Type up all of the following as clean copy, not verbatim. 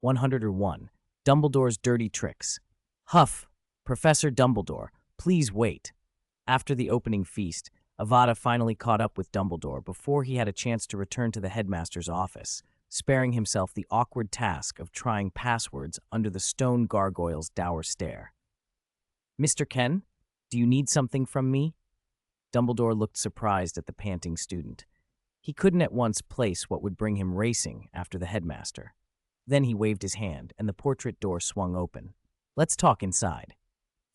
101. Dumbledore's Dirty Tricks. Huff, Professor Dumbledore, please wait. After the opening feast, Avada finally caught up with Dumbledore before he had a chance to return to the headmaster's office, sparing himself the awkward task of trying passwords under the stone gargoyle's dour stare. Mr. Ken, do you need something from me? Dumbledore looked surprised at the panting student. He couldn't at once place what would bring him racing after the headmaster. Then he waved his hand, and the portrait door swung open. Let's talk inside.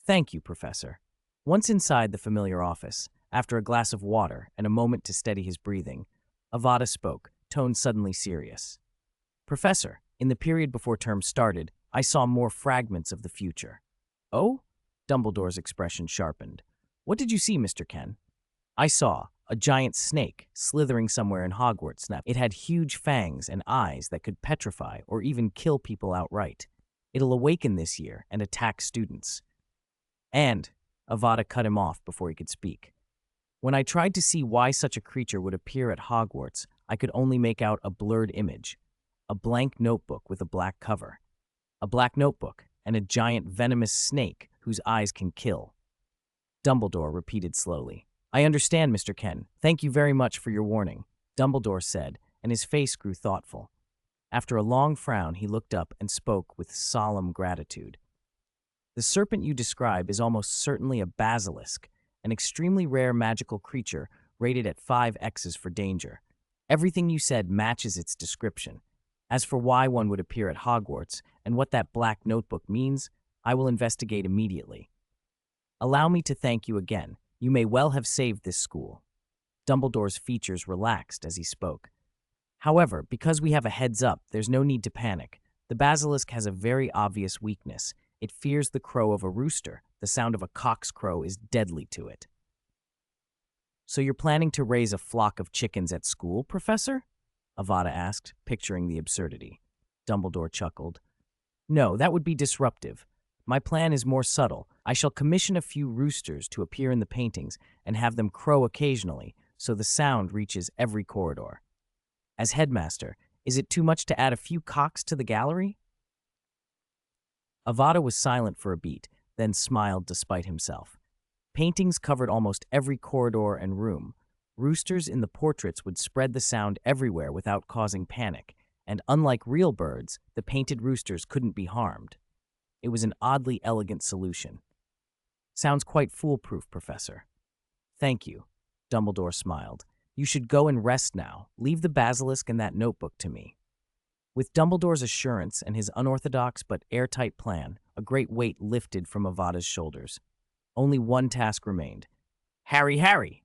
Thank you, Professor. Once inside the familiar office, after a glass of water and a moment to steady his breathing, Avada spoke, tone suddenly serious. Professor, in the period before term started, I saw more fragments of the future. Oh? Dumbledore's expression sharpened. What did you see, Mr. Ken? I saw a giant snake slithering somewhere in Hogwarts. It had huge fangs and eyes that could petrify or even kill people outright. It'll awaken this year and attack students. And Avada cut him off before he could speak. When I tried to see why such a creature would appear at Hogwarts, I could only make out a blurred image, a blank notebook with a black cover, a black notebook, and a giant venomous snake whose eyes can kill. Dumbledore repeated slowly. I understand, Mr. Ken. Thank you very much for your warning, Dumbledore said, and his face grew thoughtful. After a long frown, he looked up and spoke with solemn gratitude. The serpent you describe is almost certainly a basilisk, an extremely rare magical creature rated at 5 X's for danger. Everything you said matches its description. As for why one would appear at Hogwarts and what that black notebook means, I will investigate immediately. Allow me to thank you again. You may well have saved this school. Dumbledore's features relaxed as he spoke. However, because we have a heads up, there's no need to panic. The basilisk has a very obvious weakness. It fears the crow of a rooster. The sound of a cock's crow is deadly to it. So you're planning to raise a flock of chickens at school, Professor? Avada asked, picturing the absurdity. Dumbledore chuckled. No, that would be disruptive. My plan is more subtle. I shall commission a few roosters to appear in the paintings and have them crow occasionally so the sound reaches every corridor. As headmaster, is it too much to add a few cocks to the gallery? Avada was silent for a beat, then smiled despite himself. Paintings covered almost every corridor and room. Roosters in the portraits would spread the sound everywhere without causing panic, and unlike real birds, the painted roosters couldn't be harmed. It was an oddly elegant solution. Sounds quite foolproof, Professor. Thank you, Dumbledore smiled. You should go and rest now. Leave the basilisk and that notebook to me. With Dumbledore's assurance and his unorthodox but airtight plan, a great weight lifted from Avada's shoulders. Only one task remained. Harry, Harry!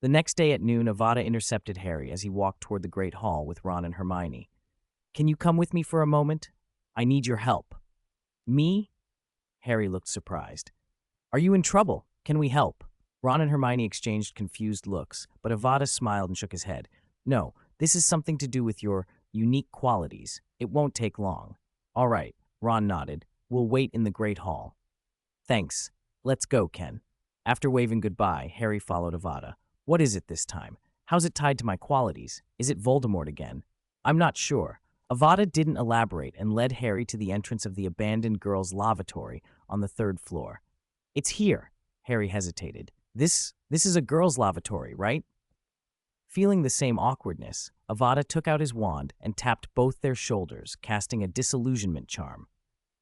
The next day at noon, Avada intercepted Harry as he walked toward the Great Hall with Ron and Hermione. Can you come with me for a moment? I need your help. Me? Harry looked surprised. Are you in trouble? Can we help? Ron and Hermione exchanged confused looks, but Avada smiled and shook his head. No, this is something to do with your unique qualities. It won't take long. All right, Ron nodded. We'll wait in the Great Hall. Thanks. Let's go, Ken. After waving goodbye, Harry followed Avada. What is it this time? How's it tied to my qualities? Is it Voldemort again? I'm not sure. Avada didn't elaborate and led Harry to the entrance of the abandoned girls' lavatory on the 3rd floor. It's here, Harry hesitated. This is a girls' lavatory, right? Feeling the same awkwardness, Avada took out his wand and tapped both their shoulders, casting a disillusionment charm.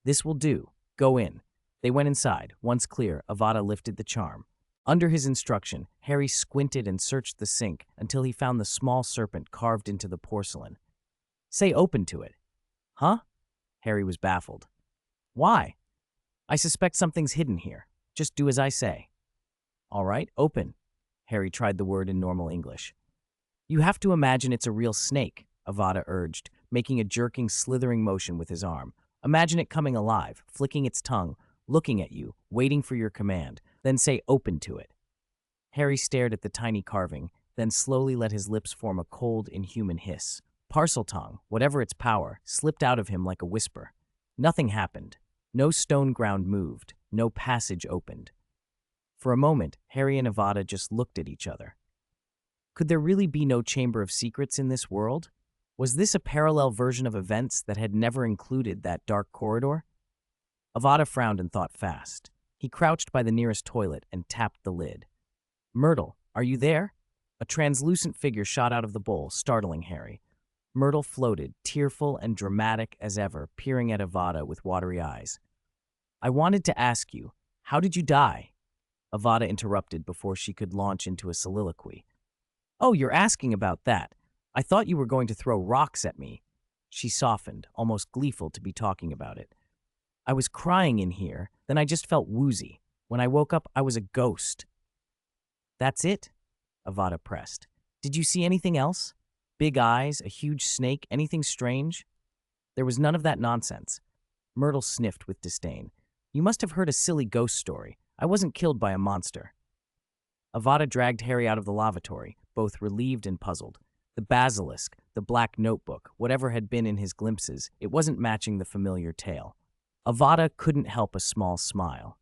This will do. Go in. They went inside. Once clear, Avada lifted the charm. Under his instruction, Harry squinted and searched the sink until he found the small serpent carved into the porcelain. Say open to it. Huh? Harry was baffled. Why? I suspect something's hidden here. Just do as I say. All right, open. Harry tried the word in normal English. You have to imagine it's a real snake, Avada urged, making a jerking, slithering motion with his arm. Imagine it coming alive, flicking its tongue, looking at you, waiting for your command, then say open to it. Harry stared at the tiny carving, then slowly let his lips form a cold, inhuman hiss. Parseltongue, whatever its power, slipped out of him like a whisper. Nothing happened. No stone ground moved. No passage opened. For a moment, Harry and Avada just looked at each other. Could there really be no chamber of secrets in this world? Was this a parallel version of events that had never included that dark corridor? Avada frowned and thought fast. He crouched by the nearest toilet and tapped the lid. Myrtle, are you there? A translucent figure shot out of the bowl, startling Harry. Myrtle floated, tearful and dramatic as ever, peering at Avada with watery eyes. I wanted to ask you, how did you die? Avada interrupted before she could launch into a soliloquy. Oh, you're asking about that. I thought you were going to throw rocks at me. She softened, almost gleeful to be talking about it. I was crying in here, then I just felt woozy. When I woke up, I was a ghost. That's it? Avada pressed. Did you see anything else? Big eyes, a huge snake, anything strange? There was none of that nonsense. Myrtle sniffed with disdain. You must have heard a silly ghost story. I wasn't killed by a monster. Avada dragged Harry out of the lavatory, both relieved and puzzled. The basilisk, the black notebook, whatever had been in his glimpses, it wasn't matching the familiar tale. Avada couldn't help a small smile.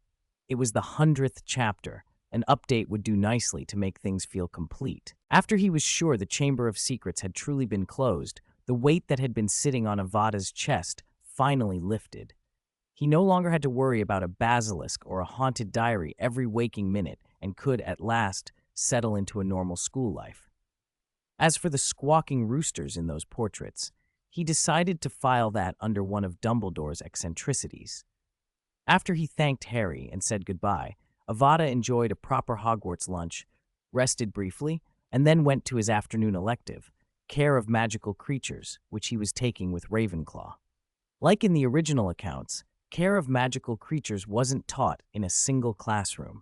It was the 100th chapter. An update would do nicely to make things feel complete. After he was sure the Chamber of Secrets had truly been closed, the weight that had been sitting on Avada's chest finally lifted. He no longer had to worry about a basilisk or a haunted diary every waking minute and could, at last, settle into a normal school life. As for the squawking roosters in those portraits, he decided to file that under one of Dumbledore's eccentricities. After he thanked Harry and said goodbye, Avada enjoyed a proper Hogwarts lunch, rested briefly, and then went to his afternoon elective, Care of Magical Creatures, which he was taking with Ravenclaw. Like in the original accounts, Care of Magical Creatures wasn't taught in a single classroom.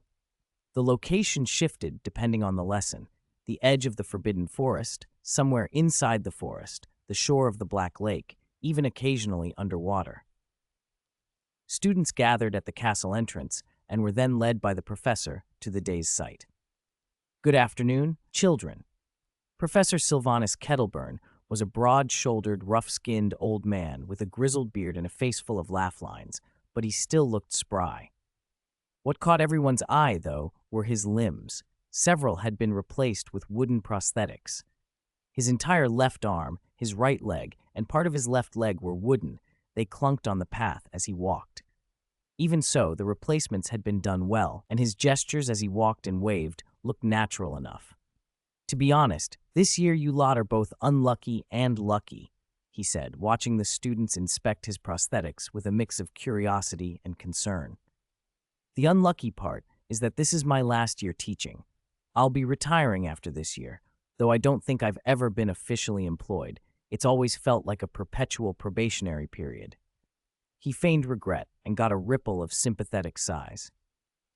The location shifted depending on the lesson: the edge of the Forbidden Forest, somewhere inside the forest, the shore of the Black Lake, even occasionally underwater. Students gathered at the castle entrance and were then led by the professor to the day's site. Good afternoon, children. Professor Sylvanus Kettleburn was a broad-shouldered, rough-skinned old man with a grizzled beard and a face full of laugh lines, but he still looked spry. What caught everyone's eye, though, were his limbs. Several had been replaced with wooden prosthetics. His entire left arm, his right leg, and part of his left leg were wooden. They clunked on the path as he walked. Even so, the replacements had been done well, and his gestures as he walked and waved looked natural enough. To be honest, this year you lot are both unlucky and lucky, he said, watching the students inspect his prosthetics with a mix of curiosity and concern. The unlucky part is that this is my last year teaching. I'll be retiring after this year, though I don't think I've ever been officially employed. It's always felt like a perpetual probationary period. He feigned regret and got a ripple of sympathetic sighs.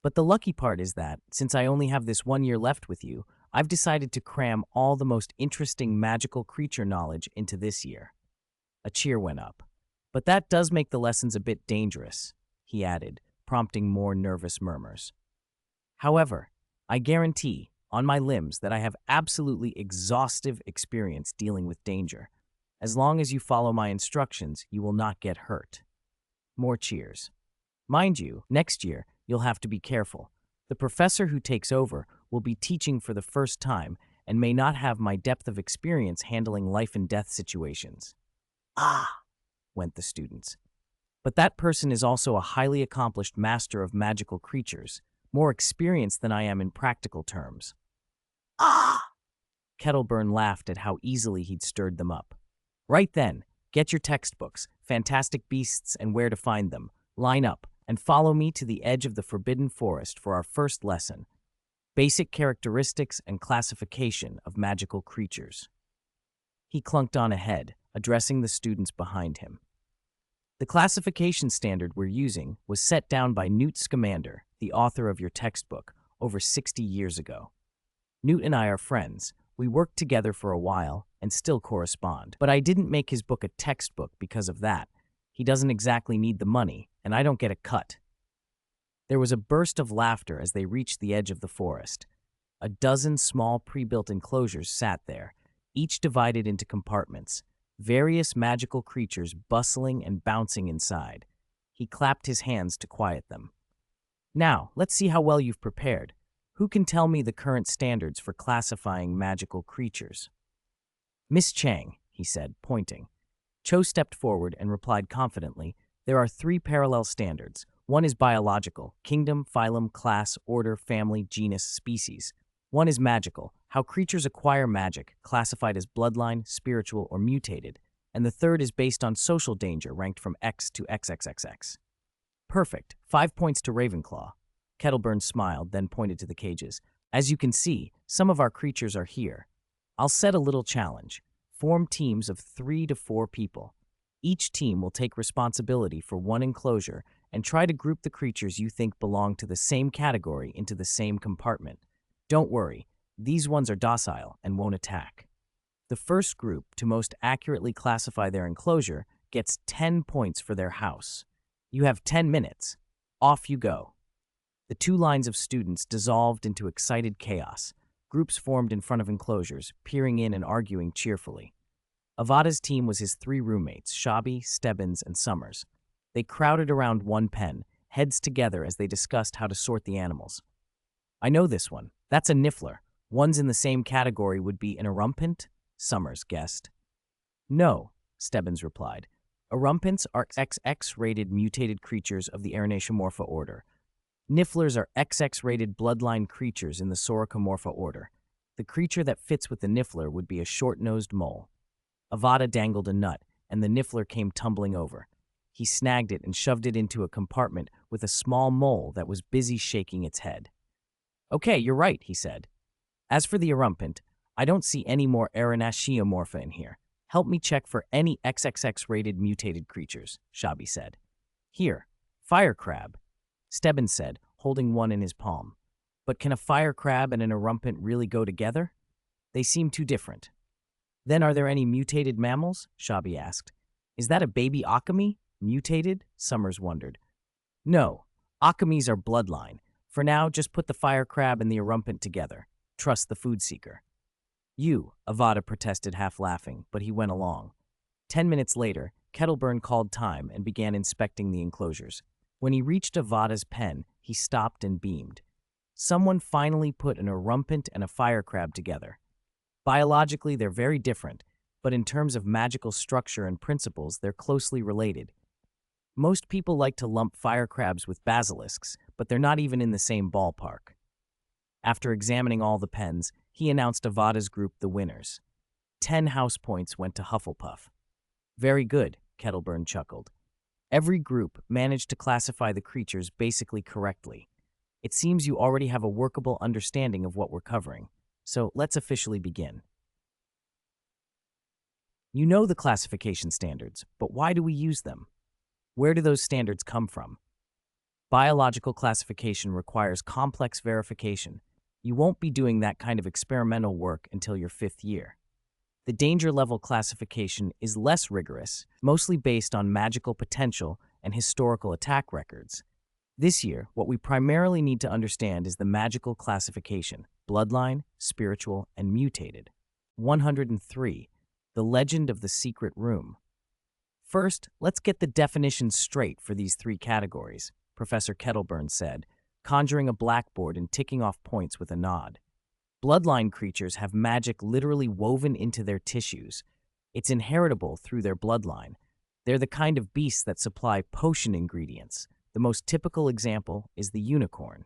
But the lucky part is that, since I only have this 1 year left with you, I've decided to cram all the most interesting magical creature knowledge into this year. A cheer went up. But that does make the lessons a bit dangerous, he added, prompting more nervous murmurs. However, I guarantee, on my limbs, that I have absolutely exhaustive experience dealing with danger. As long as you follow my instructions, you will not get hurt. More cheers. Mind you, next year, you'll have to be careful. The professor who takes over will be teaching for the first time and may not have my depth of experience handling life-and-death situations. Ah, went the students. But that person is also a highly accomplished master of magical creatures, more experienced than I am in practical terms. Ah! Kettleburn laughed at how easily he'd stirred them up. Right then, get your textbooks, Fantastic Beasts and Where to Find Them, line up, and follow me to the edge of the Forbidden Forest for our first lesson: Basic Characteristics and Classification of Magical Creatures. He clunked on ahead, addressing the students behind him. The classification standard we're using was set down by Newt Scamander, the author of your textbook, over 60 years ago. Newt and I are friends. We worked together for a while and still correspond. But I didn't make his book a textbook because of that. He doesn't exactly need the money, and I don't get a cut. There was a burst of laughter as they reached the edge of the forest. A dozen small pre-built enclosures sat there, each divided into compartments, various magical creatures bustling and bouncing inside. He clapped his hands to quiet them. Now, let's see how well you've prepared. Who can tell me the current standards for classifying magical creatures? Miss Chang, he said, pointing. Cho stepped forward and replied confidently, there are 3 parallel standards. One is biological, kingdom, phylum, class, order, family, genus, species. One is magical, how creatures acquire magic, classified as bloodline, spiritual, or mutated. And the third is based on social danger, ranked from X to XXXX. Perfect. 5 points to Ravenclaw. Kettleburn smiled, then pointed to the cages. As you can see, some of our creatures are here. I'll set a little challenge. Form teams of 3 to 4 people. Each team will take responsibility for one enclosure and try to group the creatures you think belong to the same category into the same compartment. Don't worry, these ones are docile and won't attack. The first group to most accurately classify their enclosure gets 10 points for their house. You have 10 minutes. Off you go. The 2 lines of students dissolved into excited chaos. Groups formed in front of enclosures, peering in and arguing cheerfully. Avada's team was his 3 roommates, Shabby, Stebbins, and Summers. They crowded around one pen, heads together as they discussed how to sort the animals. I know this one. That's a niffler. Ones in the same category would be an erumpent, Summers guessed. No, Stebbins replied. Erumpents are XX-rated mutated creatures of the Arenacomorpha order. Nifflers are XX-rated bloodline creatures in the Soricomorpha order. The creature that fits with the niffler would be a short-nosed mole. Avada dangled a nut, and the niffler came tumbling over. He snagged it and shoved it into a compartment with a small mole that was busy shaking its head. Okay, you're right, he said. As for the erumpent, I don't see any more Arenacomorpha in here. Help me check for any XXX-rated mutated creatures, Shabby said. Here, fire crab, Stebbins said, holding one in his palm. But can a fire crab and an erumpent really go together? They seem too different. Then are there any mutated mammals? Shabby asked. Is that a baby Akami? Mutated? Summers wondered. No, Akamis are bloodline. For now, just put the fire crab and the erumpent together. Trust the food seeker. You, Avada protested, half laughing, but he went along. 10 minutes later, Kettleburn called time and began inspecting the enclosures. When he reached Avada's pen, he stopped and beamed. Someone finally put an erumpent and a fire crab together. Biologically, they're very different, but in terms of magical structure and principles, they're closely related. Most people like to lump fire crabs with basilisks, but they're not even in the same ballpark. After examining all the pens, he announced Avada's group the winners. 10 house points went to Hufflepuff. Very good, Kettleburn chuckled. Every group managed to classify the creatures basically correctly. It seems you already have a workable understanding of what we're covering, so let's officially begin. You know the classification standards, but why do we use them? Where do those standards come from? Biological classification requires complex verification. You won't be doing that kind of experimental work until your 5th year. The danger level classification is less rigorous, mostly based on magical potential and historical attack records. This year, what we primarily need to understand is the magical classification, bloodline, spiritual, and mutated. 103. The Legend of the Secret Room. First, let's get the definitions straight for these 3 categories, Professor Kettleburn said, conjuring a blackboard and ticking off points with a nod. Bloodline creatures have magic literally woven into their tissues. It's inheritable through their bloodline. They're the kind of beasts that supply potion ingredients. The most typical example is the unicorn.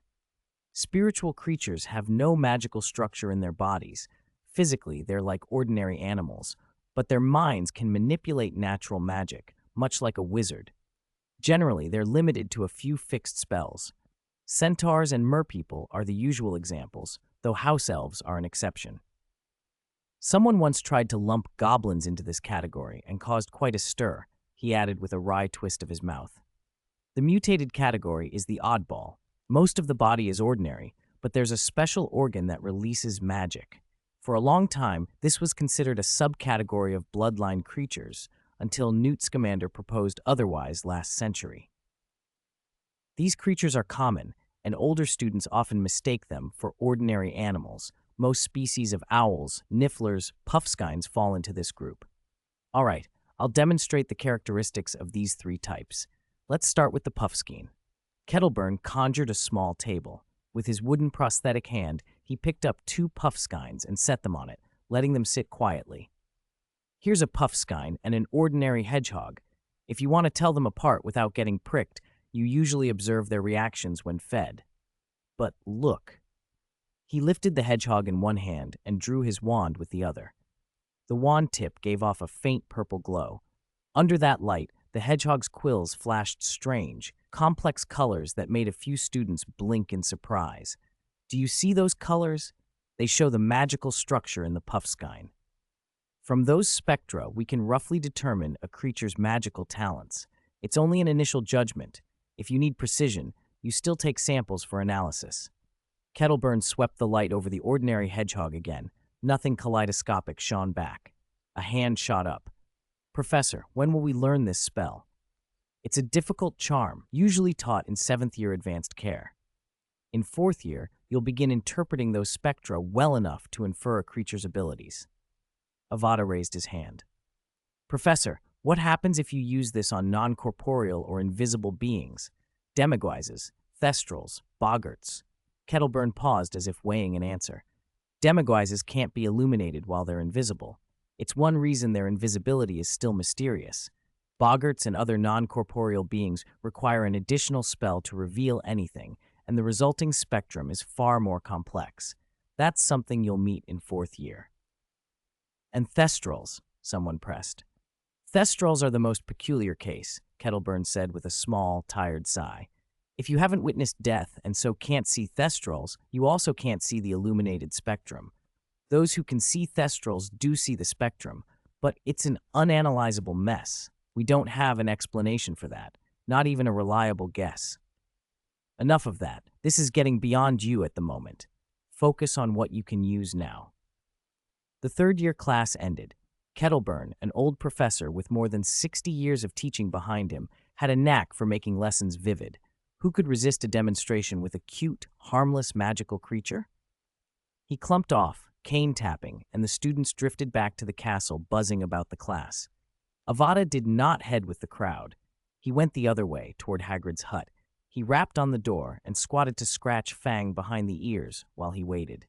Spiritual creatures have no magical structure in their bodies. Physically, they're like ordinary animals, but their minds can manipulate natural magic, much like a wizard. Generally, they're limited to a few fixed spells. Centaurs and merpeople are the usual examples, though house elves are an exception. Someone once tried to lump goblins into this category and caused quite a stir, he added with a wry twist of his mouth. The mutated category is the oddball. Most of the body is ordinary, but there's a special organ that releases magic. For a long time, this was considered a subcategory of bloodline creatures, until Newt Scamander proposed otherwise last century. These creatures are common, and older students often mistake them for ordinary animals. Most species of owls, nifflers, puffskeins fall into this group. All right, I'll demonstrate the characteristics of these 3 types. Let's start with the puffskein. Kettleburn conjured a small table. With his wooden prosthetic hand, he picked up 2 puffskeins and set them on it, letting them sit quietly. Here's a puffskein and an ordinary hedgehog. If you want to tell them apart without getting pricked, you usually observe their reactions when fed. But look. He lifted the hedgehog in one hand and drew his wand with the other. The wand tip gave off a faint purple glow. Under that light, the hedgehog's quills flashed strange, complex colors that made a few students blink in surprise. Do you see those colors? They show the magical structure in the puffskein. From those spectra, we can roughly determine a creature's magical talents. It's only an initial judgment. If you need precision, you still take samples for analysis. Kettleburn swept the light over the ordinary hedgehog again. Nothing kaleidoscopic shone back. A hand shot up. Professor, when will we learn this spell? It's a difficult charm, usually taught in 7th year advanced care. In 4th year, you'll begin interpreting those spectra well enough to infer a creature's abilities. Avada raised his hand. Professor, what happens if you use this on non-corporeal or invisible beings? Demiguises, thestrals, boggarts. Kettleburn paused as if weighing an answer. Demiguises can't be illuminated while they're invisible. It's one reason their invisibility is still mysterious. Boggarts and other non-corporeal beings require an additional spell to reveal anything, and the resulting spectrum is far more complex. That's something you'll meet in 4th year. And thestrals, someone pressed. Thestrals are the most peculiar case, Kettleburn said with a small, tired sigh. If you haven't witnessed death and so can't see thestrals, you also can't see the illuminated spectrum. Those who can see thestrals do see the spectrum, but it's an unanalyzable mess. We don't have an explanation for that, not even a reliable guess. Enough of that. This is getting beyond you at the moment. Focus on what you can use now. The 3rd year class ended. Kettleburn, an old professor with more than 60 years of teaching behind him, had a knack for making lessons vivid. Who could resist a demonstration with a cute, harmless, magical creature? He clumped off, cane tapping, and the students drifted back to the castle, buzzing about the class. Avada did not head with the crowd. He went the other way, toward Hagrid's hut. He rapped on the door and squatted to scratch Fang behind the ears while he waited.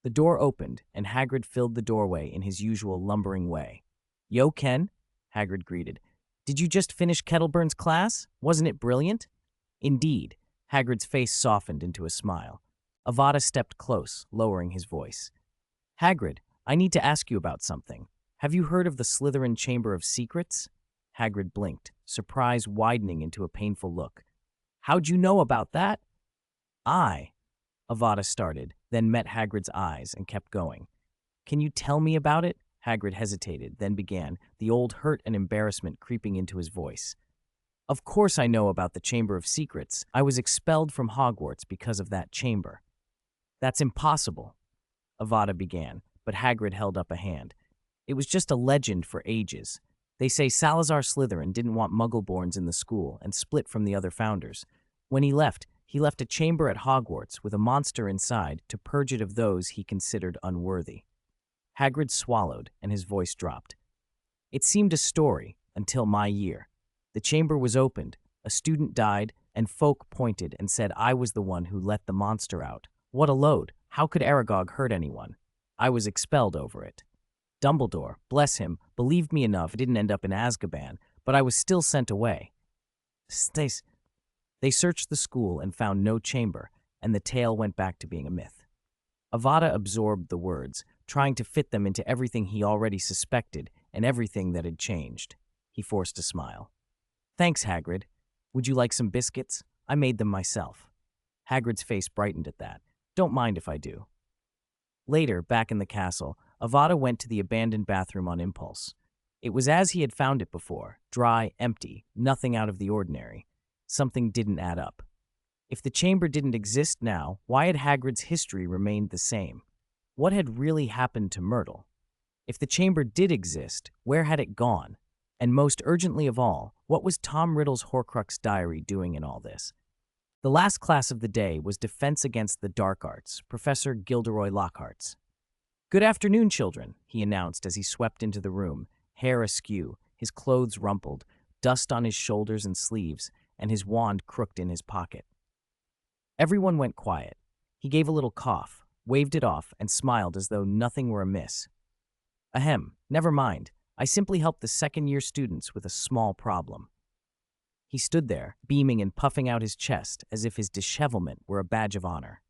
The door opened, and Hagrid filled the doorway in his usual lumbering way. "Yo, Ken," Hagrid greeted. "Did you just finish Kettleburn's class? Wasn't it brilliant?" Indeed, Hagrid's face softened into a smile. Avada stepped close, lowering his voice. "Hagrid, I need to ask you about something. Have you heard of the Slytherin Chamber of Secrets?" Hagrid blinked, surprise widening into a painful look. "How'd you know about that?" Avada started, then met Hagrid's eyes and kept going. "Can you tell me about it?" Hagrid hesitated, then began, the old hurt and embarrassment creeping into his voice. "Of course I know about the Chamber of Secrets. I was expelled from Hogwarts because of that chamber." "That's impossible," Avada began, but Hagrid held up a hand. "It was just a legend for ages. They say Salazar Slytherin didn't want Muggleborns in the school and split from the other founders. When he left a chamber at Hogwarts with a monster inside to purge it of those he considered unworthy." Hagrid swallowed, and his voice dropped. "It seemed a story until my year. The chamber was opened, a student died, and folk pointed and said I was the one who let the monster out. What a load! How could Aragog hurt anyone? I was expelled over it. Dumbledore, bless him, believed me enough it didn't end up in Azkaban, but I was still sent away. They searched the school and found no chamber, and the tale went back to being a myth." Avada absorbed the words, trying to fit them into everything he already suspected and everything that had changed. He forced a smile. "Thanks, Hagrid. Would you like some biscuits? I made them myself." Hagrid's face brightened at that. "Don't mind if I do." Later, back in the castle, Avada went to the abandoned bathroom on impulse. It was as he had found it before, dry, empty, nothing out of the ordinary. Something didn't add up. If the chamber didn't exist now, why had Hagrid's history remained the same? What had really happened to Myrtle? If the chamber did exist, where had it gone? And most urgently of all, what was Tom Riddle's Horcrux diary doing in all this? The last class of the day was Defense Against the Dark Arts, Professor Gilderoy Lockhart's. "Good afternoon, children," he announced as he swept into the room, hair askew, his clothes rumpled, dust on his shoulders and sleeves, and his wand crooked in his pocket. Everyone went quiet. He gave a little cough, waved it off, and smiled as though nothing were amiss. "Ahem, never mind. I simply help the second-year students with a small problem." He stood there, beaming and puffing out his chest as if his dishevelment were a badge of honor.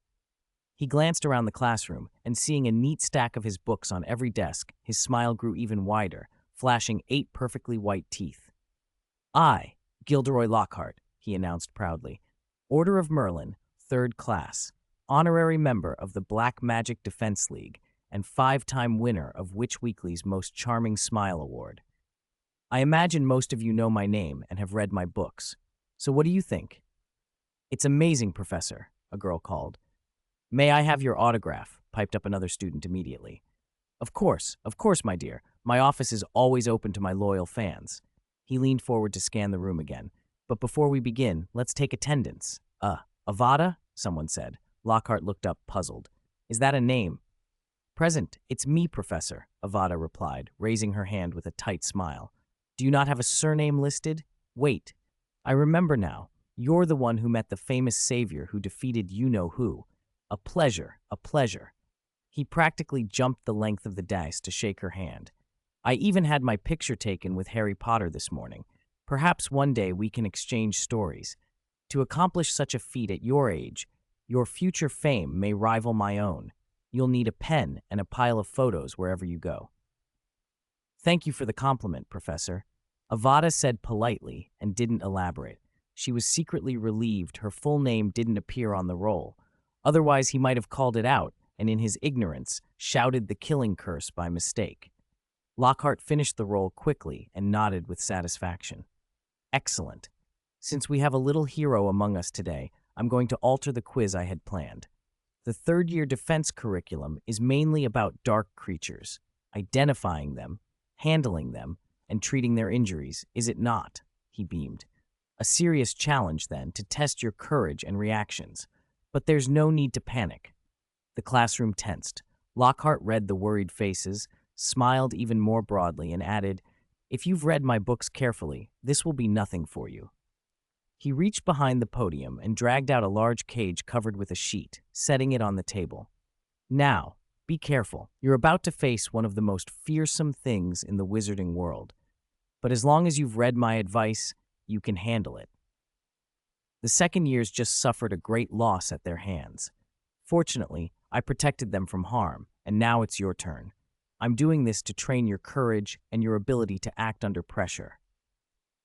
He glanced around the classroom, and seeing a neat stack of his books on every desk, his smile grew even wider, flashing 8 perfectly white teeth. "I, Gilderoy Lockhart," he announced proudly, "Order of Merlin, 3rd class, honorary member of the Black Magic Defense League, and 5-time winner of Witch Weekly's Most Charming Smile Award. I imagine most of you know my name and have read my books. So what do you think?" "It's amazing, Professor," a girl called. "May I have your autograph?" piped up another student immediately. Of course, my dear. My office is always open to my loyal fans." He leaned forward to scan the room again. "But before we begin, let's take attendance." Avada?" someone said. Lockhart looked up, puzzled. "Is that a name?" "Present. It's me, Professor," Avada replied, raising her hand with a tight smile. "Do you not have a surname listed? Wait. I remember now. You're the one who met the famous savior who defeated you-know-who. A pleasure, a pleasure." He practically jumped the length of the dais to shake her hand. "I even had my picture taken with Harry Potter this morning. Perhaps one day we can exchange stories. To accomplish such a feat at your age, your future fame may rival my own. You'll need a pen and a pile of photos wherever you go." "Thank you for the compliment, Professor." Avada said politely and didn't elaborate. She was secretly relieved her full name didn't appear on the roll. Otherwise, he might have called it out and, in his ignorance, shouted the killing curse by mistake. Lockhart finished the roll quickly and nodded with satisfaction. "Excellent. Since we have a little hero among us today, I'm going to alter the quiz I had planned. The 3rd-year defense curriculum is mainly about dark creatures, identifying them, handling them, and treating their injuries, is it not?" He beamed. "A serious challenge, then, to test your courage and reactions. But there's no need to panic." The classroom tensed. Lockhart read the worried faces, smiled even more broadly, and added, "If you've read my books carefully, this will be nothing for you." He reached behind the podium and dragged out a large cage covered with a sheet, setting it on the table. "Now, be careful. You're about to face one of the most fearsome things in the wizarding world. But as long as you've read my advice, you can handle it." The second years just suffered a great loss at their hands. Fortunately, I protected them from harm, and now it's your turn. I'm doing this to train your courage and your ability to act under pressure."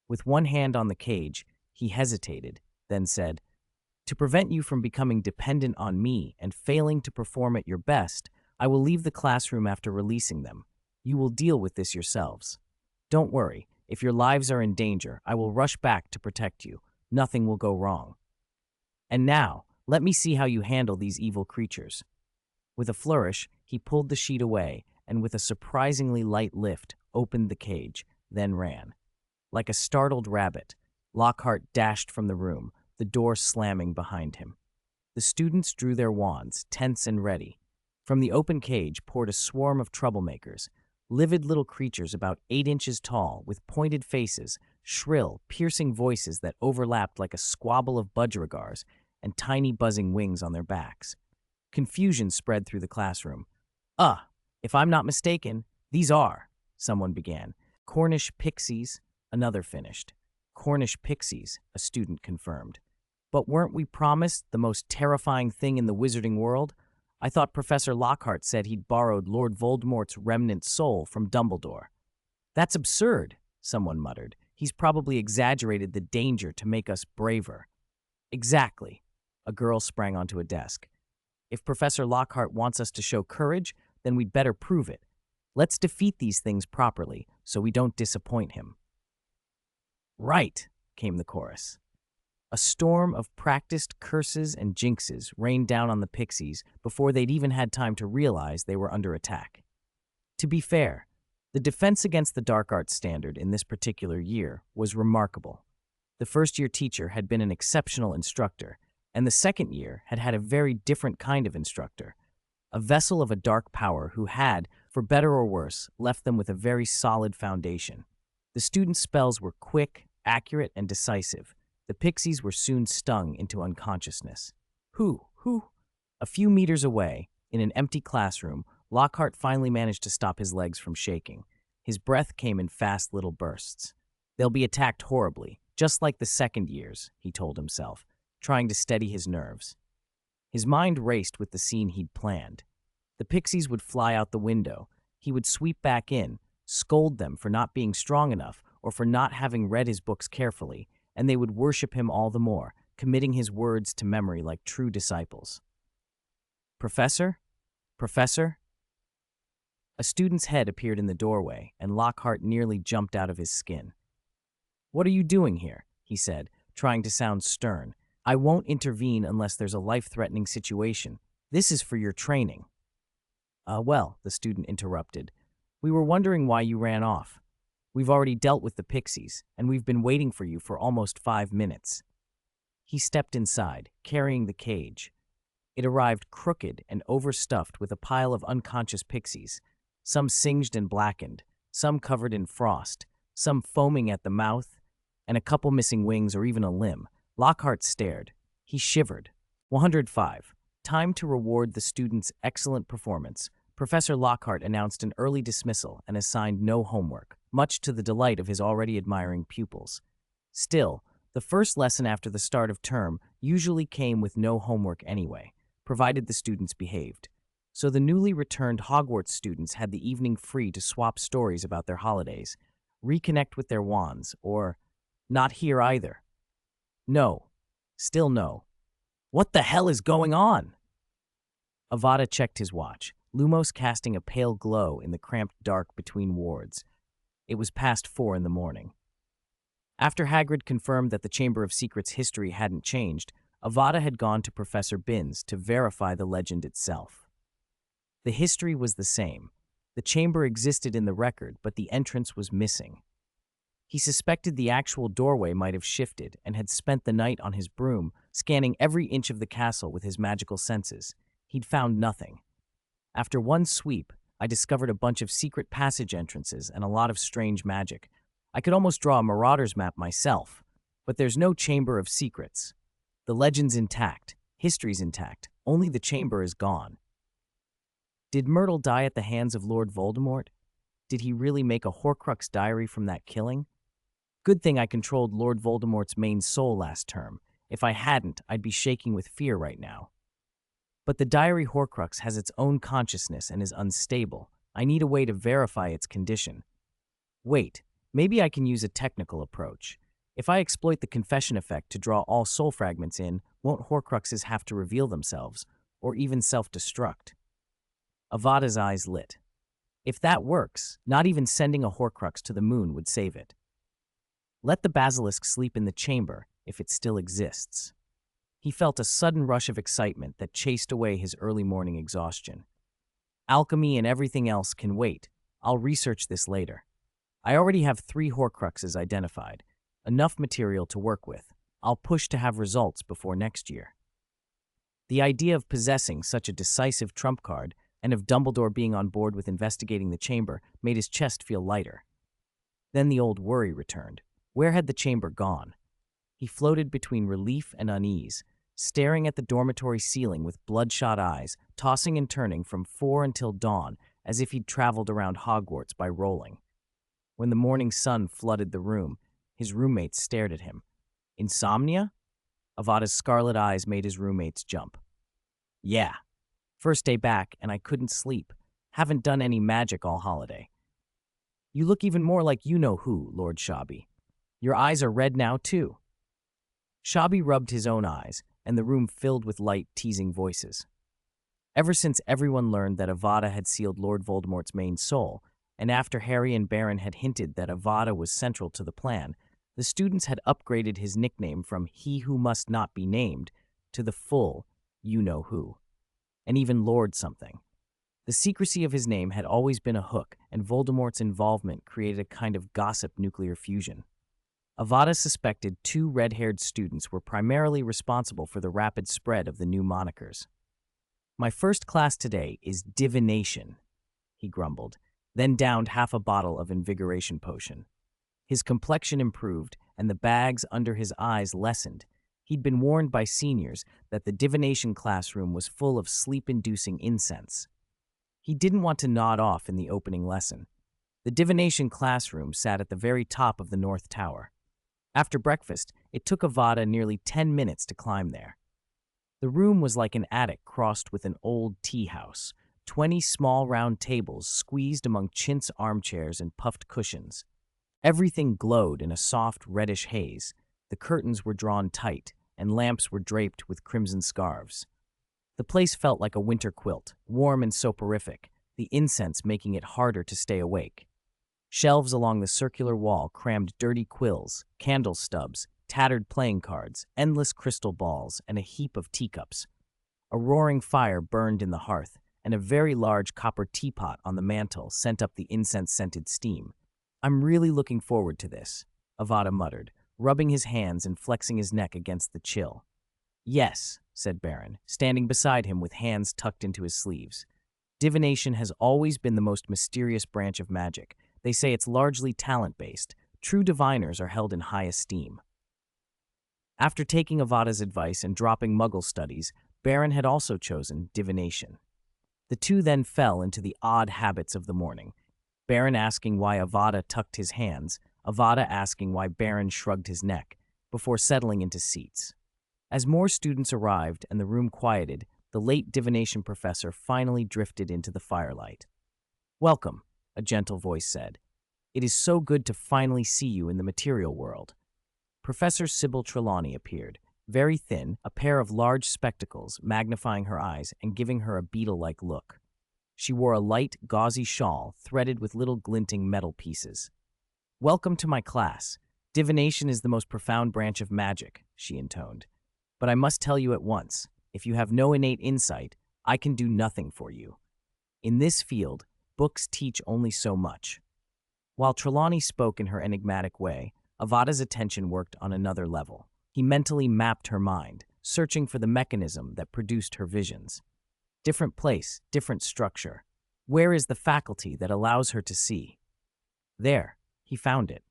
With one hand on the cage, he hesitated, then said, "To prevent you from becoming dependent on me and failing to perform at your best, I will leave the classroom after releasing them. You will deal with this yourselves. Don't worry, if your lives are in danger, I will rush back to protect you. Nothing will go wrong. And now, let me see how you handle these evil creatures." With a flourish, he pulled the sheet away and, with a surprisingly light lift, opened the cage, then ran. Like a startled rabbit, Lockhart dashed from the room, the door slamming behind him. The students drew their wands, tense and ready. From the open cage poured a swarm of troublemakers, livid little creatures about 8 inches tall, with pointed faces, shrill, piercing voices that overlapped like a squabble of budgerigars, and tiny buzzing wings on their backs. Confusion spread through the classroom. If I'm not mistaken, these are," someone began. "Cornish pixies," another finished. "Cornish pixies," a student confirmed. "But weren't we promised the most terrifying thing in the wizarding world? I thought Professor Lockhart said he'd borrowed Lord Voldemort's remnant soul from Dumbledore." "That's absurd," someone muttered. "He's probably exaggerated the danger to make us braver." "Exactly." A girl sprang onto a desk. "If Professor Lockhart wants us to show courage, then we'd better prove it. Let's defeat these things properly so we don't disappoint him." "Right," came the chorus. A storm of practiced curses and jinxes rained down on the pixies before they'd even had time to realize they were under attack. To be fair, the defense against the dark arts standard in this particular year was remarkable. The first-year teacher had been an exceptional instructor, and the second year had had a very different kind of instructor, a vessel of a dark power who had, for better or worse, left them with a very solid foundation. The students' spells were quick, accurate, and decisive. The pixies were soon stung into unconsciousness. Who? A few meters away, in an empty classroom, Lockhart finally managed to stop his legs from shaking. His breath came in fast little bursts. They'll be attacked horribly, just like the second years, he told himself, trying to steady his nerves. His mind raced with the scene he'd planned. The pixies would fly out the window. He would sweep back in, scold them for not being strong enough or for not having read his books carefully, and they would worship him all the more, committing his words to memory like true disciples. Professor? Professor? A student's head appeared in the doorway, and Lockhart nearly jumped out of his skin. "What are you doing here?" he said, trying to sound stern. "I won't intervene unless there's a life-threatening situation. This is for your training." Well," the student interrupted, "we were wondering why you ran off. We've already dealt with the pixies, and we've been waiting for you for almost 5 minutes." He stepped inside, carrying the cage. It arrived crooked and overstuffed with a pile of unconscious pixies, some singed and blackened, some covered in frost, some foaming at the mouth, and a couple missing wings or even a limb. Lockhart stared. He shivered. 105. Time to reward the student's excellent performance. Professor Lockhart announced an early dismissal and assigned no homework, much to the delight of his already admiring pupils. Still, the first lesson after the start of term usually came with no homework anyway, provided the students behaved. So the newly returned Hogwarts students had the evening free to swap stories about their holidays, reconnect with their wands, or not here either. No. Still no. What the hell is going on? Avada checked his watch, Lumos casting a pale glow in the cramped dark between wards. It was past 4 in the morning. After Hagrid confirmed that the Chamber of Secrets history hadn't changed, Avada had gone to Professor Binns to verify the legend itself. The history was the same. The chamber existed in the record, but the entrance was missing. He suspected the actual doorway might have shifted and had spent the night on his broom, scanning every inch of the castle with his magical senses. He'd found nothing. After one sweep, I discovered a bunch of secret passage entrances and a lot of strange magic. I could almost draw a Marauder's map myself, but there's no Chamber of Secrets. The legend's intact, history's intact, only the chamber is gone. Did Myrtle die at the hands of Lord Voldemort? Did he really make a Horcrux diary from that killing? Good thing I controlled Lord Voldemort's main soul last term. If I hadn't, I'd be shaking with fear right now. But the diary Horcrux has its own consciousness and is unstable. I need a way to verify its condition. Wait, maybe I can use a technical approach. If I exploit the confession effect to draw all soul fragments in, won't Horcruxes have to reveal themselves, or even self-destruct? Avada's eyes lit. If that works, not even sending a Horcrux to the moon would save it. Let the basilisk sleep in the chamber, if it still exists. He felt a sudden rush of excitement that chased away his early morning exhaustion. Alchemy and everything else can wait. I'll research this later. I already have 3 Horcruxes identified. Enough material to work with. I'll push to have results before next year. The idea of possessing such a decisive trump card and of Dumbledore being on board with investigating the chamber made his chest feel lighter. Then the old worry returned. Where had the chamber gone? He floated between relief and unease, staring at the dormitory ceiling with bloodshot eyes, tossing and turning from 4 until dawn, as if he'd traveled around Hogwarts by rolling. When the morning sun flooded the room, his roommates stared at him. Insomnia? Avada's scarlet eyes made his roommates jump. Yeah. First day back, and I couldn't sleep. Haven't done any magic all holiday. You look even more like you-know-who, Lord Shabby. Your eyes are red now, too. Shabby rubbed his own eyes, and the room filled with light, teasing voices. Ever since everyone learned that Avada had sealed Lord Voldemort's main soul, and after Harry and Baron had hinted that Avada was central to the plan, the students had upgraded his nickname from He Who Must Not Be Named to the full you-know-who. And even Lord something. The secrecy of his name had always been a hook, and Voldemort's involvement created a kind of gossip nuclear fusion. Avada suspected 2 red-haired students were primarily responsible for the rapid spread of the new monikers. My first class today is divination, he grumbled, then downed half a bottle of invigoration potion. His complexion improved, and the bags under his eyes lessened. He'd been warned by seniors that the divination classroom was full of sleep-inducing incense. He didn't want to nod off in the opening lesson. The divination classroom sat at the very top of the North Tower. After breakfast, it took Avada nearly 10 minutes to climb there. The room was like an attic crossed with an old tea house, 20 small round tables squeezed among chintz armchairs and puffed cushions. Everything glowed in a soft reddish haze. The curtains were drawn tight, and lamps were draped with crimson scarves. The place felt like a winter quilt, warm and soporific, the incense making it harder to stay awake. Shelves along the circular wall crammed dirty quills, candle stubs, tattered playing cards, endless crystal balls, and a heap of teacups. A roaring fire burned in the hearth, and a very large copper teapot on the mantel sent up the incense-scented steam. "I'm really looking forward to this," Avada muttered, rubbing his hands and flexing his neck against the chill. "Yes," said Baron, standing beside him with hands tucked into his sleeves. "Divination has always been the most mysterious branch of magic. They say it's largely talent-based. True diviners are held in high esteem." After taking Avada's advice and dropping Muggle studies, Baron had also chosen divination. The two then fell into the odd habits of the morning, Baron asking why Avada tucked his hands, Avada asking why Baron shrugged his neck, before settling into seats. As more students arrived and the room quieted, the late divination professor finally drifted into the firelight. "Welcome," a gentle voice said. "It is so good to finally see you in the material world." Professor Sybil Trelawney appeared, very thin, a pair of large spectacles magnifying her eyes and giving her a beetle-like look. She wore a light, gauzy shawl threaded with little glinting metal pieces. "Welcome to my class. Divination is the most profound branch of magic," she intoned. "But I must tell you at once, if you have no innate insight, I can do nothing for you. In this field, books teach only so much." While Trelawney spoke in her enigmatic way, Avada's attention worked on another level. He mentally mapped her mind, searching for the mechanism that produced her visions. Different place, different structure. Where is the faculty that allows her to see? There, he found it.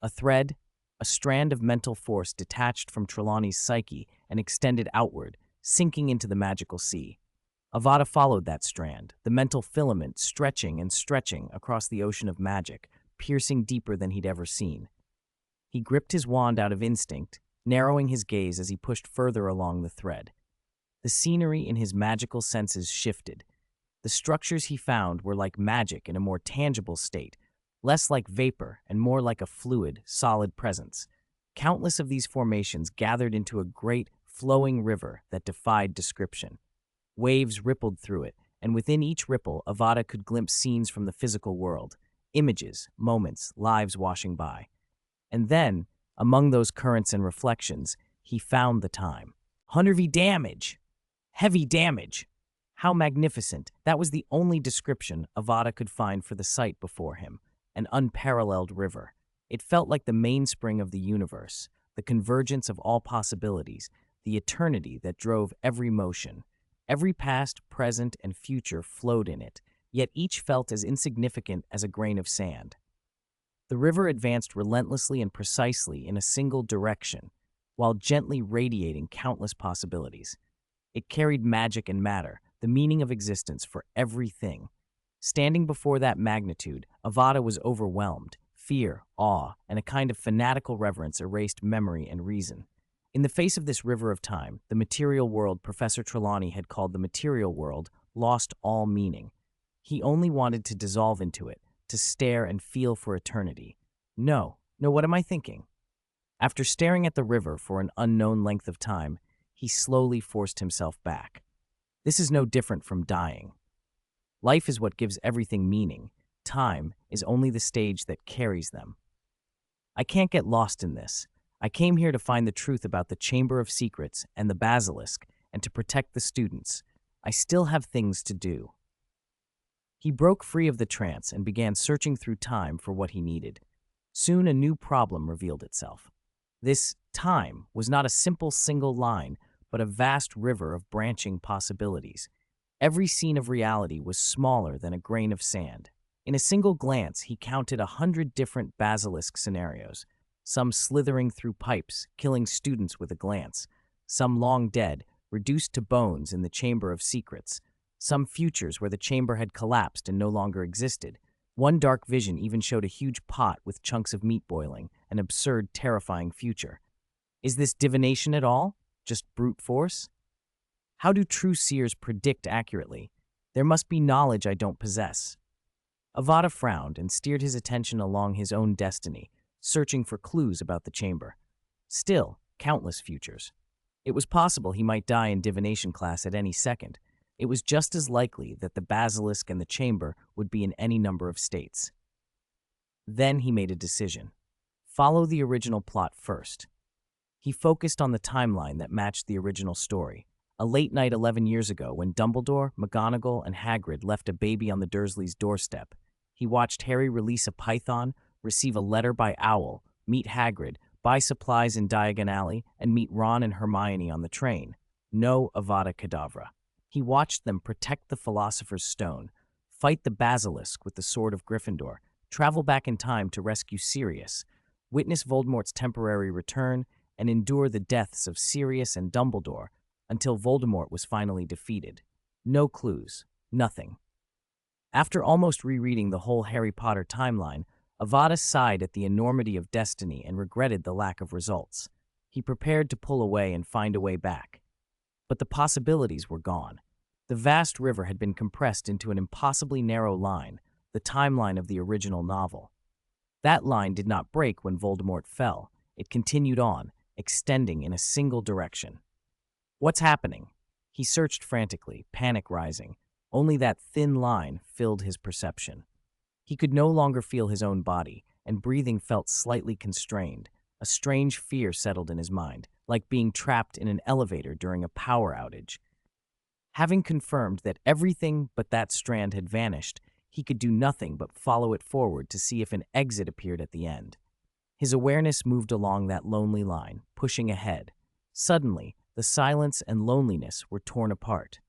A thread, a strand of mental force detached from Trelawney's psyche and extended outward, sinking into the magical sea. Avada followed that strand, the mental filament stretching and stretching across the ocean of magic, piercing deeper than he'd ever seen. He gripped his wand out of instinct, narrowing his gaze as he pushed further along the thread. The scenery in his magical senses shifted. The structures he found were like magic in a more tangible state, less like vapor and more like a fluid, solid presence. Countless of these formations gathered into a great, flowing river that defied description. Waves rippled through it, and within each ripple, Avada could glimpse scenes from the physical world, images, moments, lives washing by. And then, among those currents and reflections, he found the time. 100V damage! Heavy damage! How magnificent! That was the only description Avada could find for the sight before him, an unparalleled river. It felt like the mainspring of the universe, the convergence of all possibilities, the eternity that drove every motion. Every past, present, and future flowed in it, yet each felt as insignificant as a grain of sand. The river advanced relentlessly and precisely in a single direction, while gently radiating countless possibilities. It carried magic and matter, the meaning of existence for everything. Standing before that magnitude, Avada was overwhelmed. Fear, awe, and a kind of fanatical reverence erased memory and reason. In the face of this river of time, the material world Professor Trelawney had called the material world lost all meaning. He only wanted to dissolve into it, to stare and feel for eternity. No, what am I thinking? After staring at the river for an unknown length of time, he slowly forced himself back. This is no different from dying. Life is what gives everything meaning. Time is only the stage that carries them. I can't get lost in this. I came here to find the truth about the Chamber of Secrets and the Basilisk, and to protect the students. I still have things to do. He broke free of the trance and began searching through time for what he needed. Soon a new problem revealed itself. This time was not a simple single line, but a vast river of branching possibilities. Every scene of reality was smaller than a grain of sand. In a single glance, he counted 100 different basilisk scenarios, some slithering through pipes, killing students with a glance, some long dead, reduced to bones in the Chamber of Secrets, some futures where the chamber had collapsed and no longer existed, One dark vision even showed a huge pot with chunks of meat boiling, an absurd, terrifying future. Is this divination at all? Just brute force? How do true seers predict accurately? There must be knowledge I don't possess. Avada frowned and steered his attention along his own destiny, searching for clues about the chamber. Still, countless futures. It was possible he might die in divination class at any second. It was just as likely that the basilisk and the chamber would be in any number of states. Then he made a decision. Follow the original plot first. He focused on the timeline that matched the original story. A late night 11 years ago when Dumbledore, McGonagall, and Hagrid left a baby on the Dursleys' doorstep. He watched Harry release a python, receive a letter by Owl, meet Hagrid, buy supplies in Diagon Alley, and meet Ron and Hermione on the train. No Avada Kedavra. He watched them protect the Philosopher's Stone, fight the Basilisk with the Sword of Gryffindor, travel back in time to rescue Sirius, witness Voldemort's temporary return, and endure the deaths of Sirius and Dumbledore until Voldemort was finally defeated. No clues. Nothing. After almost rereading the whole Harry Potter timeline, Avada sighed at the enormity of destiny and regretted the lack of results. He prepared to pull away and find a way back. But the possibilities were gone. The vast river had been compressed into an impossibly narrow line, the timeline of the original novel. That line did not break when Voldemort fell. It continued on, extending in a single direction. What's happening? He searched frantically, panic rising. Only that thin line filled his perception. He could no longer feel his own body, and breathing felt slightly constrained. A strange fear settled in his mind, like being trapped in an elevator during a power outage. Having confirmed that everything but that strand had vanished, he could do nothing but follow it forward to see if an exit appeared at the end. His awareness moved along that lonely line, pushing ahead. Suddenly, the silence and loneliness were torn apart.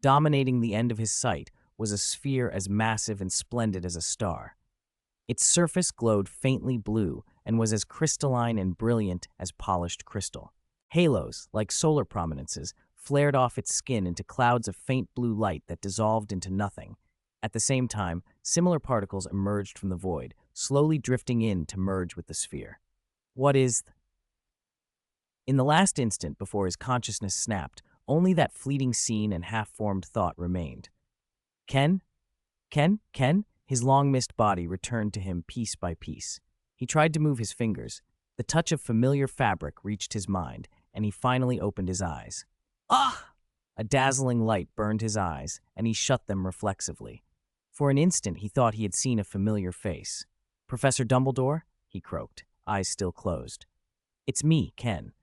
Dominating the end of his sight was a sphere as massive and splendid as a star. Its surface glowed faintly blue and was as crystalline and brilliant as polished crystal. Halos, like solar prominences, flared off its skin into clouds of faint blue light that dissolved into nothing. At the same time, similar particles emerged from the void, slowly drifting in to merge with the sphere. What is In the last instant before his consciousness snapped, only that fleeting scene and half-formed thought remained. Ken? His long-missed body returned to him piece by piece. He tried to move his fingers. The touch of familiar fabric reached his mind, and he finally opened his eyes. Ah! A dazzling light burned his eyes, and he shut them reflexively. For an instant, he thought he had seen a familiar face. "Professor Dumbledore?" he croaked, eyes still closed. "It's me, Ken."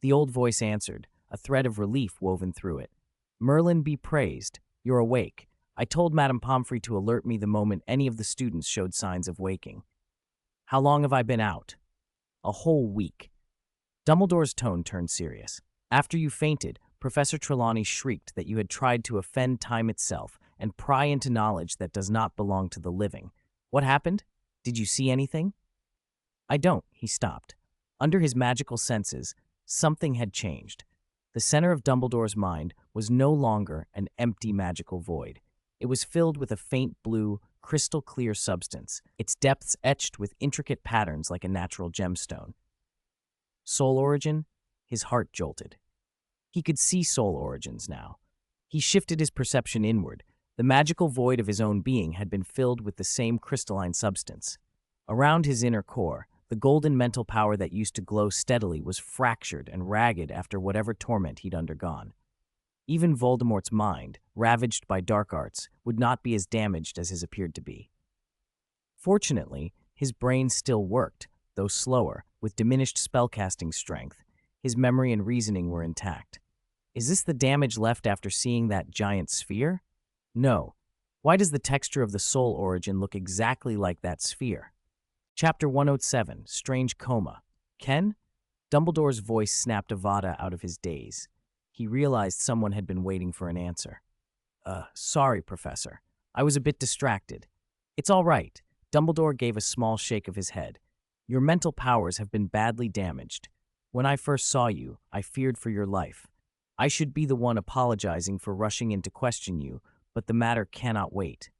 The old voice answered, a thread of relief woven through it. "Merlin be praised. You're awake. I told Madame Pomfrey to alert me the moment any of the students showed signs of waking." "How long have I been out?" "A whole week." Dumbledore's tone turned serious. "After you fainted, Professor Trelawney shrieked that you had tried to offend time itself and pry into knowledge that does not belong to the living. What happened? Did you see anything?" "I don't," he stopped. Under his magical senses, something had changed. The center of Dumbledore's mind was no longer an empty magical void. It was filled with a faint blue, crystal-clear substance, its depths etched with intricate patterns like a natural gemstone. Soul origin? His heart jolted. He could see soul origins now. He shifted his perception inward. The magical void of his own being had been filled with the same crystalline substance. Around his inner core, the golden mental power that used to glow steadily was fractured and ragged after whatever torment he'd undergone. Even Voldemort's mind, ravaged by dark arts, would not be as damaged as his appeared to be. Fortunately, his brain still worked, though slower, with diminished spellcasting strength. His memory and reasoning were intact. Is this the damage left after seeing that giant sphere? No. Why does the texture of the soul origin look exactly like that sphere? Chapter 107, Strange Coma. Ken? Dumbledore's voice snapped Avada out of his daze. He realized someone had been waiting for an answer. Sorry, Professor. I was a bit distracted." "It's all right." Dumbledore gave a small shake of his head. "Your mental powers have been badly damaged. When I first saw you, I feared for your life. I should be the one apologizing for rushing in to question you, but the matter cannot wait."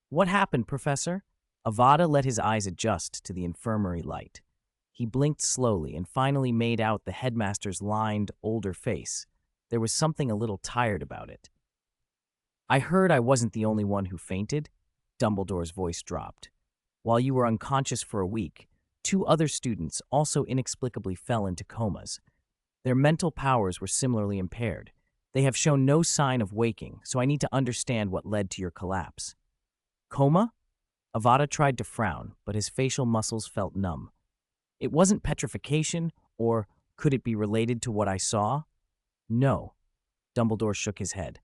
"What happened, Professor?" Avada let his eyes adjust to the infirmary light. He blinked slowly and finally made out the headmaster's lined, older face. There was something a little tired about it. I heard I wasn't the only one who fainted. Dumbledore's voice dropped. While you were unconscious for a week, 2 other students also inexplicably fell into comas. Their mental powers were similarly impaired. They have shown no sign of waking, so I need to understand what led to your collapse. Coma? Avada tried to frown, but his facial muscles felt numb. It wasn't petrification, or could it be related to what I saw? No. Dumbledore shook his head.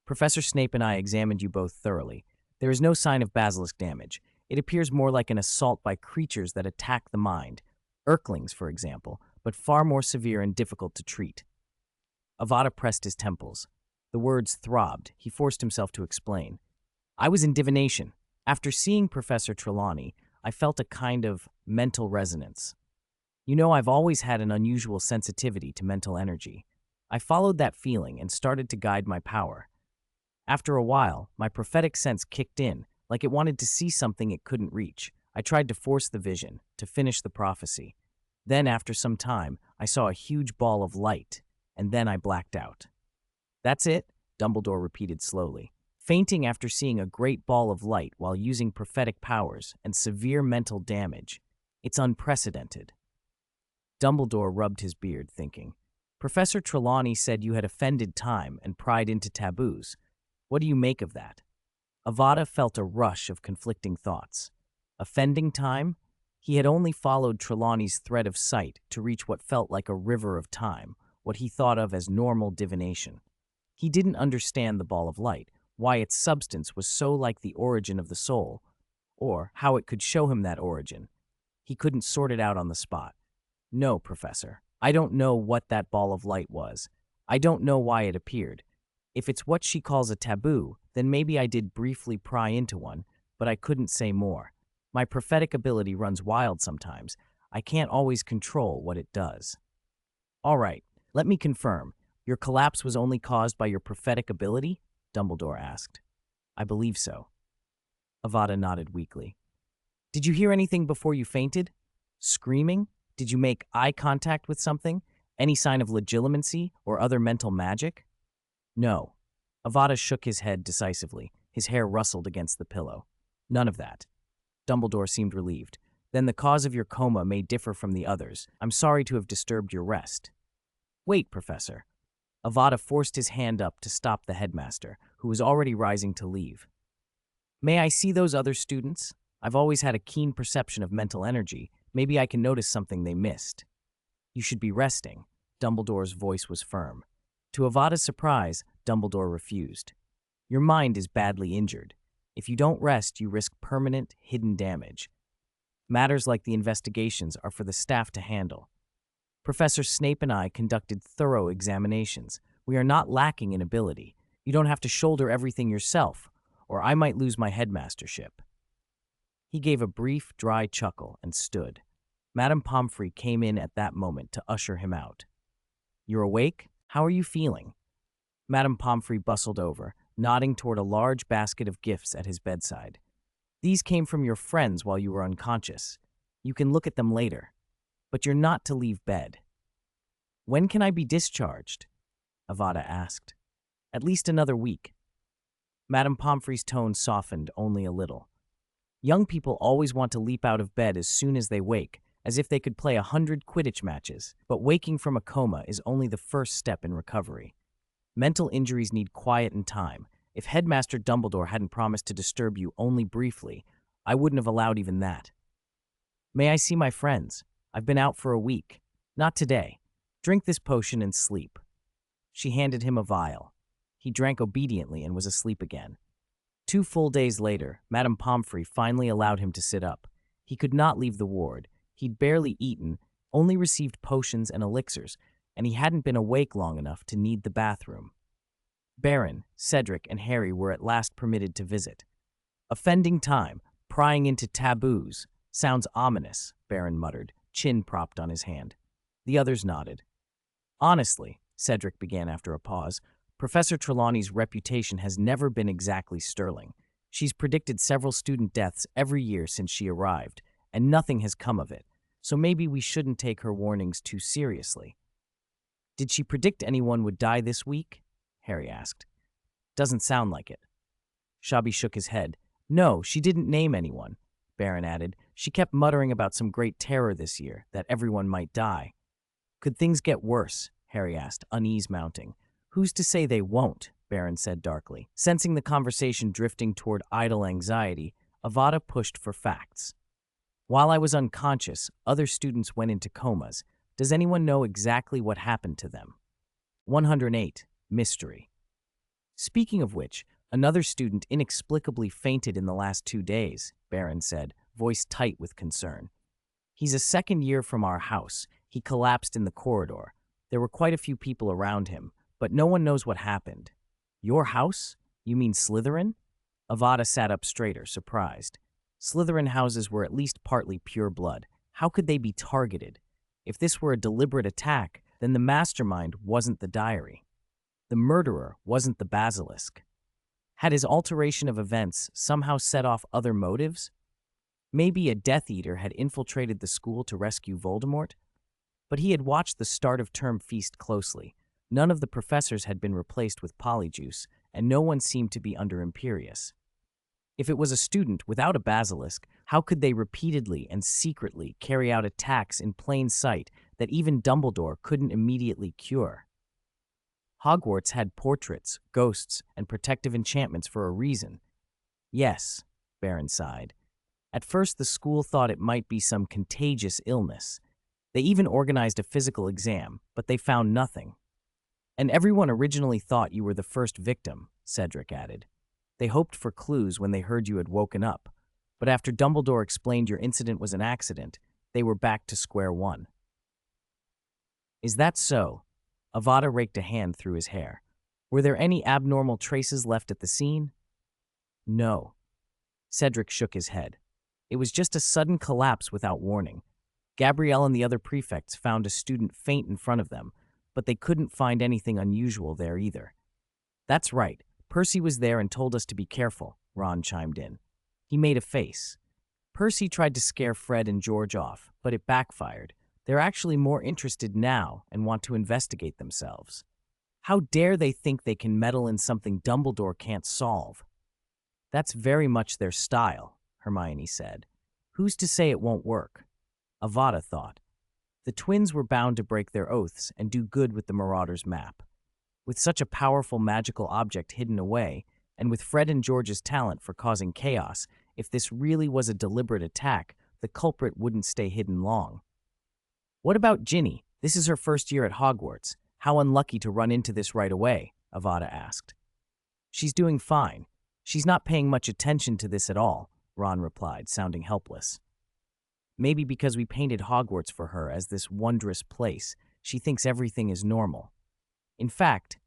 Professor Snape and I examined you both thoroughly. There is no sign of basilisk damage. It appears more like an assault by creatures that attack the mind. Urklings, for example, but far more severe and difficult to treat. Avada pressed his temples. The words throbbed. He forced himself to explain. I was in divination. After seeing Professor Trelawney, I felt a kind of mental resonance. You know, I've always had an unusual sensitivity to mental energy. I followed that feeling and started to guide my power. After a while, my prophetic sense kicked in, like it wanted to see something it couldn't reach. I tried to force the vision, to finish the prophecy. Then, after some time, I saw a huge ball of light, and then I blacked out. That's it, Dumbledore repeated slowly. Fainting after seeing a great ball of light while using prophetic powers and severe mental damage. It's unprecedented. Dumbledore rubbed his beard, thinking. Professor Trelawney said you had offended time and pried into taboos. What do you make of that? Avada felt a rush of conflicting thoughts. Offending time? He had only followed Trelawney's thread of sight to reach what felt like a river of time, what he thought of as normal divination. He didn't understand the ball of light, why its substance was so like the origin of the soul, or how it could show him that origin. He couldn't sort it out on the spot. No, Professor, I don't know what that ball of light was. I don't know why it appeared. If it's what she calls a taboo, then maybe I did briefly pry into one, but I couldn't say more. My prophetic ability runs wild sometimes. I can't always control what it does. All right, let me confirm. Your collapse was only caused by your prophetic ability? Dumbledore asked. I believe so. Avada nodded weakly. Did you hear anything before you fainted? Screaming? Did you make eye contact with something? Any sign of legitimacy or other mental magic? No. Avada shook his head decisively. His hair rustled against the pillow. None of that. Dumbledore seemed relieved. Then the cause of your coma may differ from the others. I'm sorry to have disturbed your rest. Wait, Professor. Avada forced his hand up to stop the headmaster, who was already rising to leave. May I see those other students? I've always had a keen perception of mental energy. Maybe I can notice something they missed. You should be resting. Dumbledore's voice was firm. To Avada's surprise, Dumbledore refused. Your mind is badly injured. If you don't rest, you risk permanent, hidden damage. Matters like the investigations are for the staff to handle. Professor Snape and I conducted thorough examinations. We are not lacking in ability. You don't have to shoulder everything yourself, or I might lose my headmastership. He gave a brief, dry chuckle and stood. Madame Pomfrey came in at that moment to usher him out. You're awake? How are you feeling? Madame Pomfrey bustled over, nodding toward a large basket of gifts at his bedside. These came from your friends while you were unconscious. You can look at them later. But you're not to leave bed. When can I be discharged? Avada asked. At least another week. Madame Pomfrey's tone softened only a little. Young people always want to leap out of bed as soon as they wake, as if they could play 100 Quidditch matches, but waking from a coma is only the first step in recovery. Mental injuries need quiet and time. If Headmaster Dumbledore hadn't promised to disturb you only briefly, I wouldn't have allowed even that. May I see my friends? I've been out for a week. Not today. Drink this potion and sleep. She handed him a vial. He drank obediently and was asleep again. 2 full days later, Madame Pomfrey finally allowed him to sit up. He could not leave the ward. He'd barely eaten, only received potions and elixirs, and he hadn't been awake long enough to need the bathroom. Baron, Cedric, and Harry were at last permitted to visit. Offending time, prying into taboos. Sounds ominous, Baron muttered, chin propped on his hand. The others nodded. Honestly, Cedric began after a pause, Professor Trelawney's reputation has never been exactly sterling. She's predicted several student deaths every year since she arrived, and nothing has come of it, so maybe we shouldn't take her warnings too seriously. Did she predict anyone would die this week? Harry asked. Doesn't sound like it. Shabby shook his head. No, she didn't name anyone, Baron added. She kept muttering about some great terror this year, that everyone might die. Could things get worse? Harry asked, unease mounting. Who's to say they won't? Baron said darkly. Sensing the conversation drifting toward idle anxiety, Avada pushed for facts. While I was unconscious, other students went into comas. Does anyone know exactly what happened to them? 108. Mystery. Speaking of which, another student inexplicably fainted in the last 2 days, Baron said, voice tight with concern. He's a second year from our house. He collapsed in the corridor. There were quite a few people around him, but no one knows what happened. Your house? You mean Slytherin? Avada sat up straighter, surprised. Slytherin houses were at least partly pure blood. How could they be targeted? If this were a deliberate attack, then the mastermind wasn't the diary. The murderer wasn't the basilisk. Had his alteration of events somehow set off other motives? Maybe a Death Eater had infiltrated the school to rescue Voldemort? But he had watched the start-of-term feast closely. None of the professors had been replaced with Polyjuice, and no one seemed to be under Imperius. If it was a student without a basilisk, how could they repeatedly and secretly carry out attacks in plain sight that even Dumbledore couldn't immediately cure? Hogwarts had portraits, ghosts, and protective enchantments for a reason. Yes, Baron sighed. At first, the school thought it might be some contagious illness. They even organized a physical exam, but they found nothing. And everyone originally thought you were the first victim, Cedric added. They hoped for clues when they heard you had woken up, but after Dumbledore explained your incident was an accident, they were back to square one. Is that so? Avada raked a hand through his hair. Were there any abnormal traces left at the scene? No. Cedric shook his head. It was just a sudden collapse without warning. Gabrielle and the other prefects found a student faint in front of them, but they couldn't find anything unusual there either. That's right. Percy was there and told us to be careful, Ron chimed in. He made a face. Percy tried to scare Fred and George off, but it backfired. They're actually more interested now and want to investigate themselves. How dare they think they can meddle in something Dumbledore can't solve? That's very much their style, Hermione said. Who's to say it won't work? Avada thought. The twins were bound to break their oaths and do good with the Marauder's map. With such a powerful magical object hidden away, and with Fred and George's talent for causing chaos, if this really was a deliberate attack, the culprit wouldn't stay hidden long. What about Ginny? This is her first year at Hogwarts. How unlucky to run into this right away, Avada asked. She's doing fine. She's not paying much attention to this at all, Ron replied, sounding helpless. Maybe because we painted Hogwarts for her as this wondrous place, she thinks everything is normal. In fact,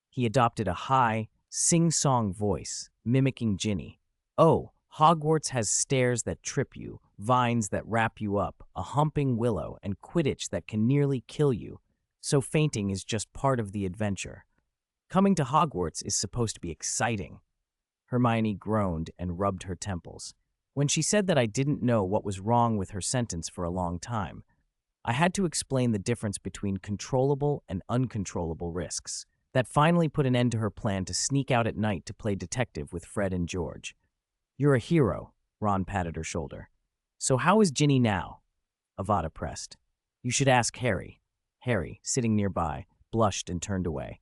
he adopted a high, sing-song voice, mimicking Ginny. Oh, Hogwarts has stairs that trip you, vines that wrap you up, a humping willow, and Quidditch that can nearly kill you, so fainting is just part of the adventure. Coming to Hogwarts is supposed to be exciting. Hermione groaned and rubbed her temples. When she said that I didn't know what was wrong with her sentence for a long time, I had to explain the difference between controllable and uncontrollable risks. That finally put an end to her plan to sneak out at night to play detective with Fred and George. You're a hero, Ron patted her shoulder. So how is Ginny now? Avada pressed. You should ask Harry. Harry, sitting nearby, blushed and turned away.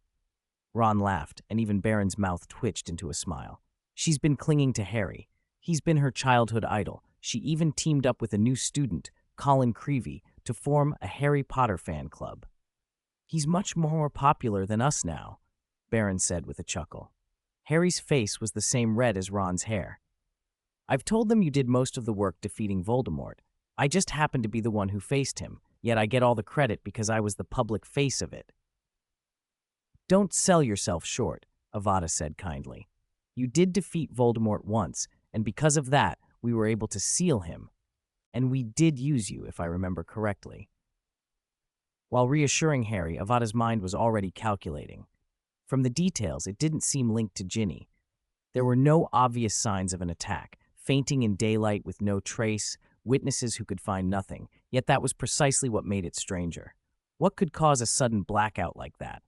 Ron laughed, and even Baron's mouth twitched into a smile. She's been clinging to Harry. He's been her childhood idol. She even teamed up with a new student, Colin Creevey, to form a Harry Potter fan club. He's much more popular than us now, Baron said with a chuckle. Harry's face was the same red as Ron's hair. I've told them you did most of the work defeating Voldemort. I just happened to be the one who faced him, yet I get all the credit because I was the public face of it. Don't sell yourself short, Avada said kindly. You did defeat Voldemort once, and because of that, we were able to seal him. And we did use you, if I remember correctly. While reassuring Harry, Avada's mind was already calculating. From the details, it didn't seem linked to Ginny. There were no obvious signs of an attack, fainting in daylight with no trace, witnesses who could find nothing, yet that was precisely what made it stranger. What could cause a sudden blackout like that?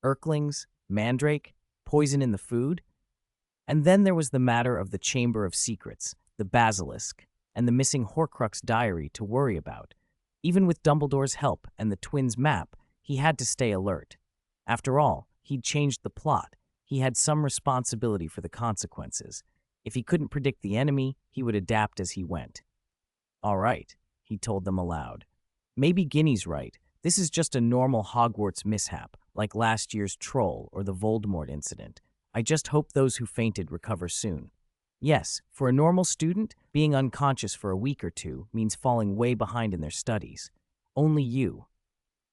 Urklings? Mandrake? Poison in the food? And then there was the matter of the Chamber of Secrets, the basilisk, and the missing Horcrux diary to worry about. Even with Dumbledore's help and the twins' map, he had to stay alert. After all, he'd changed the plot. He had some responsibility for the consequences. If he couldn't predict the enemy, he would adapt as he went. "All right," he told them aloud. "Maybe Ginny's right. This is just a normal Hogwarts mishap, like last year's troll or the Voldemort incident. I just hope those who fainted recover soon." Yes, for a normal student, being unconscious for a week or two means falling way behind in their studies. Only you.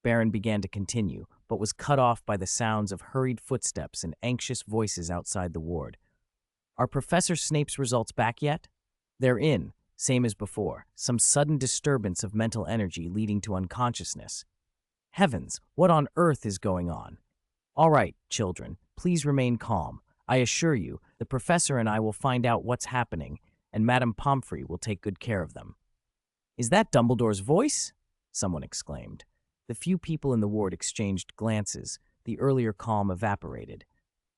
Baron began to continue, but was cut off by the sounds of hurried footsteps and anxious voices outside the ward. "Are Professor Snape's results back yet?" "They're in, same as before. Some sudden disturbance of mental energy leading to unconsciousness." "Heavens, what on earth is going on?" "All right, children, please remain calm. I assure you, the professor and I will find out what's happening, and Madame Pomfrey will take good care of them." "Is that Dumbledore's voice?" someone exclaimed. The few people in the ward exchanged glances. The earlier calm evaporated.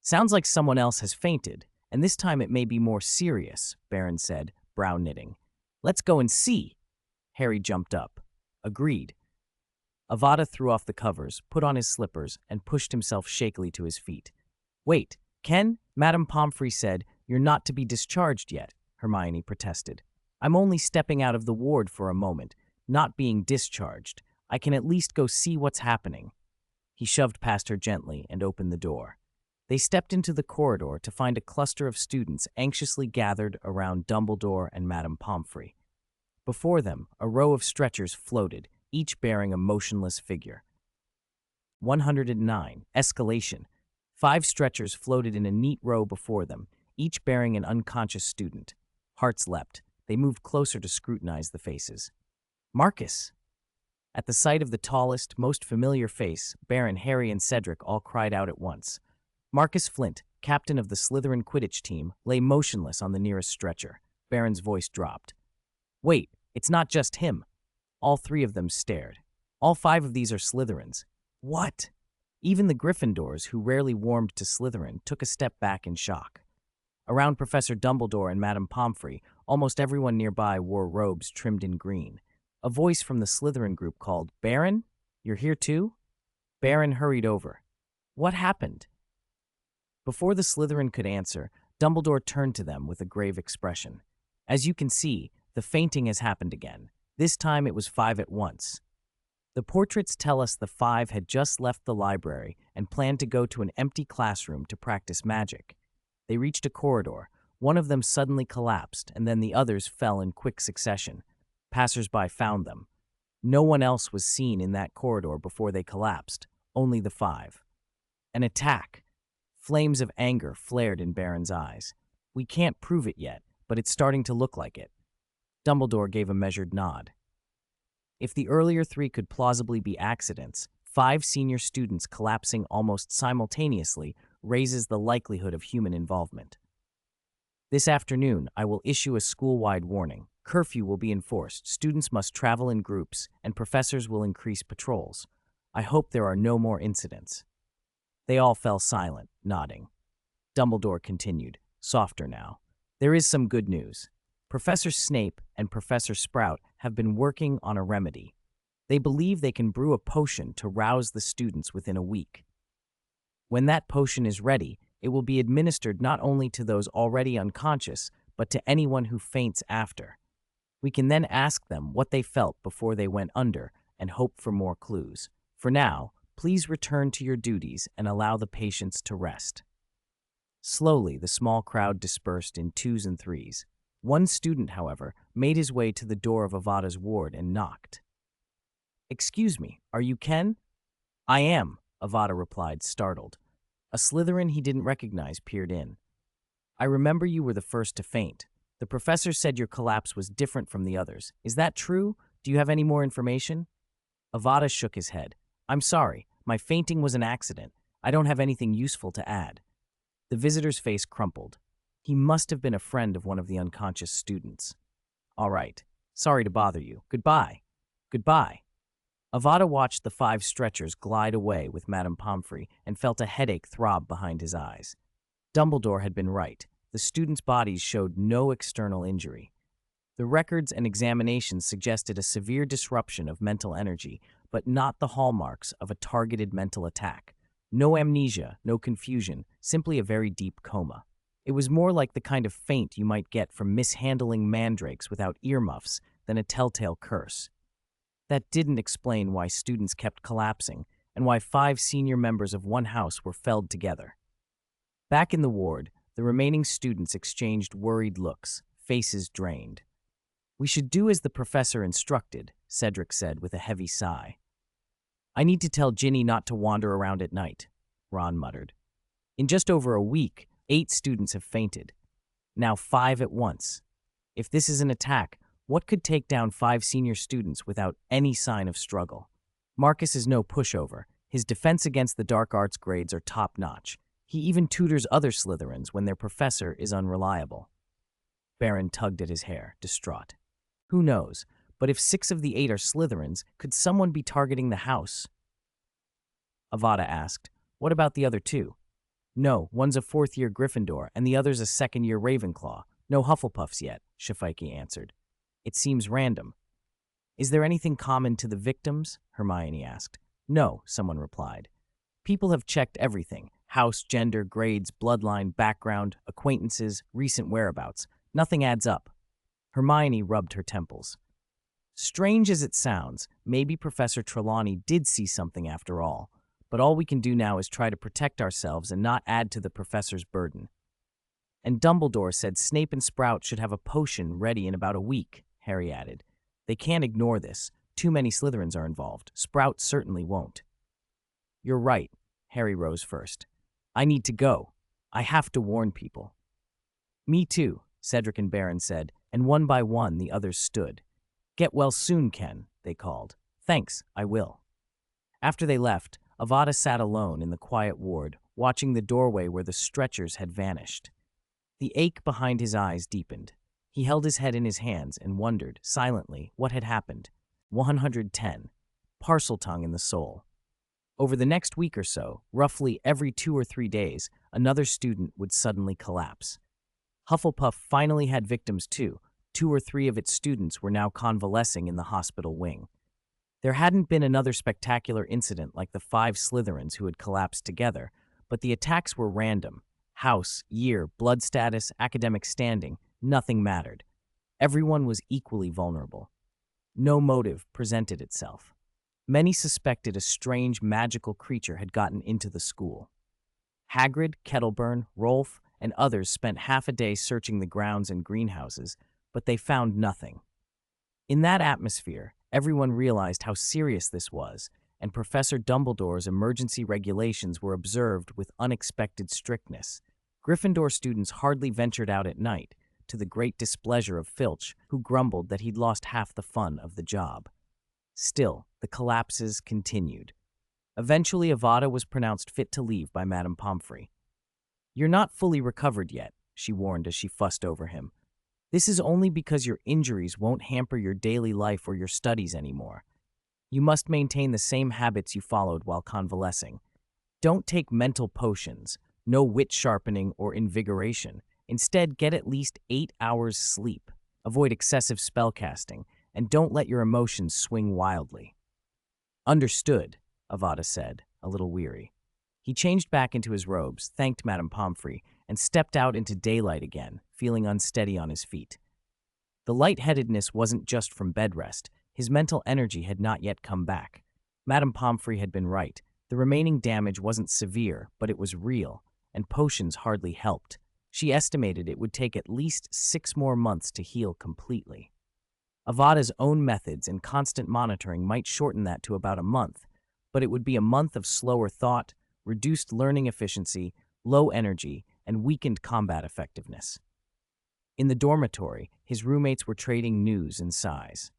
"Sounds like someone else has fainted, and this time it may be more serious," Baron said, brow knitting. "Let's go and see." Harry jumped up. "Agreed." Avada threw off the covers, put on his slippers, and pushed himself shakily to his feet. "Wait, Ken, Madame Pomfrey said you're not to be discharged yet," Hermione protested. "I'm only stepping out of the ward for a moment, not being discharged. I can at least go see what's happening." He shoved past her gently and opened the door. They stepped into the corridor to find a cluster of students anxiously gathered around Dumbledore and Madame Pomfrey. Before them, a row of stretchers floated, each bearing a motionless figure. 109. Escalation. 5 stretchers floated in a neat row before them, each bearing an unconscious student. Hearts leapt. They moved closer to scrutinize the faces. "Marcus!" At the sight of the tallest, most familiar face, Baron, Harry, and Cedric all cried out at once. Marcus Flint, captain of the Slytherin Quidditch team, lay motionless on the nearest stretcher. Baron's voice dropped. "Wait, it's not just him." All 3 of them stared. "All 5 of these are Slytherins." "What?" Even the Gryffindors, who rarely warmed to Slytherin, took a step back in shock. Around Professor Dumbledore and Madame Pomfrey, almost everyone nearby wore robes trimmed in green. A voice from the Slytherin group called, "Baron? You're here too?" Baron hurried over. "What happened?" Before the Slytherin could answer, Dumbledore turned to them with a grave expression. "As you can see, the fainting has happened again. This time it was 5 at once. The portraits tell us the 5 had just left the library and planned to go to an empty classroom to practice magic. They reached a corridor. One of them suddenly collapsed, and then the others fell in quick succession. Passers-by found them. No one else was seen in that corridor before they collapsed, only the 5. An attack. Flames of anger flared in Baron's eyes. "We can't prove it yet, but it's starting to look like it." Dumbledore gave a measured nod. If the earlier 3 could plausibly be accidents, 5 senior students collapsing almost simultaneously raises the likelihood of human involvement. "This afternoon, I will issue a school-wide warning. Curfew will be enforced, students must travel in groups, and professors will increase patrols. I hope there are no more incidents." They all fell silent, nodding. Dumbledore continued, softer now. "There is some good news. Professor Snape and Professor Sprout have been working on a remedy. They believe they can brew a potion to rouse the students within a week. When that potion is ready, it will be administered not only to those already unconscious, but to anyone who faints after. We can then ask them what they felt before they went under and hope for more clues. For now, please return to your duties and allow the patients to rest." Slowly, the small crowd dispersed in 2s and 3s. One student, however, made his way to the door of Avada's ward and knocked. "Excuse me, are you Ken?" "I am," Avada replied, startled. A Slytherin he didn't recognize peered in. "I remember you were the first to faint. The professor said your collapse was different from the others. Is that true? Do you have any more information?" Avada shook his head. "I'm sorry, my fainting was an accident. I don't have anything useful to add." The visitor's face crumpled. He must have been a friend of one of the unconscious students. All right. Sorry to bother you. Goodbye. Goodbye. Avada watched the 5 stretchers glide away with Madame Pomfrey and felt a headache throb behind his eyes. Dumbledore had been right. The students' bodies showed no external injury. The records and examinations suggested a severe disruption of mental energy, but not the hallmarks of a targeted mental attack. No amnesia, no confusion, simply a very deep coma. It was more like the kind of faint you might get from mishandling mandrakes without earmuffs than a telltale curse. That didn't explain why students kept collapsing and why 5 senior members of one house were felled together. Back in the ward, the remaining students exchanged worried looks, faces drained. "We should do as the professor instructed," Cedric said with a heavy sigh. "I need to tell Ginny not to wander around at night," Ron muttered. "In just over a week, 8 students have fainted. Now 5 at once. If this is an attack, what could take down 5 senior students without any sign of struggle? Marcus is no pushover. His defense against the dark arts grades are top-notch. He even tutors other Slytherins when their professor is unreliable." Baron tugged at his hair, distraught. Who knows, but if 6 of the 8 are Slytherins, could someone be targeting the house? Avada asked, "What about the other 2? "No, one's a 4th-year Gryffindor, and the other's a 2nd-year Ravenclaw. No Hufflepuffs yet," Shafiki answered. "It seems random." "Is there anything common to the victims?" Hermione asked. "No," someone replied. "People have checked everything. House, gender, grades, bloodline, background, acquaintances, recent whereabouts. Nothing adds up." Hermione rubbed her temples. Strange as it sounds, maybe Professor Trelawney did see something after all. But all we can do now is try to protect ourselves and not add to the professor's burden. "And Dumbledore said Snape and Sprout should have a potion ready in about a week," Harry added. "They can't ignore this. Too many Slytherins are involved. Sprout certainly won't." "You're right." Harry rose first. "I need to go. I have to warn people." "Me too," Cedric and Baron said, and one by one the others stood. "Get well soon, Ken," they called. "Thanks, I will." After they left, Avada sat alone in the quiet ward, watching the doorway where the stretchers had vanished. The ache behind his eyes deepened. He held his head in his hands and wondered, silently, what had happened. 110. Parseltongue in the soul. Over the next week or so, roughly every 2 or 3 days, another student would suddenly collapse. Hufflepuff finally had victims too. 2 or 3 of its students were now convalescing in the hospital wing. There hadn't been another spectacular incident like the 5 Slytherins who had collapsed together, but the attacks were random. House, year, blood status, academic standing, nothing mattered. Everyone was equally vulnerable. No motive presented itself. Many suspected a strange magical creature had gotten into the school. Hagrid, Kettleburn, Rolf, and others spent half a day searching the grounds and greenhouses, but they found nothing. In that atmosphere, everyone realized how serious this was, and Professor Dumbledore's emergency regulations were observed with unexpected strictness. Gryffindor students hardly ventured out at night, to the great displeasure of Filch, who grumbled that he'd lost half the fun of the job. Still, the collapses continued. Eventually, Avada was pronounced fit to leave by Madame Pomfrey. "You're not fully recovered yet," she warned as she fussed over him. "This is only because your injuries won't hamper your daily life or your studies anymore. You must maintain the same habits you followed while convalescing. Don't take mental potions, no wit sharpening or invigoration. Instead, get at least 8 hours sleep. Avoid excessive spellcasting, and don't let your emotions swing wildly." "Understood," Avada said, a little weary. He changed back into his robes, thanked Madame Pomfrey, and stepped out into daylight again, feeling unsteady on his feet. The lightheadedness wasn't just from bed rest. His mental energy had not yet come back. Madame Pomfrey had been right. The remaining damage wasn't severe, but it was real, and potions hardly helped. She estimated it would take at least 6 more months to heal completely. Avada's own methods and constant monitoring might shorten that to about a month, but it would be a month of slower thought, reduced learning efficiency, low energy, and weakened combat effectiveness. In the dormitory, his roommates were trading news and sighs.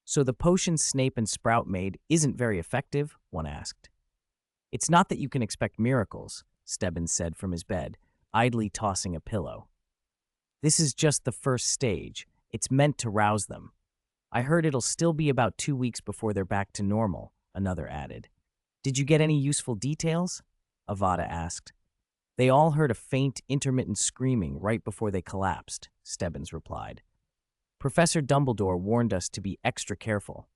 "So the potion Snape and Sprout made isn't very effective?" one asked. "It's not that you can expect miracles," Stebbins said from his bed, idly tossing a pillow. This is just the first stage. It's meant to rouse them. I heard it'll still be about 2 weeks before they're back to normal, another added. Did you get any useful details? Avada asked. They all heard a faint, intermittent screaming right before they collapsed, Stebbins replied. Professor Dumbledore warned us to be extra careful.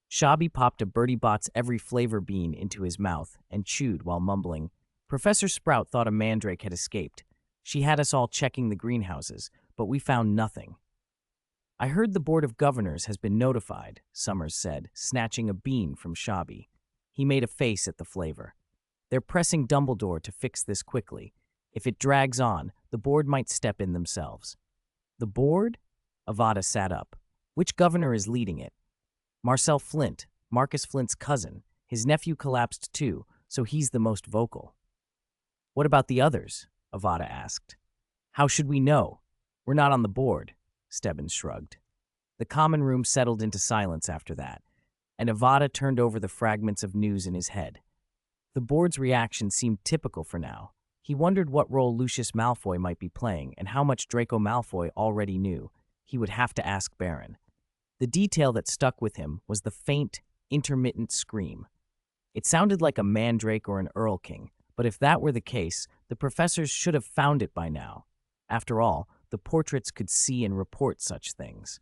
Shabby popped a Bertie Bott's every flavor bean into his mouth and chewed while mumbling. Professor Sprout thought a mandrake had escaped. She had us all checking the greenhouses, but we found nothing. I heard the Board of Governors has been notified, Summers said, snatching a bean from Shabby. He made a face at the flavor. They're pressing Dumbledore to fix this quickly. If it drags on, the board might step in themselves. The board? Avada sat up. Which governor is leading it? Marcel Flint, Marcus Flint's cousin. His nephew collapsed too, so he's the most vocal. What about the others? Avada asked. How should we know? We're not on the board, Stebbins shrugged. The common room settled into silence after that, and Avada turned over the fragments of news in his head. The board's reaction seemed typical for now. He wondered what role Lucius Malfoy might be playing and how much Draco Malfoy already knew. He would have to ask Baron. The detail that stuck with him was the faint, intermittent scream. It sounded like a mandrake or an Earl King, but if that were the case, the professors should have found it by now. After all, the portraits could see and report such things.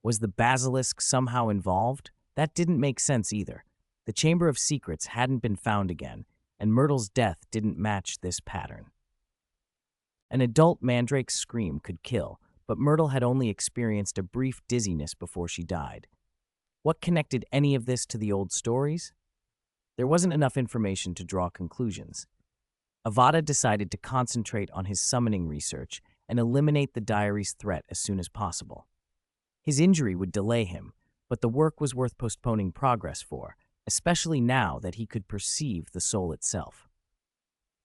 Was the basilisk somehow involved? That didn't make sense either. The Chamber of Secrets hadn't been found again, and Myrtle's death didn't match this pattern. An adult mandrake's scream could kill, but Myrtle had only experienced a brief dizziness before she died. What connected any of this to the old stories? There wasn't enough information to draw conclusions. Avada decided to concentrate on his summoning research and eliminate the diary's threat as soon as possible. His injury would delay him, but the work was worth postponing progress for, especially now that he could perceive the soul itself.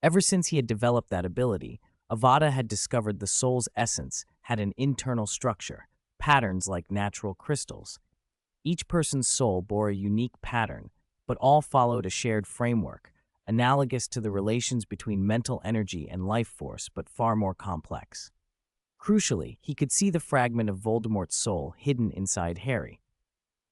Ever since he had developed that ability, Avada had discovered the soul's essence had an internal structure, patterns like natural crystals. Each person's soul bore a unique pattern, but all followed a shared framework, analogous to the relations between mental energy and life force, but far more complex. Crucially, he could see the fragment of Voldemort's soul hidden inside Harry.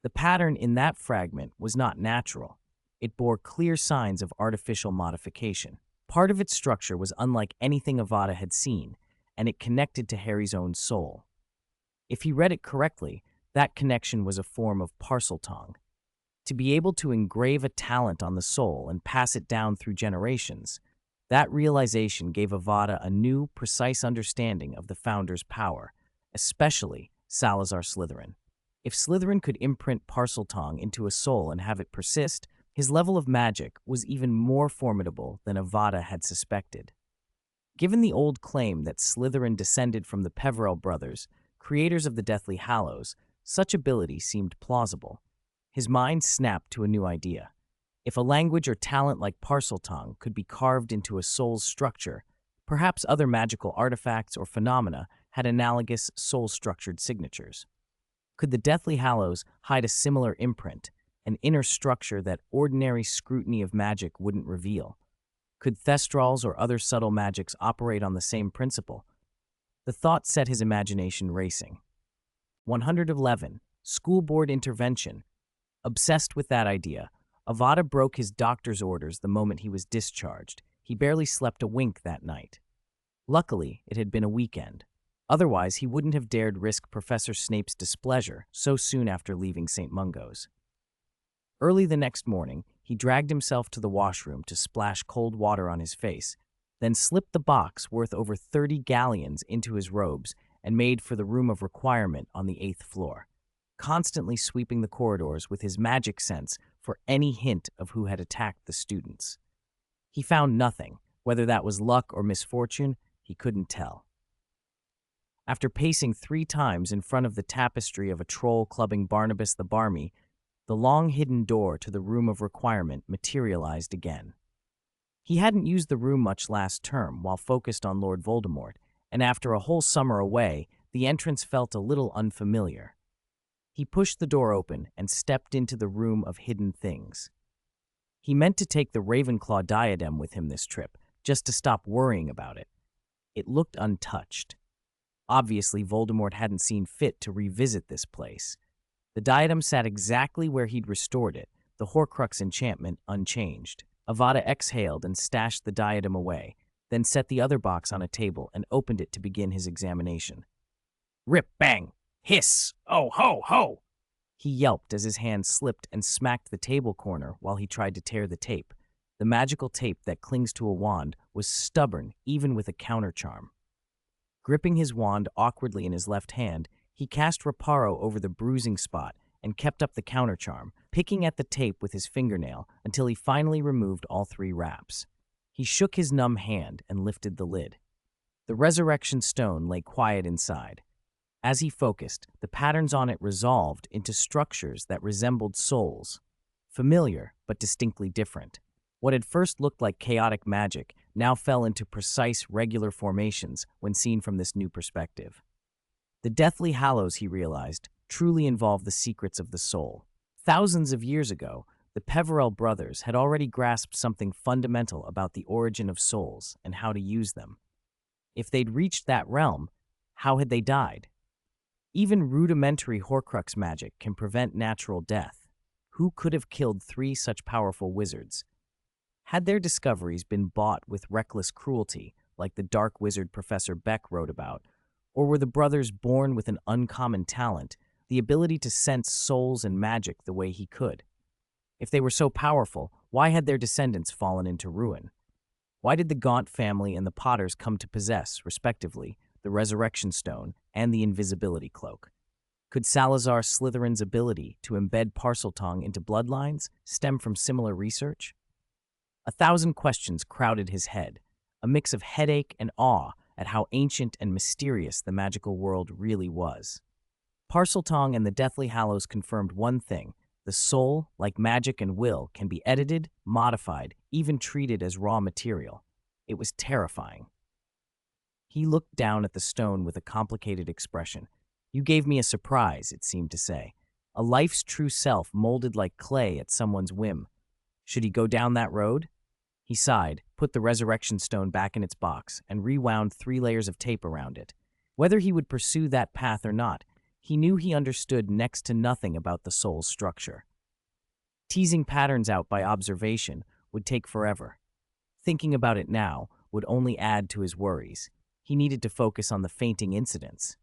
The pattern in that fragment was not natural. It bore clear signs of artificial modification. Part of its structure was unlike anything Avada had seen, and it connected to Harry's own soul. If he read it correctly, that connection was a form of parseltongue. To be able to engrave a talent on the soul and pass it down through generations, that realization gave Avada a new, precise understanding of the Founder's power, especially Salazar Slytherin. If Slytherin could imprint Parseltongue into a soul and have it persist, his level of magic was even more formidable than Avada had suspected. Given the old claim that Slytherin descended from the Peverell brothers, creators of the Deathly Hallows, such ability seemed plausible. His mind snapped to a new idea. If a language or talent like Parseltongue could be carved into a soul's structure, perhaps other magical artifacts or phenomena had analogous soul-structured signatures. Could the Deathly Hallows hide a similar imprint, an inner structure that ordinary scrutiny of magic wouldn't reveal? Could Thestrals or other subtle magics operate on the same principle? The thought set his imagination racing. 111. School board intervention. Obsessed with that idea, Avada broke his doctor's orders the moment he was discharged. He barely slept a wink that night. Luckily, it had been a weekend. Otherwise, he wouldn't have dared risk Professor Snape's displeasure so soon after leaving St. Mungo's. Early the next morning, he dragged himself to the washroom to splash cold water on his face, then slipped the box worth over 30 galleons into his robes and made for the room of requirement on the 8th floor, constantly sweeping the corridors with his magic sense for any hint of who had attacked the students. He found nothing. Whether that was luck or misfortune, he couldn't tell. After pacing 3 times in front of the tapestry of a troll clubbing Barnabas the Barmy, the long-hidden door to the room of requirement materialized again. He hadn't used the room much last term while focused on Lord Voldemort, and after a whole summer away, the entrance felt a little unfamiliar. He pushed the door open and stepped into the room of hidden things. He meant to take the Ravenclaw diadem with him this trip, just to stop worrying about it. It looked untouched. Obviously, Voldemort hadn't seen fit to revisit this place. The diadem sat exactly where he'd restored it, the Horcrux enchantment unchanged. Avada exhaled and stashed the diadem away, then set the other box on a table and opened it to begin his examination. Rip, bang, hiss, oh, ho, ho! He yelped as his hand slipped and smacked the table corner while he tried to tear the tape. The magical tape that clings to a wand was stubborn even with a countercharm. Gripping his wand awkwardly in his left hand, he cast Reparo over the bruising spot and kept up the countercharm, picking at the tape with his fingernail until he finally removed all 3 wraps. He shook his numb hand and lifted the lid. The resurrection stone lay quiet inside. As he focused, the patterns on it resolved into structures that resembled souls, familiar but distinctly different. What had first looked like chaotic magic now fell into precise, regular formations when seen from this new perspective. The Deathly Hallows, he realized, truly involved the secrets of the soul. Thousands of years ago, the Peverell brothers had already grasped something fundamental about the origin of souls and how to use them. If they'd reached that realm, how had they died? Even rudimentary Horcrux magic can prevent natural death. Who could have killed 3 such powerful wizards? Had their discoveries been bought with reckless cruelty, like the dark wizard Professor Beck wrote about, or were the brothers born with an uncommon talent, the ability to sense souls and magic the way he could? If they were so powerful, why had their descendants fallen into ruin? Why did the Gaunt family and the Potters come to possess, respectively, the Resurrection Stone and the Invisibility Cloak? Could Salazar Slytherin's ability to embed Parseltongue into bloodlines stem from similar research? 1,000 questions crowded his head, a mix of headache and awe at how ancient and mysterious the magical world really was. Parseltongue and the Deathly Hallows confirmed one thing: the soul, like magic and will, can be edited, modified, even treated as raw material. It was terrifying. He looked down at the stone with a complicated expression. You gave me a surprise, it seemed to say. A life's true self molded like clay at someone's whim. Should he go down that road? He sighed, put the resurrection stone back in its box, and rewound 3 layers of tape around it. Whether he would pursue that path or not, he knew he understood next to nothing about the soul's structure. Teasing patterns out by observation would take forever. Thinking about it now would only add to his worries. He needed to focus on the fainting incidents.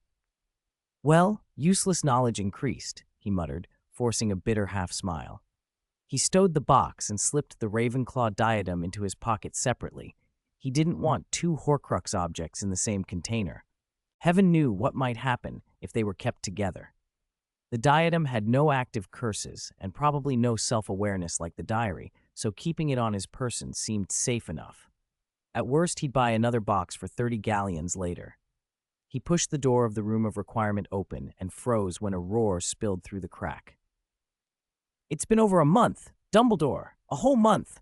Well, useless knowledge increased, he muttered, forcing a bitter half-smile. He stowed the box and slipped the Ravenclaw diadem into his pocket separately. He didn't want 2 Horcrux objects in the same container. Heaven knew what might happen if they were kept together. The diadem had no active curses and probably no self-awareness like the diary, so keeping it on his person seemed safe enough. At worst, he'd buy another box for 30 galleons later. He pushed the door of the room of requirement open and froze when a roar spilled through the crack. It's been over a month! Dumbledore! A whole month!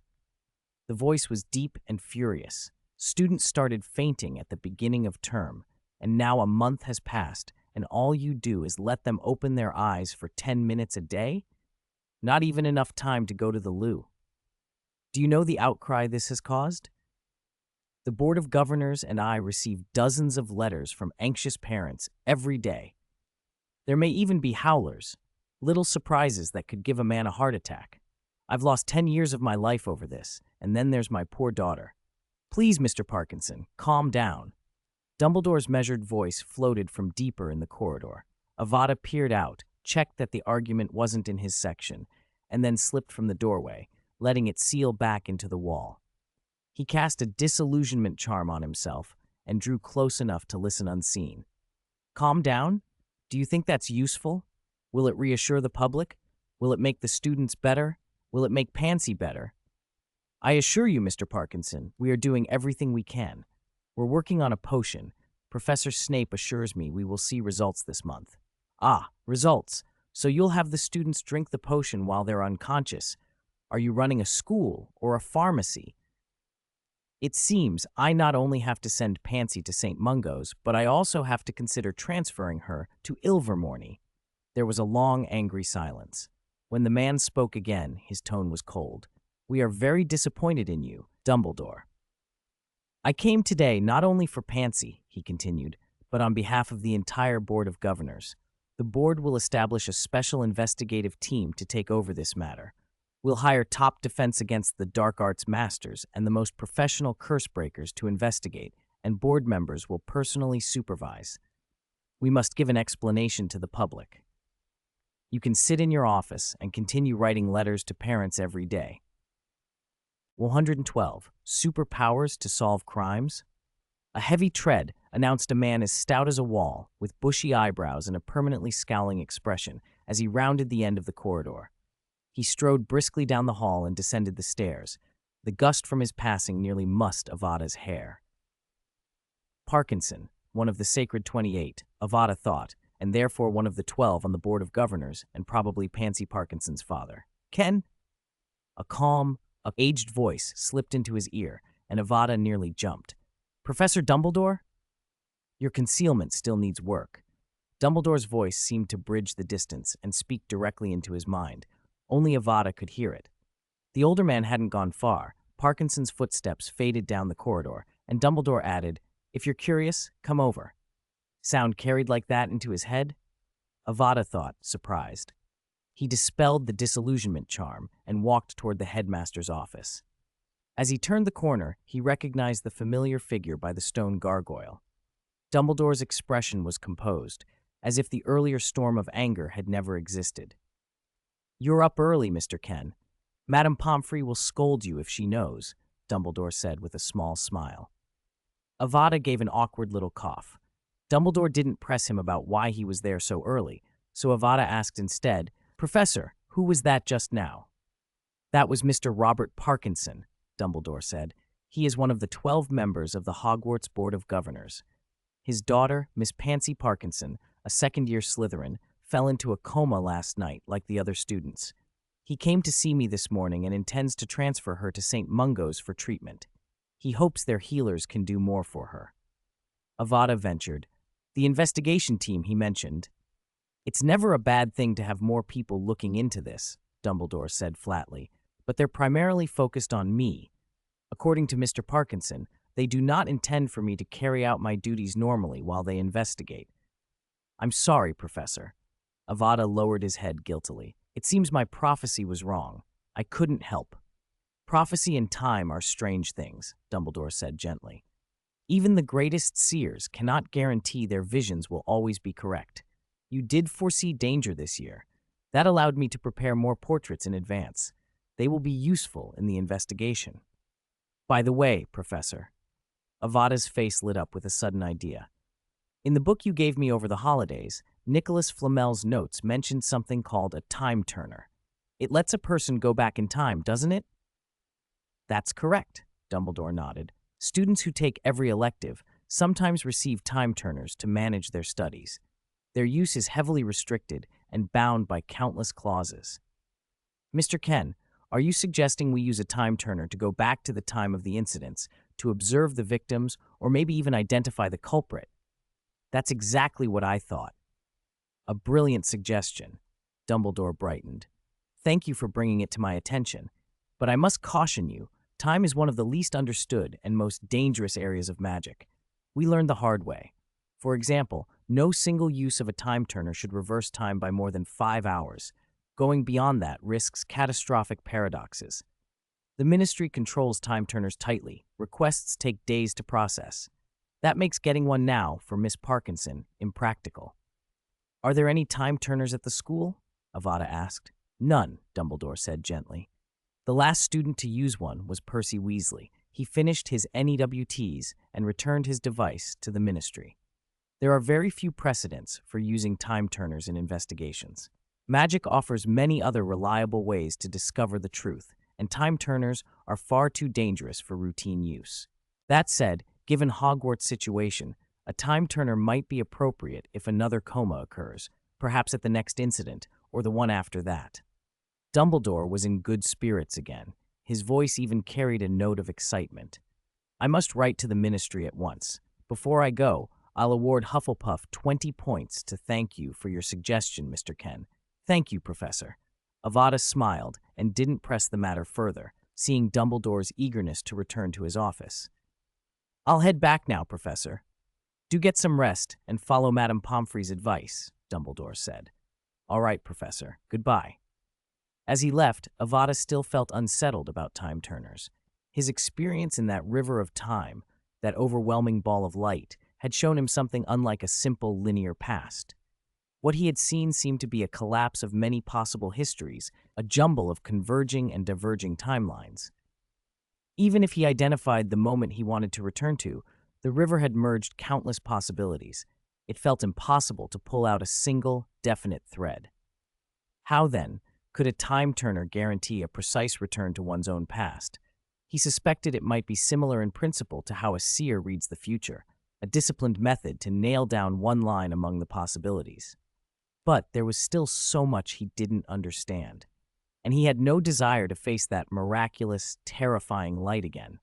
The voice was deep and furious. Students started fainting at the beginning of term, and now a month has passed, and all you do is let them open their eyes for 10 minutes a day? Not even enough time to go to the loo. Do you know the outcry this has caused? The Board of Governors and I receive dozens of letters from anxious parents every day. There may even be howlers, little surprises that could give a man a heart attack. I've lost 10 years of my life over this, and then there's my poor daughter. Please, Mr. Parkinson, calm down. Dumbledore's measured voice floated from deeper in the corridor. Avada peered out, checked that the argument wasn't in his section, and then slipped from the doorway, letting it seal back into the wall. He cast a disillusionment charm on himself and drew close enough to listen unseen. Calm down? Do you think that's useful? Will it reassure the public? Will it make the students better? Will it make Pansy better? I assure you, Mr. Parkinson, we are doing everything we can. We're working on a potion. Professor Snape assures me we will see results this month. Ah, results. So you'll have the students drink the potion while they're unconscious. Are you running a school or a pharmacy? It seems I not only have to send Pansy to St. Mungo's, but I also have to consider transferring her to Ilvermorny. There was a long, angry silence. When the man spoke again, his tone was cold. We are very disappointed in you, Dumbledore. I came today not only for Pansy, he continued, but on behalf of the entire Board of Governors. The board will establish a special investigative team to take over this matter. We'll hire top defense against the dark arts masters and the most professional curse breakers to investigate, and board members will personally supervise. We must give an explanation to the public. You can sit in your office and continue writing letters to parents every day. 112. Superpowers to solve crimes? A heavy tread announced a man as stout as a wall, with bushy eyebrows and a permanently scowling expression as he rounded the end of the corridor. He strode briskly down the hall and descended the stairs. The gust from his passing nearly mussed Avada's hair. Parkinson, one of the Sacred 28, Avada thought, and therefore one of the 12 on the Board of Governors, and probably Pansy Parkinson's father. Ken? A calm, aged voice slipped into his ear, and Avada nearly jumped. Professor Dumbledore? Your concealment still needs work. Dumbledore's voice seemed to bridge the distance and speak directly into his mind. Only Avada could hear it. The older man hadn't gone far. Parkinson's footsteps faded down the corridor, and Dumbledore added, If you're curious, come over. Sound carried like that into his head? Avada thought, surprised. He dispelled the disillusionment charm and walked toward the headmaster's office. As he turned the corner, he recognized the familiar figure by the stone gargoyle. Dumbledore's expression was composed, as if the earlier storm of anger had never existed. You're up early, Mr. Ken. Madame Pomfrey will scold you if she knows, Dumbledore said with a small smile. Avada gave an awkward little cough. Dumbledore didn't press him about why he was there so early, so Avada asked instead, Professor, who was that just now? That was Mr. Robert Parkinson, Dumbledore said. He is one of the 12 members of the Hogwarts Board of Governors. His daughter, Miss Pansy Parkinson, a second-year Slytherin, fell into a coma last night like the other students. He came to see me this morning and intends to transfer her to St. Mungo's for treatment. He hopes their healers can do more for her. Avada ventured. The investigation team he mentioned. It's never a bad thing to have more people looking into this, Dumbledore said flatly, but they're primarily focused on me. According to Mr. Parkinson, they do not intend for me to carry out my duties normally while they investigate. I'm sorry, Professor. Avada lowered his head guiltily. It seems my prophecy was wrong. I couldn't help. Prophecy and time are strange things, Dumbledore said gently. Even the greatest seers cannot guarantee their visions will always be correct. You did foresee danger this year. That allowed me to prepare more portraits in advance. They will be useful in the investigation. By the way, Professor, Avada's face lit up with a sudden idea. In the book you gave me over the holidays, Nicholas Flamel's notes mentioned something called a time turner. It lets a person go back in time, doesn't it? That's correct, Dumbledore nodded. Students who take every elective sometimes receive time turners to manage their studies. Their use is heavily restricted and bound by countless clauses. Mr. Ken, are you suggesting we use a time turner to go back to the time of the incidents, to observe the victims, or maybe even identify the culprit? That's exactly what I thought. A brilliant suggestion. Dumbledore brightened. Thank you for bringing it to my attention. But I must caution you, time is one of the least understood and most dangerous areas of magic. We learned the hard way. For example, no single use of a time turner should reverse time by more than 5 hours. Going beyond that risks catastrophic paradoxes. The Ministry controls time turners tightly. Requests take days to process. That makes getting one now, for Miss Parkinson, impractical. Are there any time turners at the school? Avada asked. None, Dumbledore said gently. The last student to use one was Percy Weasley. He finished his NEWTs and returned his device to the Ministry. There are very few precedents for using time turners in investigations. Magic offers many other reliable ways to discover the truth, and time turners are far too dangerous for routine use. That said, given Hogwarts' situation, a time turner might be appropriate if another coma occurs, perhaps at the next incident or the one after that. Dumbledore was in good spirits again. His voice even carried a note of excitement. I must write to the Ministry at once. Before I go, I'll award Hufflepuff 20 points to thank you for your suggestion, Mr. Ken. Thank you, Professor. Avada smiled and didn't press the matter further, seeing Dumbledore's eagerness to return to his office. I'll head back now, Professor. Do get some rest and follow Madame Pomfrey's advice, Dumbledore said. All right, Professor. Goodbye. As he left, Avada still felt unsettled about time turners. His experience in that river of time, that overwhelming ball of light, had shown him something unlike a simple linear past. What he had seen seemed to be a collapse of many possible histories, a jumble of converging and diverging timelines. Even if he identified the moment he wanted to return to, the river had merged countless possibilities. It felt impossible to pull out a single, definite thread. How, then, could a time-turner guarantee a precise return to one's own past? He suspected it might be similar in principle to how a seer reads the future, a disciplined method to nail down one line among the possibilities. But there was still so much he didn't understand, and he had no desire to face that miraculous, terrifying light again.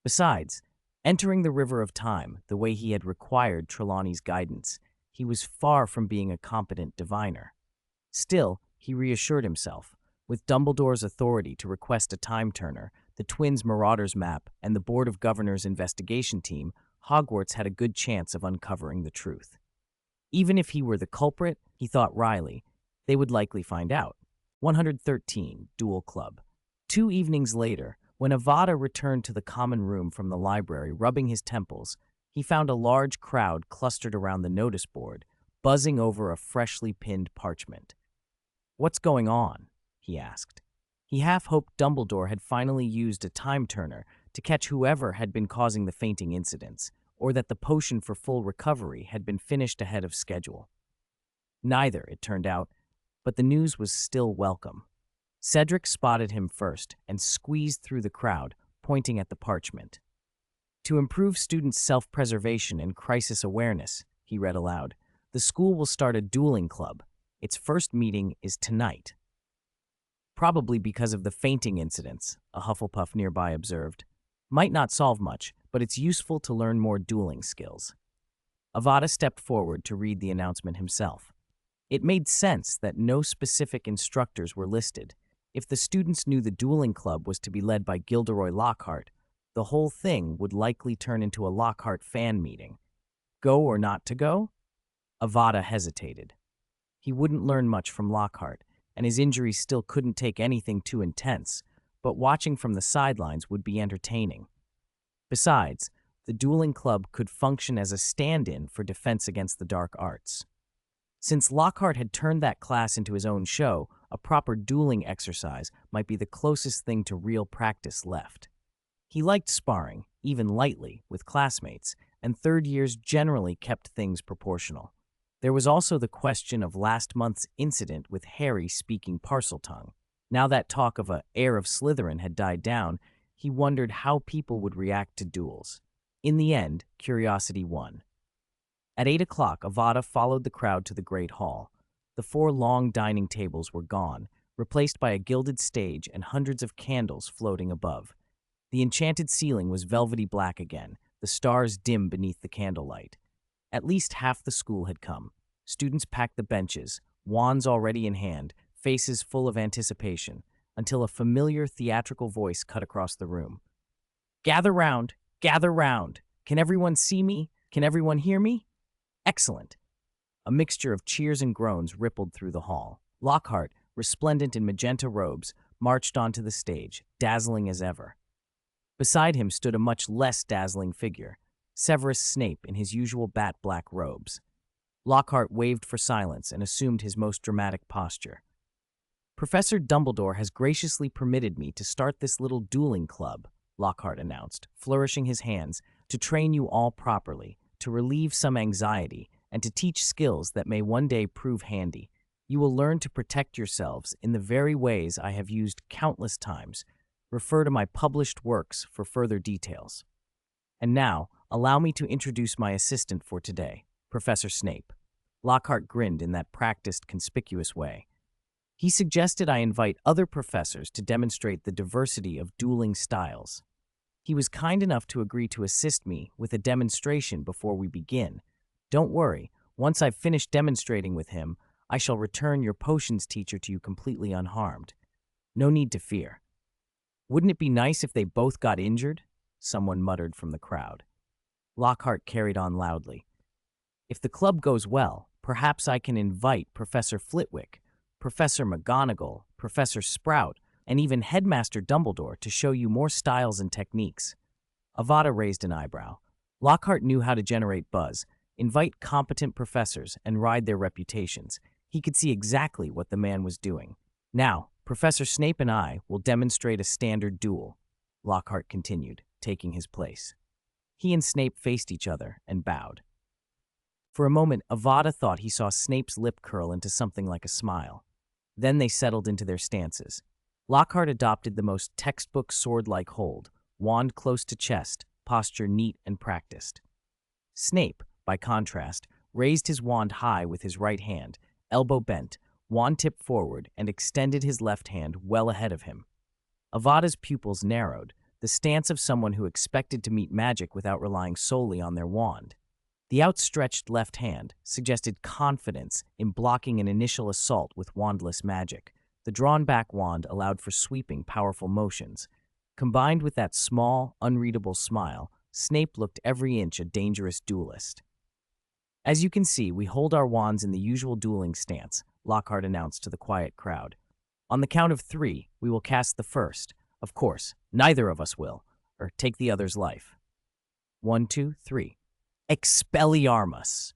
Besides, entering the river of time the way he had required Trelawney's guidance, he was far from being a competent diviner. Still, he reassured himself, with Dumbledore's authority to request a time-turner, the twins' Marauders map, and the Board of Governors investigation team, Hogwarts had a good chance of uncovering the truth. Even if he were the culprit, he thought wryly, they would likely find out. 113, Duel Club. 2 evenings later, when Avada returned to the common room from the library rubbing his temples, he found a large crowd clustered around the notice board, buzzing over a freshly pinned parchment. "What's going on?" he asked. He half hoped Dumbledore had finally used a time-turner to catch whoever had been causing the fainting incidents, or that the potion for full recovery had been finished ahead of schedule. Neither, it turned out, but the news was still welcome. Cedric spotted him first and squeezed through the crowd, pointing at the parchment. "To improve students' self-preservation and crisis awareness," he read aloud, "the school will start a dueling club. Its first meeting is tonight." Probably because of the fainting incidents, a Hufflepuff nearby observed. Might not solve much, but it's useful to learn more dueling skills. Avada stepped forward to read the announcement himself. It made sense that no specific instructors were listed. If the students knew the dueling club was to be led by Gilderoy Lockhart, the whole thing would likely turn into a Lockhart fan meeting. Go or not to go? Avada hesitated. He wouldn't learn much from Lockhart, and his injuries still couldn't take anything too intense, but watching from the sidelines would be entertaining. Besides, the dueling club could function as a stand-in for Defense Against the Dark Arts. Since Lockhart had turned that class into his own show, a proper dueling exercise might be the closest thing to real practice left. He liked sparring, even lightly, with classmates, and third years generally kept things proportional. There was also the question of last month's incident with Harry speaking Parseltongue. Now that talk of a heir of Slytherin had died down, he wondered how people would react to duels. In the end, curiosity won. At 8 o'clock, Avada followed the crowd to the Great Hall. The 4 long dining tables were gone, replaced by a gilded stage and hundreds of candles floating above. The enchanted ceiling was velvety black again, the stars dim beneath the candlelight. At least half the school had come. Students packed the benches, wands already in hand, faces full of anticipation, until a familiar theatrical voice cut across the room. "Gather round! Gather round! Can everyone see me? Can everyone hear me?" "Excellent!" A mixture of cheers and groans rippled through the hall. Lockhart, resplendent in magenta robes, marched onto the stage, dazzling as ever. Beside him stood a much less dazzling figure, Severus Snape in his usual bat-black robes. Lockhart waved for silence and assumed his most dramatic posture. "Professor Dumbledore has graciously permitted me to start this little dueling club," Lockhart announced, flourishing his hands, "to train you all properly, to relieve some anxiety, and to teach skills that may one day prove handy. You will learn to protect yourselves in the very ways I have used countless times. Refer to my published works for further details. And now, allow me to introduce my assistant for today, Professor Snape." Lockhart grinned in that practiced, conspicuous way. He suggested I invite other professors to demonstrate the diversity of dueling styles. He was kind enough to agree to assist me with a demonstration before we begin. Don't worry, once I've finished demonstrating with him, I shall return your potions teacher to you completely unharmed. No need to fear. "Wouldn't it be nice if they both got injured?" someone muttered from the crowd. Lockhart carried on loudly. If the club goes well, perhaps I can invite Professor Flitwick, Professor McGonagall, Professor Sprout, and even Headmaster Dumbledore to show you more styles and techniques." Avada raised an eyebrow. Lockhart knew how to generate buzz, invite competent professors, and ride their reputations. He could see exactly what the man was doing. "Now, Professor Snape and I will demonstrate a standard duel," Lockhart continued, taking his place. He and Snape faced each other and bowed. For a moment, Avada thought he saw Snape's lip curl into something like a smile. Then they settled into their stances. Lockhart adopted the most textbook sword-like hold, wand close to chest, posture neat and practiced. Snape, by contrast, raised his wand high with his right hand, elbow bent, wand tip forward, and extended his left hand well ahead of him. Avada's pupils narrowed, the stance of someone who expected to meet magic without relying solely on their wand. The outstretched left hand suggested confidence in blocking an initial assault with wandless magic. The drawn-back wand allowed for sweeping, powerful motions. Combined with that small, unreadable smile, Snape looked every inch a dangerous duelist. "As you can see, we hold our wands in the usual dueling stance," Lockhart announced to the quiet crowd. "On the count of 3, we will cast the first. Of course, neither of us will, or take the other's life. 1, 2, 3. Expelliarmus!"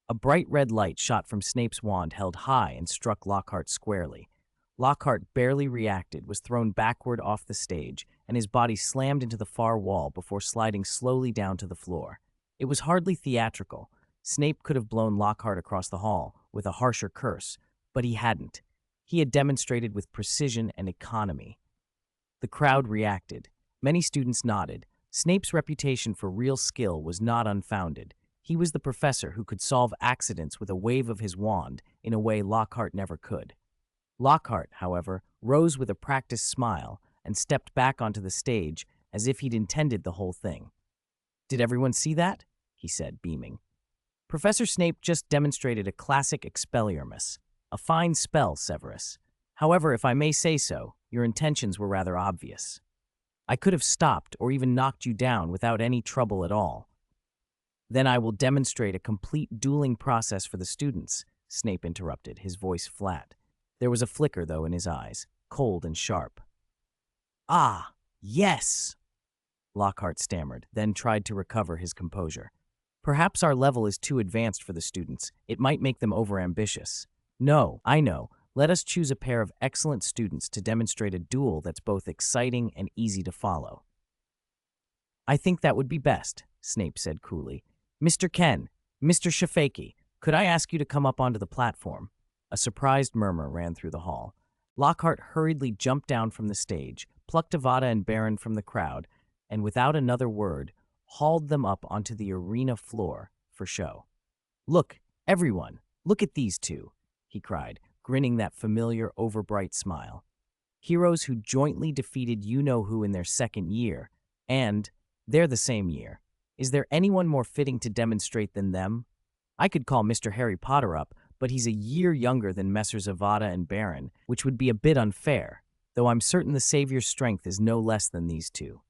A bright red light shot from Snape's wand held high and struck Lockhart squarely. Lockhart barely reacted, was thrown backward off the stage, and his body slammed into the far wall before sliding slowly down to the floor. It was hardly theatrical. Snape could have blown Lockhart across the hall with a harsher curse, but he hadn't. He had demonstrated with precision and economy. The crowd reacted. Many students nodded. Snape's reputation for real skill was not unfounded. He was the professor who could solve accidents with a wave of his wand in a way Lockhart never could. Lockhart, however, rose with a practiced smile and stepped back onto the stage as if he'd intended the whole thing. "Did everyone see that?" he said, beaming. "Professor Snape just demonstrated a classic Expelliarmus. A fine spell, Severus. However, if I may say so, your intentions were rather obvious. I could have stopped or even knocked you down without any trouble at all." "Then I will demonstrate a complete dueling process for the students," Snape interrupted, his voice flat. There was a flicker, though, in his eyes, cold and sharp. "Ah, yes," Lockhart stammered, then tried to recover his composure. "Perhaps our level is too advanced for the students. It might make them overambitious. No, I know. Let us choose a pair of excellent students to demonstrate a duel that's both exciting and easy to follow." "I think that would be best," Snape said coolly. "Mr. Ken, Mr. Shafaki, could I ask you to come up onto the platform?" A surprised murmur ran through the hall. Lockhart hurriedly jumped down from the stage, plucked Avada and Baron from the crowd, and without another word, hauled them up onto the arena floor for show. "Look, everyone, look at these two," he cried, grinning that familiar, overbright smile. "Heroes who jointly defeated you-know-who in their second year, and they're the same year. Is there anyone more fitting to demonstrate than them? I could call Mr. Harry Potter up, but he's a year younger than Messrs. Avada and Baron, which would be a bit unfair, though I'm certain the Savior's strength is no less than these two."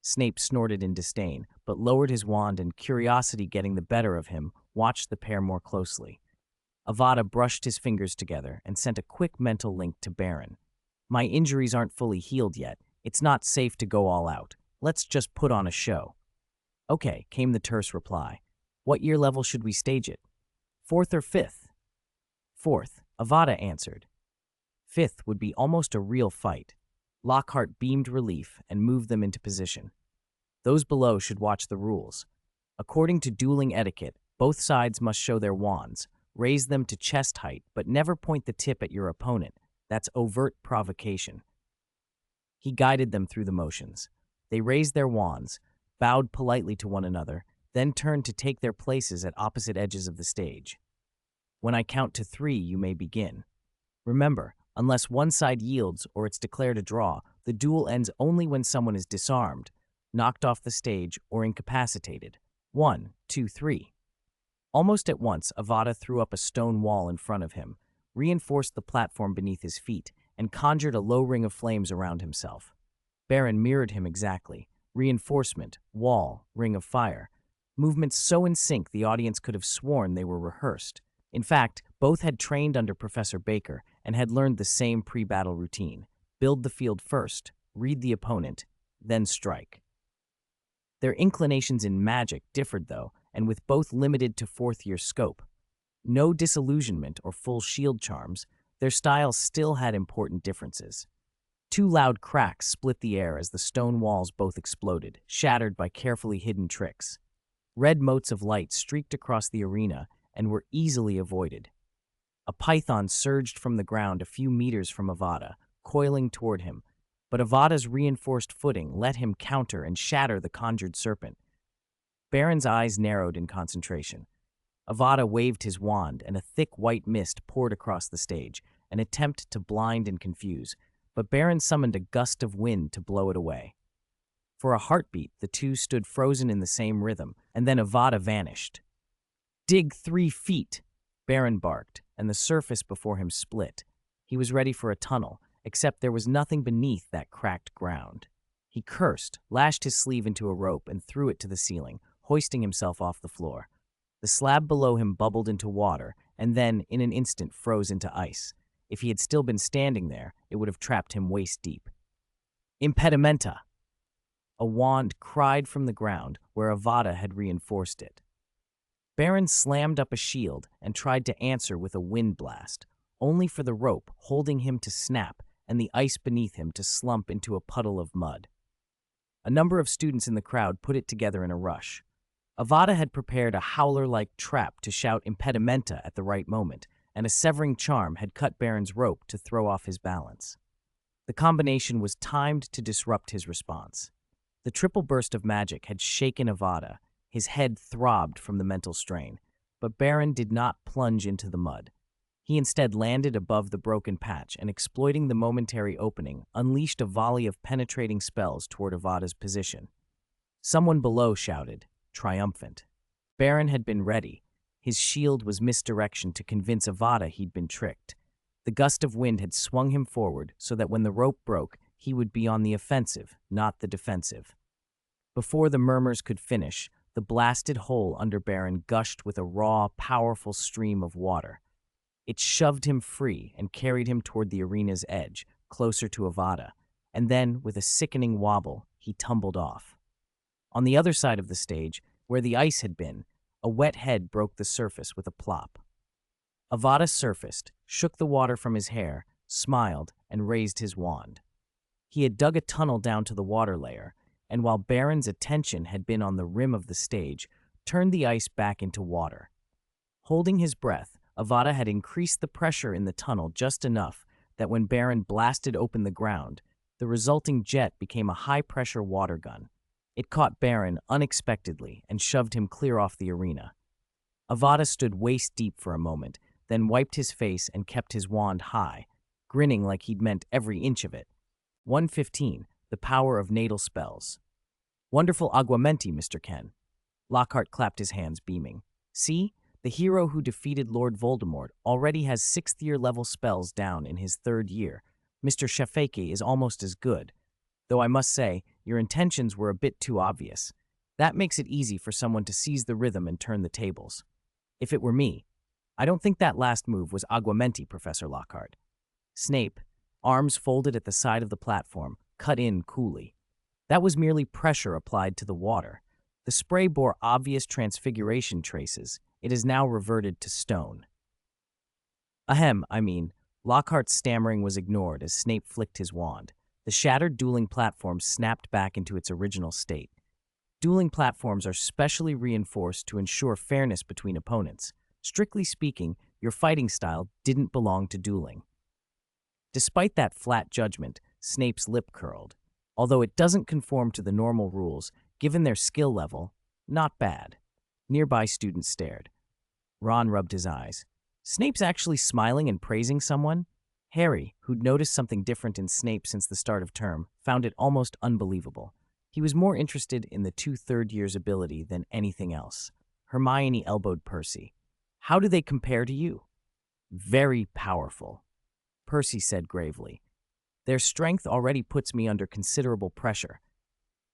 Snape snorted in disdain, but lowered his wand and, curiosity getting the better of him, watched the pair more closely. Avada brushed his fingers together and sent a quick mental link to Baron. "My injuries aren't fully healed yet. It's not safe to go all out. Let's just put on a show." "Okay," came the terse reply. "What year level should we stage it? 4th or 5th? 4th, Avada answered. 5th would be almost a real fight. Lockhart beamed relief and moved them into position. Those below should watch the rules. According to dueling etiquette, both sides must show their wands, raise them to chest height, but never point the tip at your opponent. That's overt provocation. He guided them through the motions. They raised their wands, bowed politely to one another, then turned to take their places at opposite edges of the stage. "When I count to 3, you may begin. Remember, unless one side yields or it's declared a draw, the duel ends only when someone is disarmed, knocked off the stage, or incapacitated. 1, 2, 3. Almost at once, Avada threw up a stone wall in front of him, reinforced the platform beneath his feet, and conjured a low ring of flames around himself. Baron mirrored him exactly. Reinforcement, wall, ring of fire. movements so in sync the audience could have sworn they were rehearsed. In fact, both had trained under Professor Baker and had learned the same pre-battle routine: build the field first, read the opponent, then strike. Their inclinations in magic differed, though, and with both limited to fourth-year scope. No disillusionment or full shield charms, their styles still had important differences. Two loud cracks split the air as the stone walls both exploded, shattered by carefully hidden tricks. Red motes of light streaked across the arena and were easily avoided. A python surged from the ground a few meters from Avada, coiling toward him, but Avada's reinforced footing let him counter and shatter the conjured serpent. Baron's eyes narrowed in concentration. Avada waved his wand, and a thick white mist poured across the stage, an attempt to blind and confuse, but Baron summoned a gust of wind to blow it away. For a heartbeat, the two stood frozen in the same rhythm, and then Avada vanished. "Dig 3 feet!" Baron barked, and the surface before him split. He was ready for a tunnel, except there was nothing beneath that cracked ground. He cursed, lashed his sleeve into a rope, and threw it to the ceiling, hoisting himself off the floor. The slab below him bubbled into water, and then, in an instant, froze into ice. If he had still been standing there, it would have trapped him waist-deep. "Impedimenta!" A wand cried from the ground, where Avada had reinforced it. Baron slammed up a shield and tried to answer with a wind blast, only for the rope holding him to snap and the ice beneath him to slump into a puddle of mud. A number of students in the crowd put it together in a rush. Avada had prepared a howler-like trap to shout impedimenta at the right moment, and a severing charm had cut Baron's rope to throw off his balance. The combination was timed to disrupt his response. The triple burst of magic had shaken Avada. His head throbbed from the mental strain, but Baron did not plunge into the mud. He instead landed above the broken patch and, exploiting the momentary opening, unleashed a volley of penetrating spells toward Avada's position. Someone below shouted, triumphant. Baron had been ready. His shield was misdirection to convince Avada he'd been tricked. The gust of wind had swung him forward so that when the rope broke, he would be on the offensive, not the defensive. Before the murmurs could finish, the blasted hole under Baron gushed with a raw, powerful stream of water. It shoved him free and carried him toward the arena's edge, closer to Avada, and then, with a sickening wobble, he tumbled off. On the other side of the stage, where the ice had been, a wet head broke the surface with a plop. Avada surfaced, shook the water from his hair, smiled, and raised his wand. He had dug a tunnel down to the water layer, and while Baron's attention had been on the rim of the stage, turned the ice back into water. Holding his breath, Avada had increased the pressure in the tunnel just enough that when Baron blasted open the ground, the resulting jet became a high-pressure water gun. It caught Baron unexpectedly and shoved him clear off the arena. Avada stood waist-deep for a moment, then wiped his face and kept his wand high, grinning like he'd meant every inch of it. 115, the power of natal spells. "Wonderful aguamenti, Mr. Ken." Lockhart clapped his hands, beaming. "See? The hero who defeated Lord Voldemort already has 6th-year level spells down in his 3rd year. Mr. Shafeke is almost as good. Though I must say, your intentions were a bit too obvious. That makes it easy for someone to seize the rhythm and turn the tables. If it were me, I don't think that last move was aguamenti, Professor Lockhart." Snape, arms folded at the side of the platform, cut in coolly. That was merely pressure applied to the water. The spray bore obvious transfiguration traces. It has now reverted to stone. Ahem, I mean, Lockhart's stammering was ignored as Snape flicked his wand. The shattered dueling platform snapped back into its original state. Dueling platforms are specially reinforced to ensure fairness between opponents. Strictly speaking, your fighting style didn't belong to dueling. Despite that flat judgment, Snape's lip curled. Although it doesn't conform to the normal rules, given their skill level, not bad. Nearby students stared. Ron rubbed his eyes. Snape's actually smiling and praising someone? Harry, who'd noticed something different in Snape since the start of term, found it almost unbelievable. He was more interested in the 2 third-years' ability than anything else. Hermione elbowed Percy. "How do they compare to you?" "Very powerful," Percy said gravely. "Their strength already puts me under considerable pressure.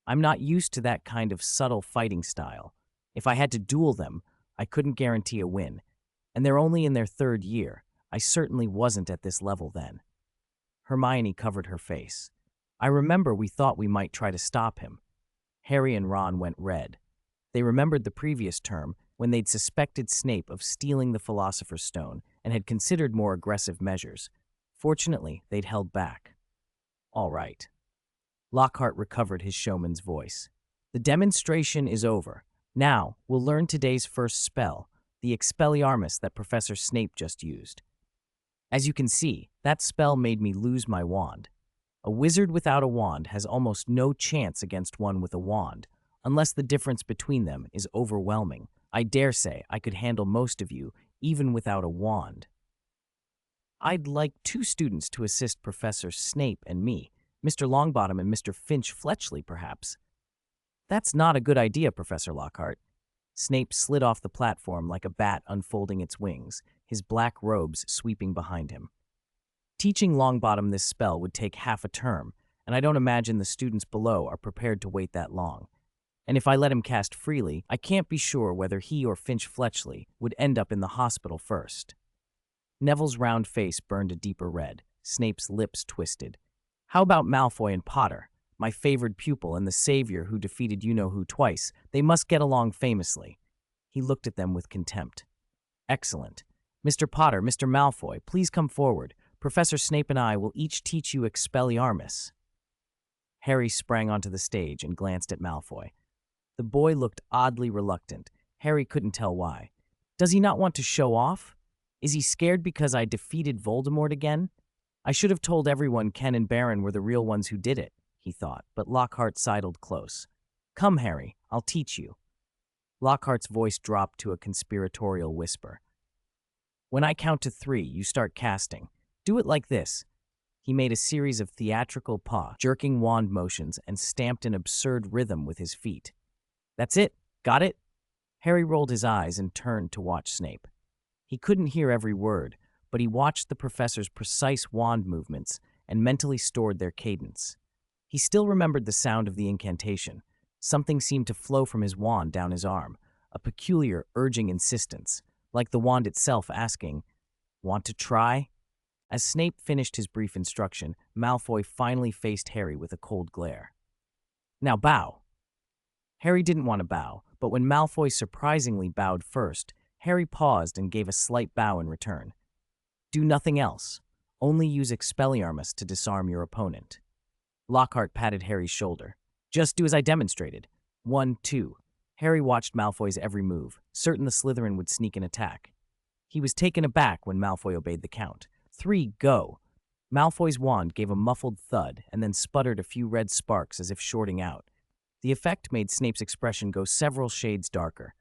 I'm not used to that kind of subtle fighting style. If I had to duel them, I couldn't guarantee a win. And they're only in their 3rd year. I certainly wasn't at this level then. Hermione covered her face. I remember we thought we might try to stop him. Harry and Ron went red. They remembered the previous term when they'd suspected Snape of stealing the Philosopher's Stone and had considered more aggressive measures. Fortunately, they'd held back. All right. Lockhart recovered his showman's voice. The demonstration is over. Now, we'll learn today's first spell, the Expelliarmus that Professor Snape just used. As you can see, that spell made me lose my wand. A wizard without a wand has almost no chance against one with a wand, unless the difference between them is overwhelming. I dare say I could handle most of you, even without a wand. I'd like 2 students to assist Professor Snape and me, Mr. Longbottom and Mr. Finch-Fletchley, perhaps. That's not a good idea, Professor Lockhart. Snape slid off the platform like a bat unfolding its wings, his black robes sweeping behind him. Teaching Longbottom this spell would take half a term, and I don't imagine the students below are prepared to wait that long. And if I let him cast freely, I can't be sure whether he or Finch-Fletchley would end up in the hospital first. Neville's round face burned a deeper red. Snape's lips twisted. How about Malfoy and Potter? My favored pupil and the savior who defeated you-know-who twice. They must get along famously. He looked at them with contempt. Excellent. Mr. Potter, Mr. Malfoy, please come forward. Professor Snape and I will each teach you Expelliarmus. Harry sprang onto the stage and glanced at Malfoy. The boy looked oddly reluctant. Harry couldn't tell why. Does he not want to show off? Is he scared because I defeated Voldemort again? I should have told everyone Ken and Baron were the real ones who did it, he thought, but Lockhart sidled close. Come, Harry, I'll teach you. Lockhart's voice dropped to a conspiratorial whisper. When I count to 3, you start casting. Do it like this. He made a series of theatrical jerking wand motions and stamped an absurd rhythm with his feet. That's it. Got it? Harry rolled his eyes and turned to watch Snape. He couldn't hear every word, but he watched the professor's precise wand movements and mentally stored their cadence. He still remembered the sound of the incantation. Something seemed to flow from his wand down his arm, a peculiar, urging insistence, like the wand itself asking, "Want to try?" As Snape finished his brief instruction, Malfoy finally faced Harry with a cold glare. Now bow. Harry didn't want to bow, but when Malfoy surprisingly bowed first, Harry paused and gave a slight bow in return. Do nothing else. Only use Expelliarmus to disarm your opponent. Lockhart patted Harry's shoulder. Just do as I demonstrated. 1, 2. Harry watched Malfoy's every move, certain the Slytherin would sneak an attack. He was taken aback when Malfoy obeyed the count. 3, go. Malfoy's wand gave a muffled thud and then sputtered a few red sparks as if shorting out. The effect made Snape's expression go several shades darker.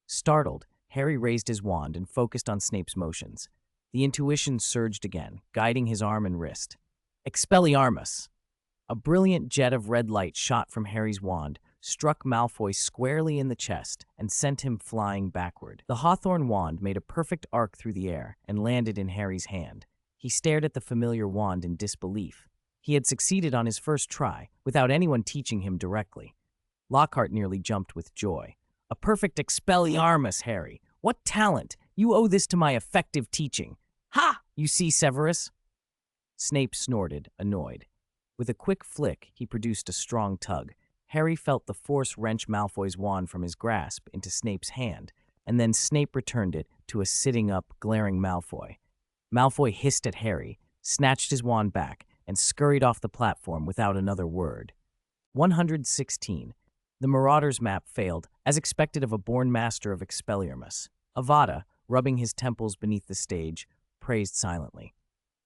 Startled, Harry raised his wand and focused on Snape's motions. The intuition surged again, guiding his arm and wrist. Expelliarmus! A brilliant jet of red light shot from Harry's wand, struck Malfoy squarely in the chest, and sent him flying backward. The hawthorn wand made a perfect arc through the air and landed in Harry's hand. He stared at the familiar wand in disbelief. He had succeeded on his first try, without anyone teaching him directly. Lockhart nearly jumped with joy. A perfect Expelliarmus, Harry! What talent! You owe this to my effective teaching. Ha! You see, Severus? Snape snorted, annoyed. With a quick flick, he produced a strong tug. Harry felt the force wrench Malfoy's wand from his grasp into Snape's hand, and then Snape returned it to a sitting-up, glaring Malfoy. Malfoy hissed at Harry, snatched his wand back, and scurried off the platform without another word. 116. The Marauder's map failed, as expected of a born master of Expelliarmus. Avada, rubbing his temples beneath the stage, praised silently.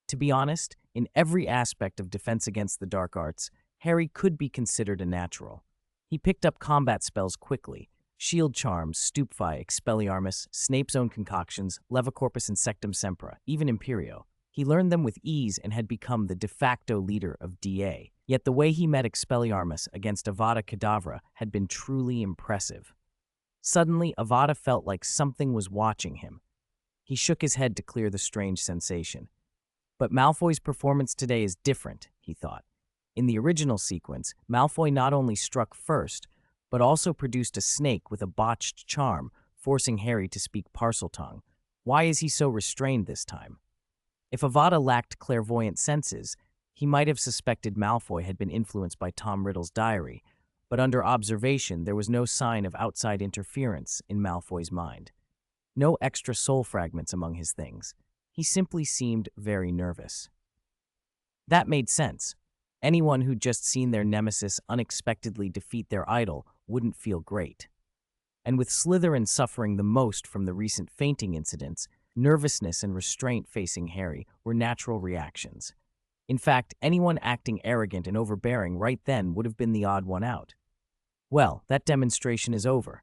To be honest, in every aspect of defense against the dark arts, Harry could be considered a natural. He picked up combat spells quickly. Shield Charms, Stupefy, Expelliarmus, Snape's own concoctions, Levicorpus Insectum Sempra, even Imperio. He learned them with ease and had become the de facto leader of DA. Yet the way he met Expelliarmus against Avada Kedavra had been truly impressive. Suddenly, Avada felt like something was watching him. He shook his head to clear the strange sensation. But Malfoy's performance today is different, he thought. In the original sequence, Malfoy not only struck first, but also produced a snake with a botched charm, forcing Harry to speak Parseltongue. Why is he so restrained this time? If Avada lacked clairvoyant senses, he might have suspected Malfoy had been influenced by Tom Riddle's diary, but under observation there was no sign of outside interference in Malfoy's mind. No extra soul fragments among his things. He simply seemed very nervous. That made sense. Anyone who'd just seen their nemesis unexpectedly defeat their idol wouldn't feel great. And with Slytherin suffering the most from the recent fainting incidents, nervousness and restraint facing Harry were natural reactions. In fact, anyone acting arrogant and overbearing right then would have been the odd one out. Well, that demonstration is over,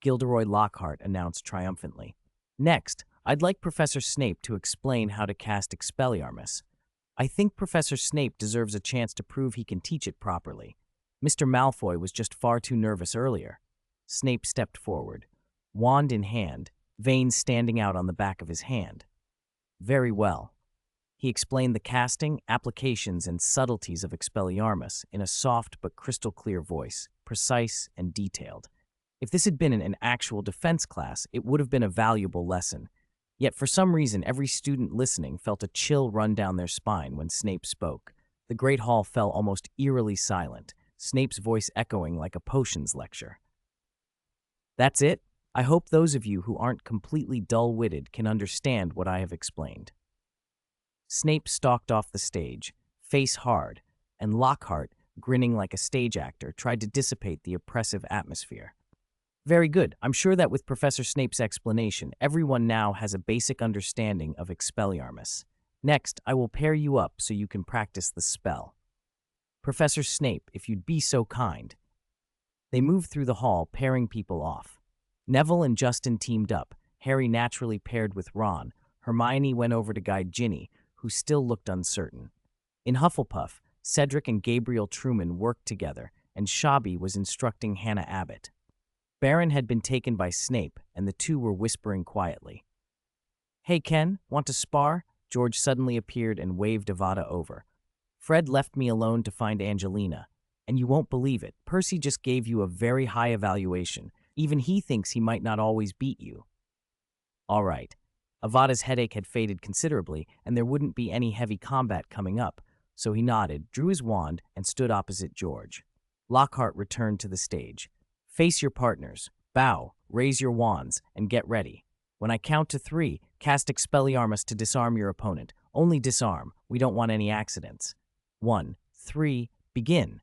Gilderoy Lockhart announced triumphantly. Next, I'd like Professor Snape to explain how to cast Expelliarmus. I think Professor Snape deserves a chance to prove he can teach it properly. Mr. Malfoy was just far too nervous earlier. Snape stepped forward, wand in hand, veins standing out on the back of his hand. Very well. He explained the casting, applications, and subtleties of Expelliarmus in a soft but crystal-clear voice, precise and detailed. If this had been an actual defense class, it would have been a valuable lesson. Yet for some reason, every student listening felt a chill run down their spine when Snape spoke. The Great Hall fell almost eerily silent, Snape's voice echoing like a potions lecture. That's it. I hope those of you who aren't completely dull-witted can understand what I have explained. Snape stalked off the stage, face hard, and Lockhart, grinning like a stage actor, tried to dissipate the oppressive atmosphere. Very good. I'm sure that with Professor Snape's explanation, everyone now has a basic understanding of Expelliarmus. Next, I will pair you up so you can practice the spell. Professor Snape, if you'd be so kind. They moved through the hall, pairing people off. Neville and Justin teamed up. Harry naturally paired with Ron. Hermione went over to guide Ginny, who still looked uncertain. In Hufflepuff, Cedric and Gabriel Truman worked together, and Shabby was instructing Hannah Abbott. Baron had been taken by Snape, and the two were whispering quietly. Hey, Ken, want to spar? George suddenly appeared and waved Avada over. Fred left me alone to find Angelina. And you won't believe it, Percy just gave you a very high evaluation. Even he thinks he might not always beat you. All right. Avada's headache had faded considerably, and there wouldn't be any heavy combat coming up, so he nodded, drew his wand, and stood opposite George. Lockhart returned to the stage. Face your partners, bow, raise your wands, and get ready. When I count to 3, cast Expelliarmus to disarm your opponent. Only disarm. We don't want any accidents. 1, 3, begin.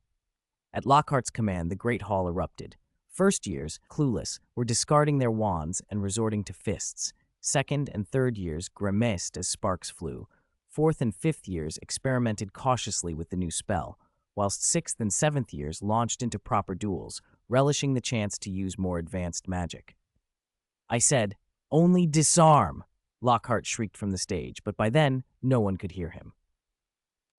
At Lockhart's command, the Great Hall erupted. First years, clueless, were discarding their wands and resorting to fists. Second and third years grimaced as sparks flew. Fourth and fifth years experimented cautiously with the new spell, whilst sixth and seventh years launched into proper duels, relishing the chance to use more advanced magic. I said, only disarm, Lockhart shrieked from the stage, but by then, no one could hear him.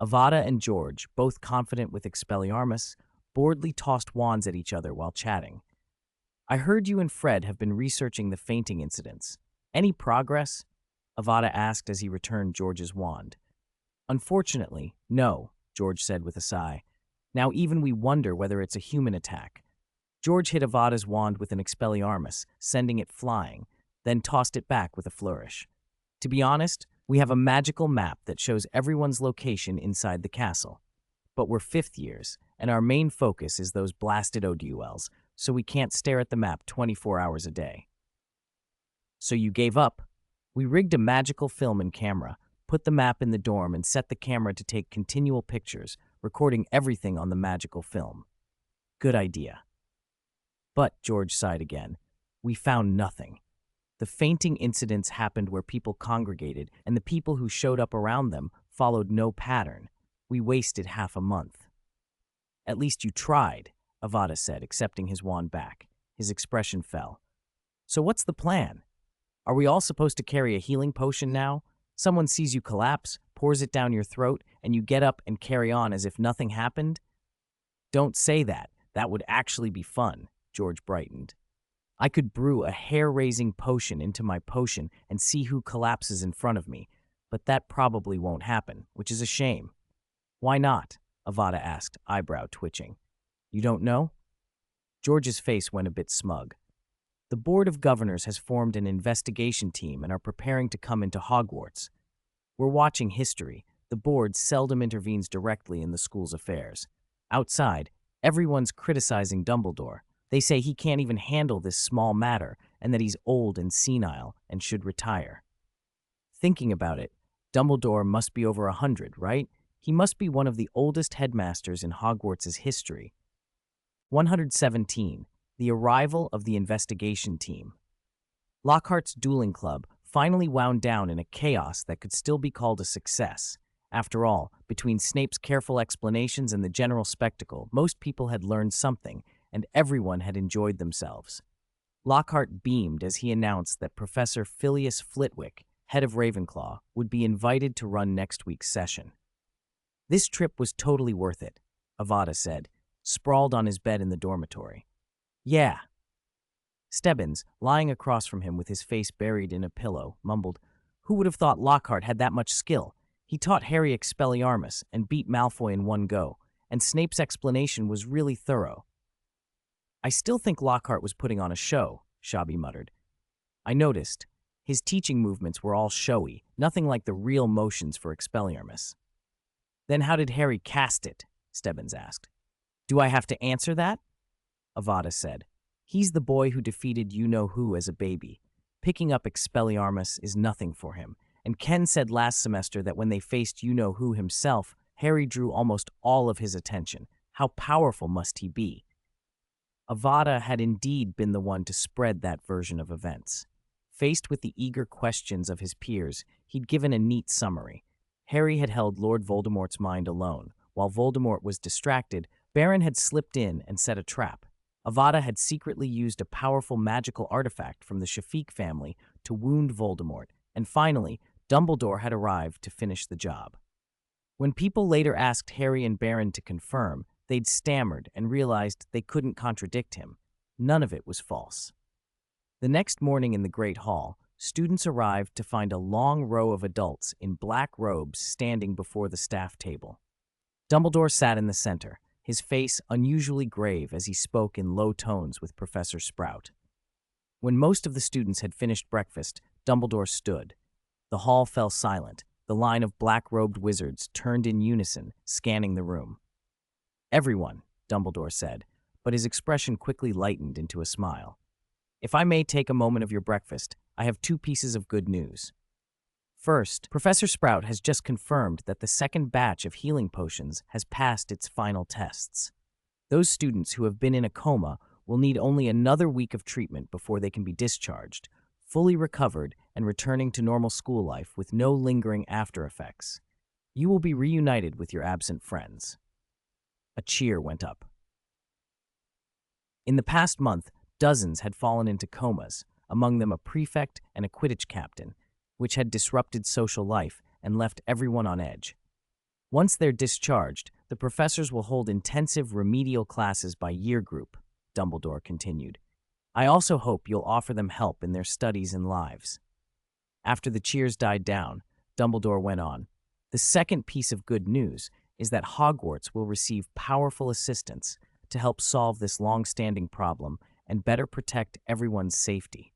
Avada and George, both confident with Expelliarmus, boredly tossed wands at each other while chatting. I heard you and Fred have been researching the fainting incidents. Any progress? Avada asked as he returned George's wand. Unfortunately, no, George said with a sigh. Now even we wonder whether it's a human attack. George hit Avada's wand with an Expelliarmus, sending it flying, then tossed it back with a flourish. To be honest, we have a magical map that shows everyone's location inside the castle. But we're fifth years, and our main focus is those blasted ODULs, so we can't stare at the map 24 hours a day. So you gave up? We rigged a magical film and camera, put the map in the dorm, and set the camera to take continual pictures, recording everything on the magical film. Good idea. But, George sighed again, we found nothing. The fainting incidents happened where people congregated, and the people who showed up around them followed no pattern. We wasted half a month. At least you tried, Avada said, accepting his wand back. His expression fell. So what's the plan? Are we all supposed to carry a healing potion now? Someone sees you collapse, pours it down your throat, and you get up and carry on as if nothing happened? Don't say that. That would actually be fun, George brightened. I could brew a hair-raising potion into my potion and see who collapses in front of me, but that probably won't happen, which is a shame. Why not? Avada asked, eyebrow twitching. You don't know? George's face went a bit smug. The Board of Governors has formed an investigation team and are preparing to come into Hogwarts. We're watching history. The board seldom intervenes directly in the school's affairs. Outside, everyone's criticizing Dumbledore. They say he can't even handle this small matter and that he's old and senile and should retire. Thinking about it, Dumbledore must be over 100, right? He must be one of the oldest headmasters in Hogwarts' history. 117. The arrival of the investigation team. Lockhart's dueling club finally wound down in a chaos that could still be called a success. After all, between Snape's careful explanations and the general spectacle, most people had learned something, and everyone had enjoyed themselves. Lockhart beamed as he announced that Professor Phileas Flitwick, head of Ravenclaw, would be invited to run next week's session. This trip was totally worth it, Avada said, sprawled on his bed in the dormitory. Yeah. Stebbins, lying across from him with his face buried in a pillow, mumbled, Who would have thought Lockhart had that much skill? He taught Harry Expelliarmus and beat Malfoy in one go, and Snape's explanation was really thorough. I still think Lockhart was putting on a show, Shabby muttered. I noticed. His teaching movements were all showy, nothing like the real motions for Expelliarmus. Then how did Harry cast it? Stebbins asked. Do I have to answer that? Avada said. He's the boy who defeated you-know-who as a baby. Picking up Expelliarmus is nothing for him, and Ken said last semester that when they faced you-know-who himself, Harry drew almost all of his attention. How powerful must he be? Avada had indeed been the one to spread that version of events. Faced with the eager questions of his peers, he'd given a neat summary. Harry had held Lord Voldemort's mind alone. While Voldemort was distracted, Baron had slipped in and set a trap. Avada had secretly used a powerful magical artifact from the Shafiq family to wound Voldemort, and finally, Dumbledore had arrived to finish the job. When people later asked Harry and Baron to confirm, they'd stammered and realized they couldn't contradict him. None of it was false. The next morning in the Great Hall, students arrived to find a long row of adults in black robes standing before the staff table. Dumbledore sat in the center, his face unusually grave as he spoke in low tones with Professor Sprout. When most of the students had finished breakfast, Dumbledore stood. The hall fell silent. The line of black-robed wizards turned in unison, scanning the room. Everyone, Dumbledore said, but his expression quickly lightened into a smile. If I may take a moment of your breakfast, I have 2 pieces of good news. First, Professor Sprout has just confirmed that the second batch of healing potions has passed its final tests. Those students who have been in a coma will need only another week of treatment before they can be discharged, fully recovered and returning to normal school life with no lingering after effects. You will be reunited with your absent friends. A cheer went up. In the past month, dozens had fallen into comas, among them a prefect and a Quidditch captain, which had disrupted social life and left everyone on edge. Once they're discharged, the professors will hold intensive remedial classes by year group, Dumbledore continued. I also hope you'll offer them help in their studies and lives. After the cheers died down, Dumbledore went on. The second piece of good news is that Hogwarts will receive powerful assistance to help solve this long-standing problem and better protect everyone's safety.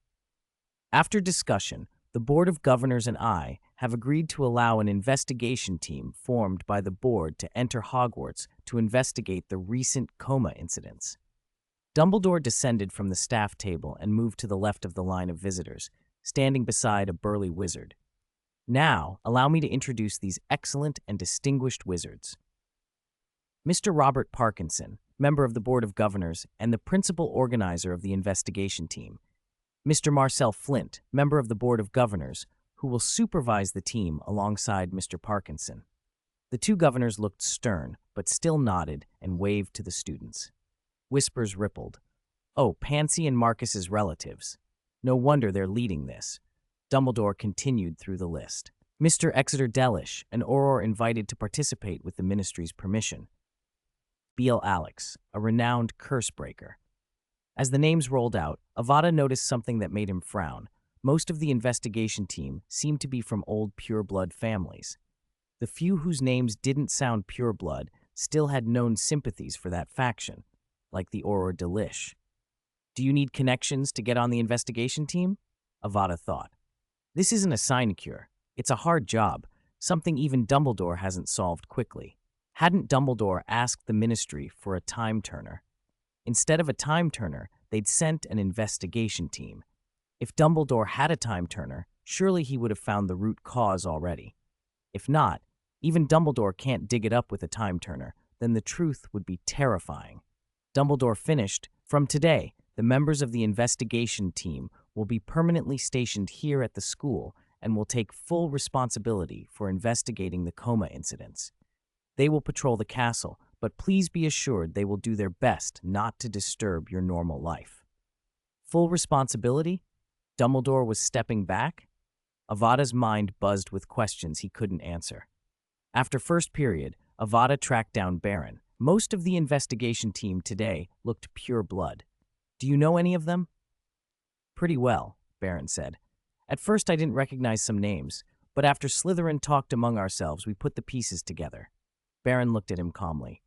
After discussion, the Board of Governors and I have agreed to allow an investigation team formed by the board to enter Hogwarts to investigate the recent coma incidents. Dumbledore descended from the staff table and moved to the left of the line of visitors, standing beside a burly wizard. Now, allow me to introduce these excellent and distinguished wizards. Mr. Robert Parkinson, member of the Board of Governors and the principal organizer of the investigation team. Mr. Marcel Flint, member of the Board of Governors, who will supervise the team alongside Mr. Parkinson. The 2 governors looked stern, but still nodded and waved to the students. Whispers rippled. Oh, Pansy and Marcus's relatives. No wonder they're leading this. Dumbledore continued through the list. Mr. Exeter Delish, an Auror invited to participate with the Ministry's permission. Beal Alex, a renowned curse breaker. As the names rolled out, Avada noticed something that made him frown. Most of the investigation team seemed to be from old pureblood families. The few whose names didn't sound pureblood still had known sympathies for that faction. like the Auror Delish. Do you need connections to get on the investigation team? Avada thought. This isn't a sinecure. It's a hard job, something even Dumbledore hasn't solved quickly. Hadn't Dumbledore asked the Ministry for a time turner? Instead of a time turner, they'd sent an investigation team. If Dumbledore had a time turner, surely he would have found the root cause already. If not, even Dumbledore can't dig it up with a time turner, then the truth would be terrifying. Dumbledore finished, "From today, the members of the investigation team will be permanently stationed here at the school and will take full responsibility for investigating the coma incidents. They will patrol the castle, but please be assured they will do their best not to disturb your normal life." Full responsibility? Dumbledore was stepping back? Avada's mind buzzed with questions he couldn't answer. After first period, Avada tracked down Baron. Most of the investigation team today looked pure blood. "Do you know any of them?" "Pretty well," Baron said. "At first I didn't recognize some names, but after Slytherin talked among ourselves, we put the pieces together." Baron looked at him calmly.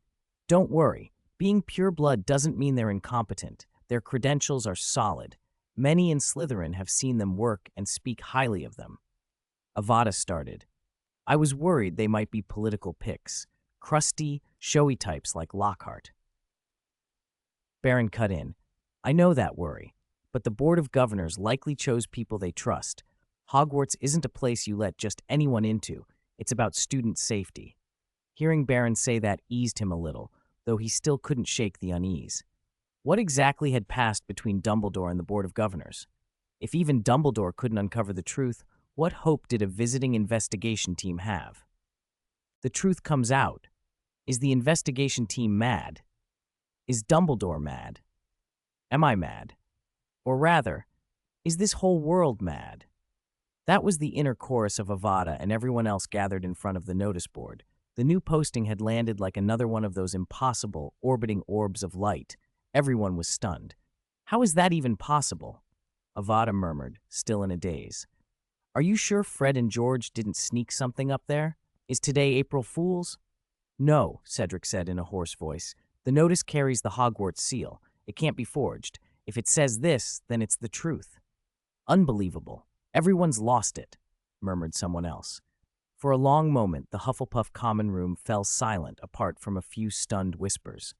"Don't worry. Being pure blood doesn't mean they're incompetent. Their credentials are solid. Many in Slytherin have seen them work and speak highly of them." Avada started. "I was worried they might be political picks, crusty, showy types like Lockhart." Baron cut in. "I know that worry, but the Board of Governors likely chose people they trust. Hogwarts isn't a place you let just anyone into. It's about student safety." Hearing Baron say that eased him a little, though he still couldn't shake the unease. What exactly had passed between Dumbledore and the Board of Governors? If even Dumbledore couldn't uncover the truth, what hope did a visiting investigation team have? The truth comes out. Is the investigation team mad? Is Dumbledore mad? Am I mad? Or rather, is this whole world mad? That was the inner chorus of Avada and everyone else gathered in front of the notice board. The new posting had landed like another one of those impossible, orbiting orbs of light. Everyone was stunned. "How is that even possible?" Avada murmured, still in a daze. "Are you sure Fred and George didn't sneak something up there? Is today April Fool's?" "No," Cedric said in a hoarse voice. "The notice carries the Hogwarts seal. It can't be forged. If it says this, then it's the truth." "Unbelievable. Everyone's lost it," murmured someone else. For a long moment, the Hufflepuff common room fell silent apart from a few stunned whispers.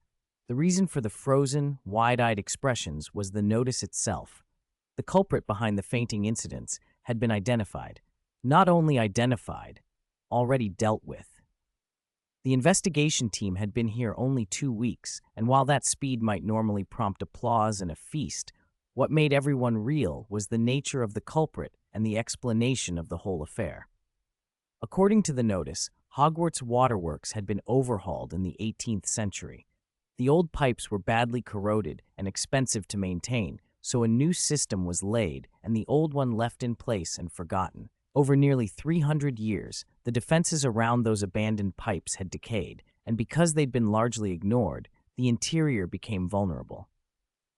The reason for the frozen, wide-eyed expressions was the notice itself. The culprit behind the fainting incidents had been identified. Not only identified, already dealt with. The investigation team had been here only 2 weeks, and while that speed might normally prompt applause and a feast, what made everyone reel was the nature of the culprit and the explanation of the whole affair. According to the notice, Hogwarts waterworks had been overhauled in the 18th century. The old pipes were badly corroded and expensive to maintain, so a new system was laid and the old one left in place and forgotten. Over nearly 300 years, the defenses around those abandoned pipes had decayed, and because they'd been largely ignored, the interior became vulnerable.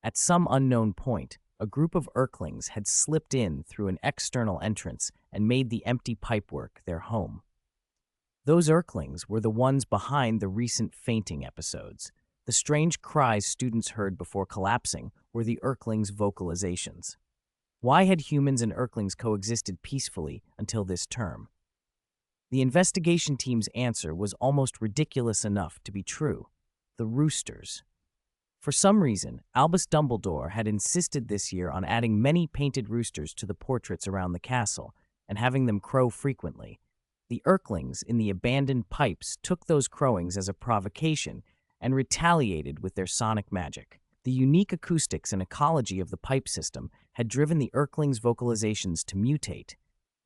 At some unknown point, a group of Erklings had slipped in through an external entrance and made the empty pipework their home. Those Erklings were the ones behind the recent fainting episodes. The strange cries students heard before collapsing were the Erklings' vocalizations. Why had humans and Erklings coexisted peacefully until this term? The investigation team's answer was almost ridiculous enough to be true. The roosters. For some reason, Albus Dumbledore had insisted this year on adding many painted roosters to the portraits around the castle and having them crow frequently. The Erklings in the abandoned pipes took those crowings as a provocation and retaliated with their sonic magic. The unique acoustics and ecology of the pipe system had driven the Erklings' vocalizations to mutate,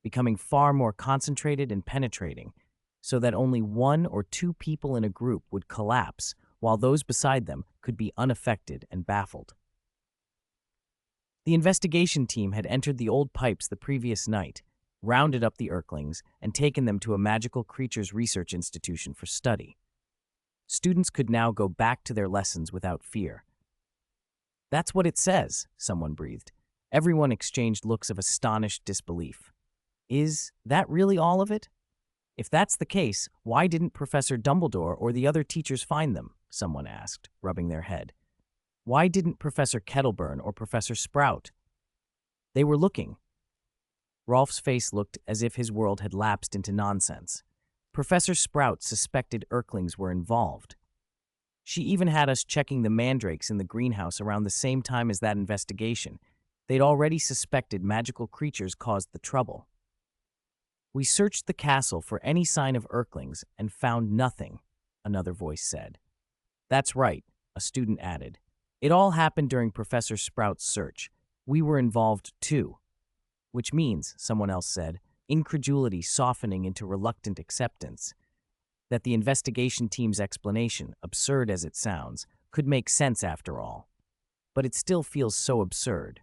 becoming far more concentrated and penetrating, so that only 1 or 2 people in a group would collapse, while those beside them could be unaffected and baffled. The investigation team had entered the old pipes the previous night, rounded up the Erklings, and taken them to a magical creatures research institution for study. Students could now go back to their lessons without fear. "That's what it says," someone breathed. Everyone exchanged looks of astonished disbelief. "Is that really all of it? If that's the case, why didn't Professor Dumbledore or the other teachers find them?" someone asked, rubbing their head. Why didn't Professor Kettleburn or Professor Sprout? They were looking. Rolf's face looked as if his world had lapsed into nonsense. Professor Sprout suspected Erklings were involved. She even had us checking the mandrakes in the greenhouse around the same time as that investigation. They'd already suspected magical creatures caused the trouble. We searched the castle for any sign of Erklings and found nothing, another voice said. That's right, a student added. It all happened during Professor Sprout's search. We were involved too. Which means, someone else said, incredulity softening into reluctant acceptance, that the investigation team's explanation, absurd as it sounds, could make sense after all. But it still feels so absurd.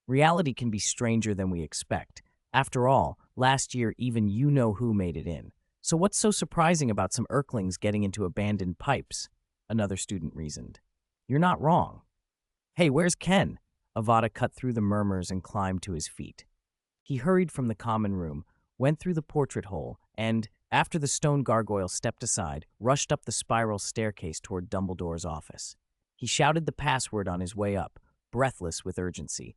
Reality can be stranger than we expect. After all, last year even you-know-who made it in. So what's so surprising about some Erklings getting into abandoned pipes? Another student reasoned. You're not wrong. Hey, where's Ken? Avada cut through the murmurs and climbed to his feet. He hurried from the common room, went through the portrait hole, and, after the stone gargoyle stepped aside, rushed up the spiral staircase toward Dumbledore's office. He shouted the password on his way up, breathless with urgency.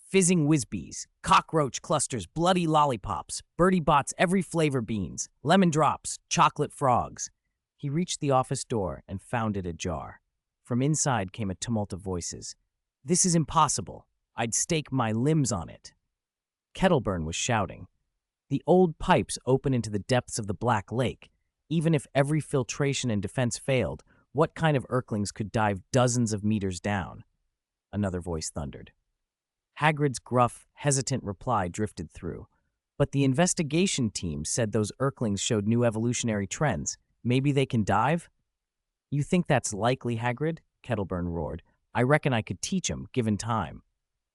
Fizzing whizbees, cockroach clusters, bloody lollipops, Birdie Bots every flavor beans, lemon drops, chocolate frogs. He reached the office door and found it ajar. From inside came a tumult of voices. This is impossible. I'd stake my limbs on it. Kettleburn was shouting. The old pipes open into the depths of the Black Lake. Even if every filtration and defense failed, what kind of Erklings could dive dozens of meters down? Another voice thundered. Hagrid's gruff, hesitant reply drifted through. But the investigation team said those Erklings showed new evolutionary trends. Maybe they can dive? You think that's likely, Hagrid? Kettleburn roared. I reckon I could teach 'em, given time.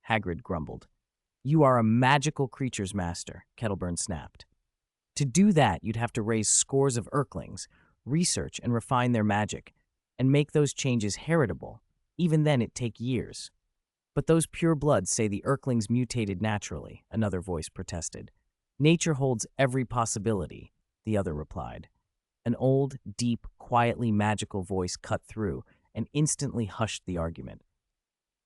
Hagrid grumbled. You are a magical creatures master, Kettleburn snapped. To do that, you'd have to raise scores of Erklings, research and refine their magic, and make those changes heritable. Even then, it'd take years. But those purebloods say the Erklings mutated naturally, another voice protested. Nature holds every possibility, the other replied. An old, deep, quietly magical voice cut through and instantly hushed the argument.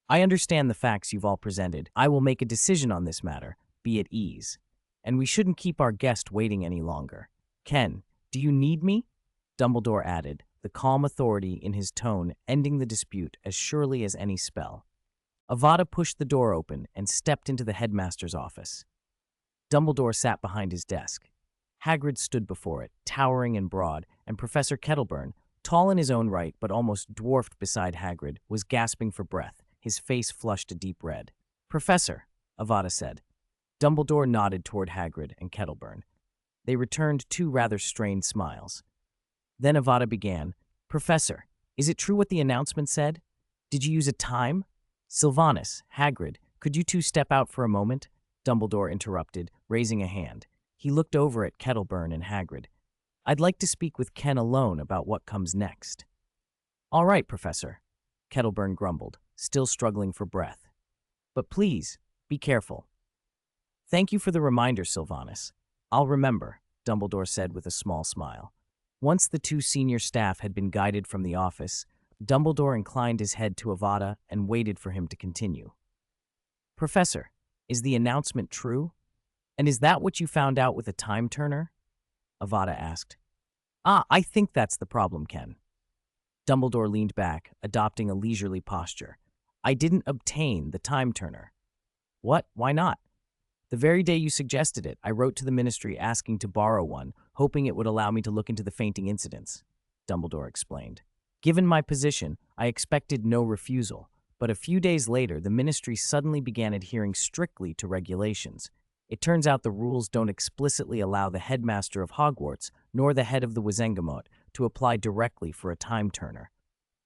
I understand the facts you've all presented. I will make a decision on this matter. Be at ease. And we shouldn't keep our guest waiting any longer. Ken, do you need me? Dumbledore added, the calm authority in his tone ending the dispute as surely as any spell. Avada pushed the door open and stepped into the headmaster's office. Dumbledore sat behind his desk. Hagrid stood before it, towering and broad, and Professor Kettleburn, tall in his own right but almost dwarfed beside Hagrid, was gasping for breath, his face flushed a deep red. Professor, Avada said. Dumbledore nodded toward Hagrid and Kettleburn. They returned two rather strained smiles. Then Avada began, Professor, is it true what the announcement said? Did you use a time? Sylvanas, Hagrid, could you two step out for a moment? Dumbledore interrupted, raising a hand. He looked over at Kettleburn and Hagrid. I'd like to speak with Ken alone about what comes next. All right, Professor, Kettleburn grumbled, still struggling for breath. But please, be careful. Thank you for the reminder, Sylvanas. I'll remember, Dumbledore said with a small smile. Once the two senior staff had been guided from the office, Dumbledore inclined his head to Avada and waited for him to continue. Professor, is the announcement true? And is that what you found out with a time turner? Avada asked. I think that's the problem, Ken. Dumbledore leaned back, adopting a leisurely posture. I didn't obtain the time turner. What? Why not? The very day you suggested it, I wrote to the Ministry asking to borrow one, hoping it would allow me to look into the fainting incidents, Dumbledore explained. Given my position, I expected no refusal, but a few days later, the Ministry suddenly began adhering strictly to regulations. It turns out the rules don't explicitly allow the headmaster of Hogwarts, nor the head of the Wizengamot, to apply directly for a time turner.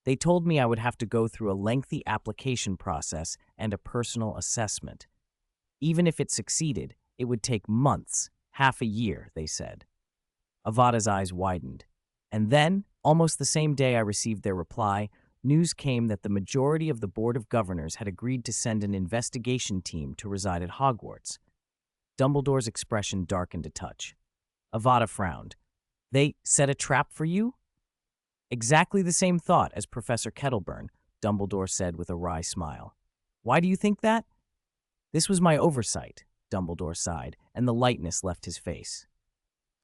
They told me I would have to go through a lengthy application process and a personal assessment. Even if it succeeded, it would take months, half a year, they said. Avada's eyes widened. And then, almost the same day I received their reply, news came that the majority of the Board of Governors had agreed to send an investigation team to reside at Hogwarts. Dumbledore's expression darkened a touch. Avada frowned. They set a trap for you? Exactly the same thought as Professor Kettleburn, Dumbledore said with a wry smile. Why do you think that? This was my oversight, Dumbledore sighed, and the lightness left his face.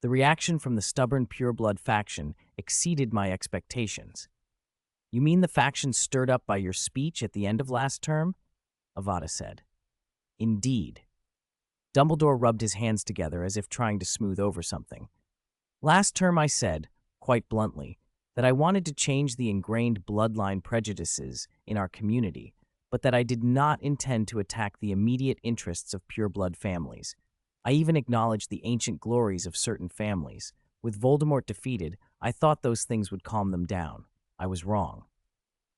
The reaction from the stubborn pureblood faction exceeded my expectations. You mean the faction stirred up by your speech at the end of last term? Avada said. Indeed. Dumbledore rubbed his hands together as if trying to smooth over something. Last term I said, quite bluntly, that I wanted to change the ingrained bloodline prejudices in our community, but that I did not intend to attack the immediate interests of pureblood families. I even acknowledged the ancient glories of certain families. With Voldemort defeated, I thought those things would calm them down. I was wrong.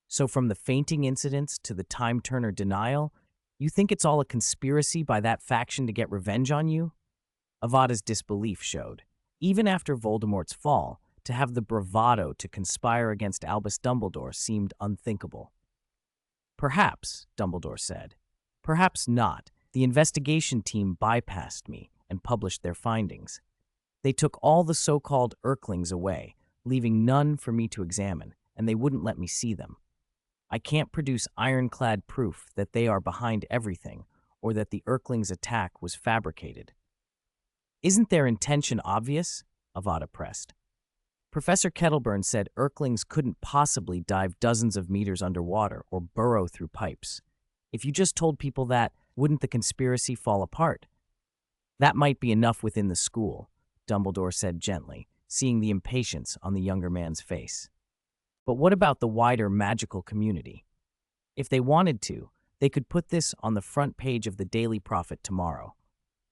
So from the fainting incidents to the time-turner denial, you think it's all a conspiracy by that faction to get revenge on you? Avada's disbelief showed. Even after Voldemort's fall, to have the bravado to conspire against Albus Dumbledore seemed unthinkable. Perhaps, Dumbledore said. Perhaps not. The investigation team bypassed me and published their findings. They took all the so-called Erklings away, leaving none for me to examine, and they wouldn't let me see them. I can't produce ironclad proof that they are behind everything or that the Erklings' attack was fabricated. Isn't their intention obvious? Avada pressed. Professor Kettleburn said Erklings couldn't possibly dive dozens of meters underwater or burrow through pipes. If you just told people that, wouldn't the conspiracy fall apart? That might be enough within the school, Dumbledore said gently, seeing the impatience on the younger man's face. But what about the wider magical community? If they wanted to, they could put this on the front page of the Daily Prophet tomorrow.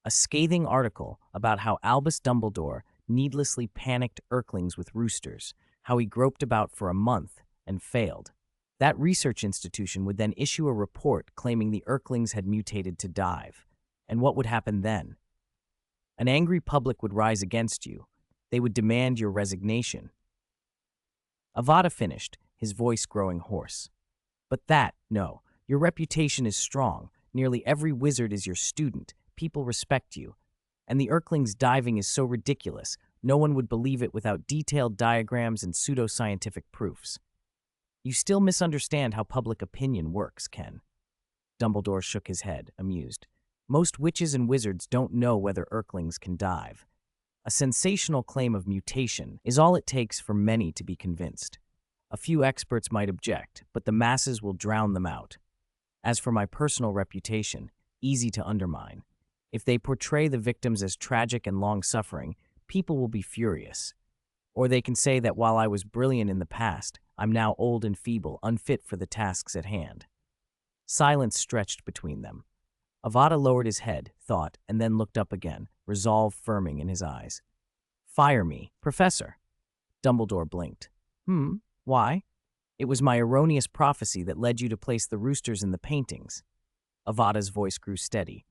A scathing article about how Albus Dumbledore needlessly panicked Erklings with roosters, how he groped about for a month and failed. That research institution would then issue a report claiming the Erklings had mutated to dive. And what would happen then? An angry public would rise against you. They would demand your resignation. Avada finished, his voice growing hoarse. But no, your reputation is strong. Nearly every wizard is your student. People respect you. And the Erklings diving is so ridiculous, no one would believe it without detailed diagrams and pseudoscientific proofs. You still misunderstand how public opinion works, Ken. Dumbledore shook his head, amused. Most witches and wizards don't know whether Erklings can dive. A sensational claim of mutation is all it takes for many to be convinced. A few experts might object, but the masses will drown them out. As for my personal reputation, easy to undermine. If they portray the victims as tragic and long-suffering, people will be furious. Or they can say that while I was brilliant in the past, I'm now old and feeble, unfit for the tasks at hand. Silence stretched between them. Avada lowered his head, thought, and then looked up again, resolve firming in his eyes. Fire me, Professor. Dumbledore blinked. Why? It was my erroneous prophecy that led you to place the roosters in the paintings. Avada's voice grew steady.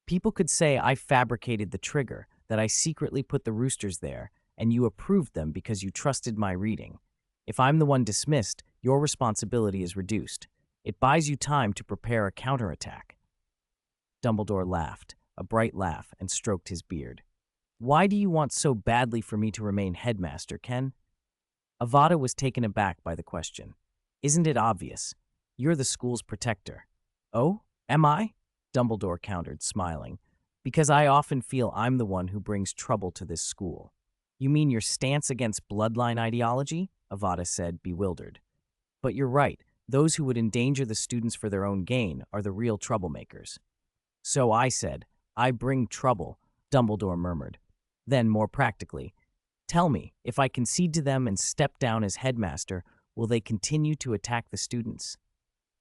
People could say I fabricated the trigger, that I secretly put the roosters there, and you approved them because you trusted my reading. If I'm the one dismissed, your responsibility is reduced. It buys you time to prepare a counterattack. Dumbledore laughed, a bright laugh, and stroked his beard. Why do you want so badly for me to remain headmaster, Ken? Avada was taken aback by the question. Isn't it obvious? You're the school's protector. Oh, am I? Dumbledore countered, smiling. Because I often feel I'm the one who brings trouble to this school. You mean your stance against bloodline ideology? Avada said, bewildered. But you're right. Those who would endanger the students for their own gain are the real troublemakers. So I said, I bring trouble, Dumbledore murmured. Then, more practically, tell me, if I concede to them and step down as headmaster, will they continue to attack the students?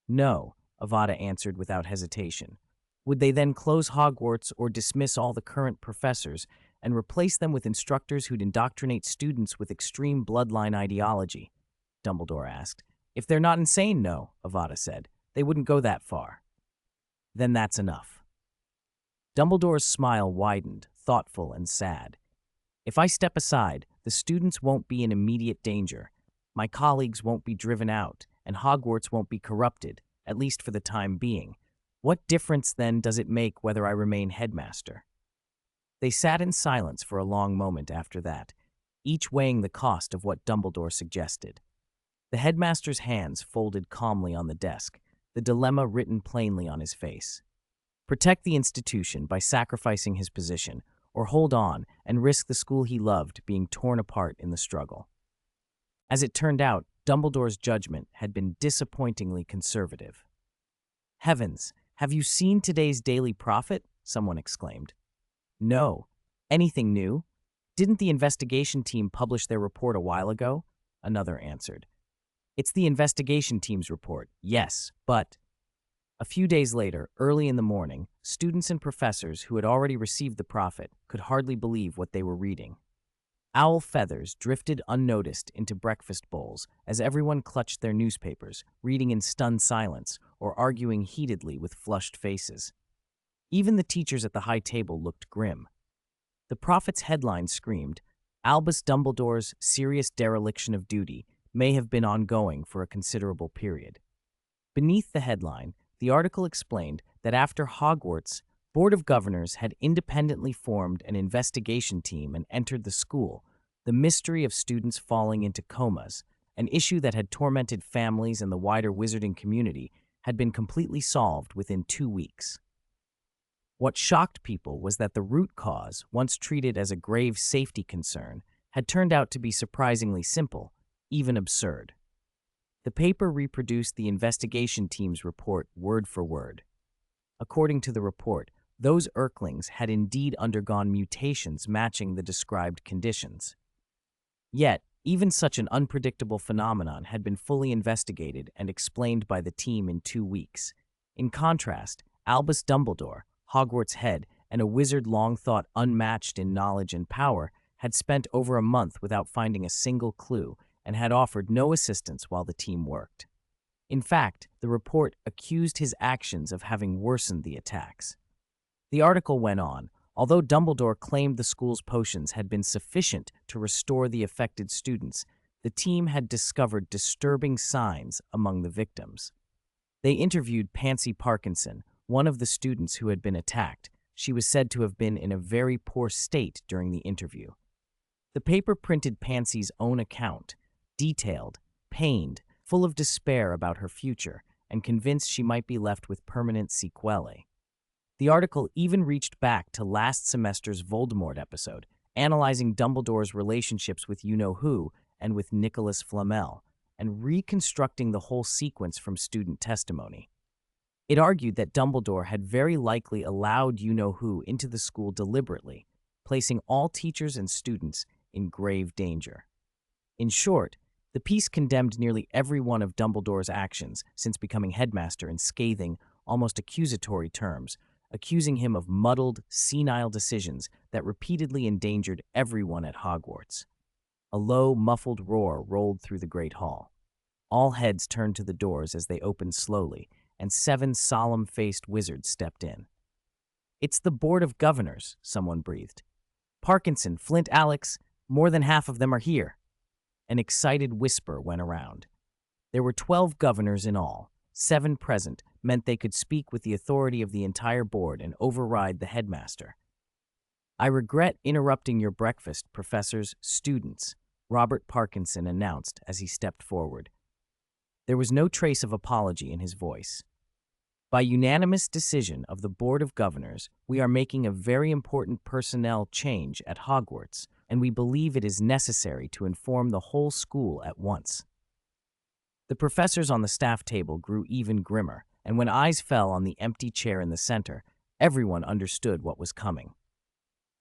No, Avada answered without hesitation. Would they then close Hogwarts or dismiss all the current professors and replace them with instructors who'd indoctrinate students with extreme bloodline ideology? Dumbledore asked. If they're not insane, no, Avada said. They wouldn't go that far. Then that's enough. Dumbledore's smile widened, thoughtful and sad. If I step aside, the students won't be in immediate danger. My colleagues won't be driven out, and Hogwarts won't be corrupted, at least for the time being. What difference, then, does it make whether I remain headmaster? They sat in silence for a long moment after that, each weighing the cost of what Dumbledore suggested. The headmaster's hands folded calmly on the desk, the dilemma written plainly on his face. Protect the institution by sacrificing his position, or hold on and risk the school he loved being torn apart in the struggle. As it turned out, Dumbledore's judgment had been disappointingly conservative. "Heavens, have you seen today's Daily Prophet?" someone exclaimed. "No. Anything new? Didn't the investigation team publish their report a while ago?" another answered. "It's the investigation team's report, yes, but—" A few days later, early in the morning, students and professors who had already received the Prophet could hardly believe what they were reading. Owl feathers drifted unnoticed into breakfast bowls as everyone clutched their newspapers, reading in stunned silence or arguing heatedly with flushed faces. Even the teachers at the high table looked grim. The Prophet's headline screamed, "Albus Dumbledore's serious dereliction of duty may have been ongoing for a considerable period." Beneath the headline, the article explained that after Hogwarts' Board of Governors had independently formed an investigation team and entered the school, the mystery of students falling into comas, an issue that had tormented families and the wider wizarding community, had been completely solved within 2 weeks. What shocked people was that the root cause, once treated as a grave safety concern, had turned out to be surprisingly simple, even absurd. The paper reproduced the investigation team's report word for word. According to the report, those Erklings had indeed undergone mutations matching the described conditions. Yet, even such an unpredictable phenomenon had been fully investigated and explained by the team in 2 weeks. In contrast, Albus Dumbledore, Hogwarts' head, and a wizard long thought unmatched in knowledge and power, had spent over a month without finding a single clue and had offered no assistance while the team worked. In fact, the report accused his actions of having worsened the attacks. The article went on, although Dumbledore claimed the school's potions had been sufficient to restore the affected students, the team had discovered disturbing signs among the victims. They interviewed Pansy Parkinson, one of the students who had been attacked. She was said to have been in a very poor state during the interview. The paper printed Pansy's own account, detailed, pained, full of despair about her future, and convinced she might be left with permanent sequelae. The article even reached back to last semester's Voldemort episode, analyzing Dumbledore's relationships with you-know-who and with Nicholas Flamel, and reconstructing the whole sequence from student testimony. It argued that Dumbledore had very likely allowed you-know-who into the school deliberately, placing all teachers and students in grave danger. In short, the piece condemned nearly every one of Dumbledore's actions since becoming headmaster in scathing, almost accusatory terms, accusing him of muddled, senile decisions that repeatedly endangered everyone at Hogwarts. A low, muffled roar rolled through the great hall. All heads turned to the doors as they opened slowly, and 7 solemn-faced wizards stepped in. "It's the Board of Governors," someone breathed. "Parkinson, Flint, Alex, more than half of them are here." An excited whisper went around. There were 12 governors in all. 7 present meant they could speak with the authority of the entire board and override the headmaster. "I regret interrupting your breakfast, professors, students," Robert Parkinson announced as he stepped forward. There was no trace of apology in his voice. "By unanimous decision of the Board of Governors, we are making a very important personnel change at Hogwarts, and we believe it is necessary to inform the whole school at once." The professors on the staff table grew even grimmer, and when eyes fell on the empty chair in the center, everyone understood what was coming.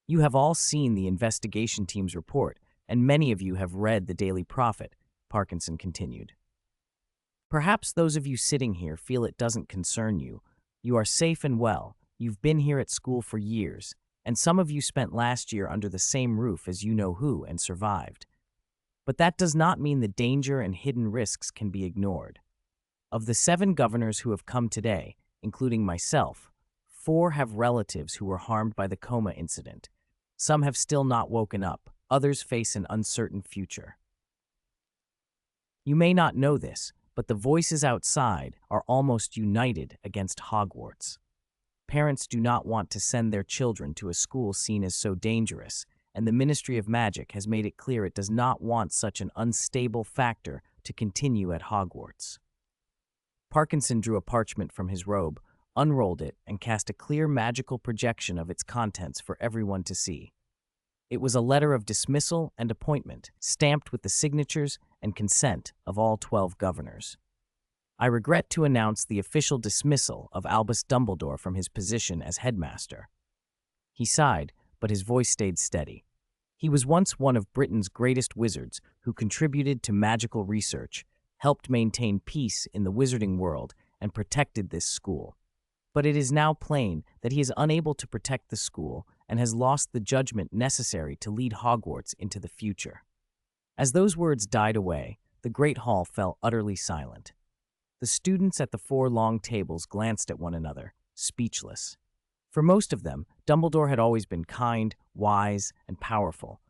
"You have all seen the investigation team's report, and many of you have read the Daily Prophet," Parkinson continued. "Perhaps those of you sitting here feel it doesn't concern you. You are safe and well, you've been here at school for years, and some of you spent last year under the same roof as you-know-who and survived. But that does not mean the danger and hidden risks can be ignored. Of the 7 governors who have come today, including myself, 4 have relatives who were harmed by the coma incident. Some have still not woken up, others face an uncertain future. You may not know this, but the voices outside are almost united against Hogwarts. Parents do not want to send their children to a school seen as so dangerous, and the Ministry of Magic has made it clear it does not want such an unstable factor to continue at Hogwarts. Parkinson drew a parchment from his robe, unrolled it, and cast a clear magical projection of its contents for everyone to see. It was a letter of dismissal and appointment, stamped with the signatures and consent of all 12 governors. I regret to announce the official dismissal of Albus Dumbledore from his position as headmaster. He sighed, but his voice stayed steady. He was once one of Britain's greatest wizards who contributed to magical research, helped maintain peace in the wizarding world, and protected this school. But it is now plain that he is unable to protect the school and has lost the judgment necessary to lead Hogwarts into the future. As those words died away, the Great Hall fell utterly silent. The students at the 4 long tables glanced at one another, speechless. For most of them, Dumbledore had always been kind, wise, and powerful.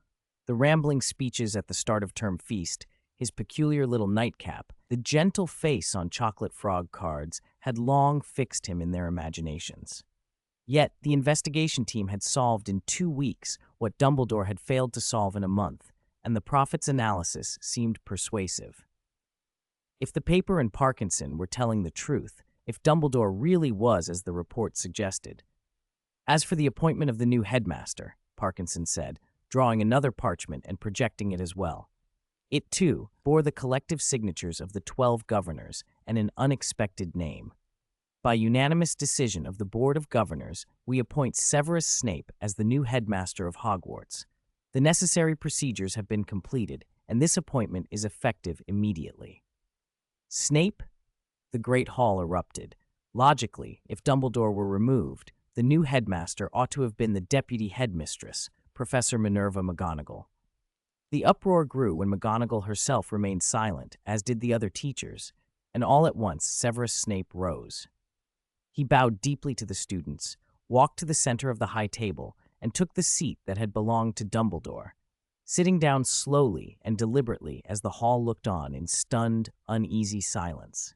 The rambling speeches at the start of term feast, his peculiar little nightcap, the gentle face on chocolate frog cards had long fixed him in their imaginations. Yet, the investigation team had solved in 2 weeks what Dumbledore had failed to solve in a month, and the prophet's analysis seemed persuasive. If the paper and Parkinson were telling the truth, if Dumbledore really was as the report suggested. As for the appointment of the new headmaster, Parkinson said, drawing another parchment and projecting it as well. It, too, bore the collective signatures of the 12 governors and an unexpected name. By unanimous decision of the Board of Governors, we appoint Severus Snape as the new headmaster of Hogwarts. The necessary procedures have been completed, and this appointment is effective immediately. Snape? The Great Hall erupted. Logically, if Dumbledore were removed, the new headmaster ought to have been the deputy headmistress, Professor Minerva McGonagall. The uproar grew when McGonagall herself remained silent, as did the other teachers, and all at once Severus Snape rose. He bowed deeply to the students, walked to the center of the high table, and took the seat that had belonged to Dumbledore, sitting down slowly and deliberately as the hall looked on in stunned, uneasy silence.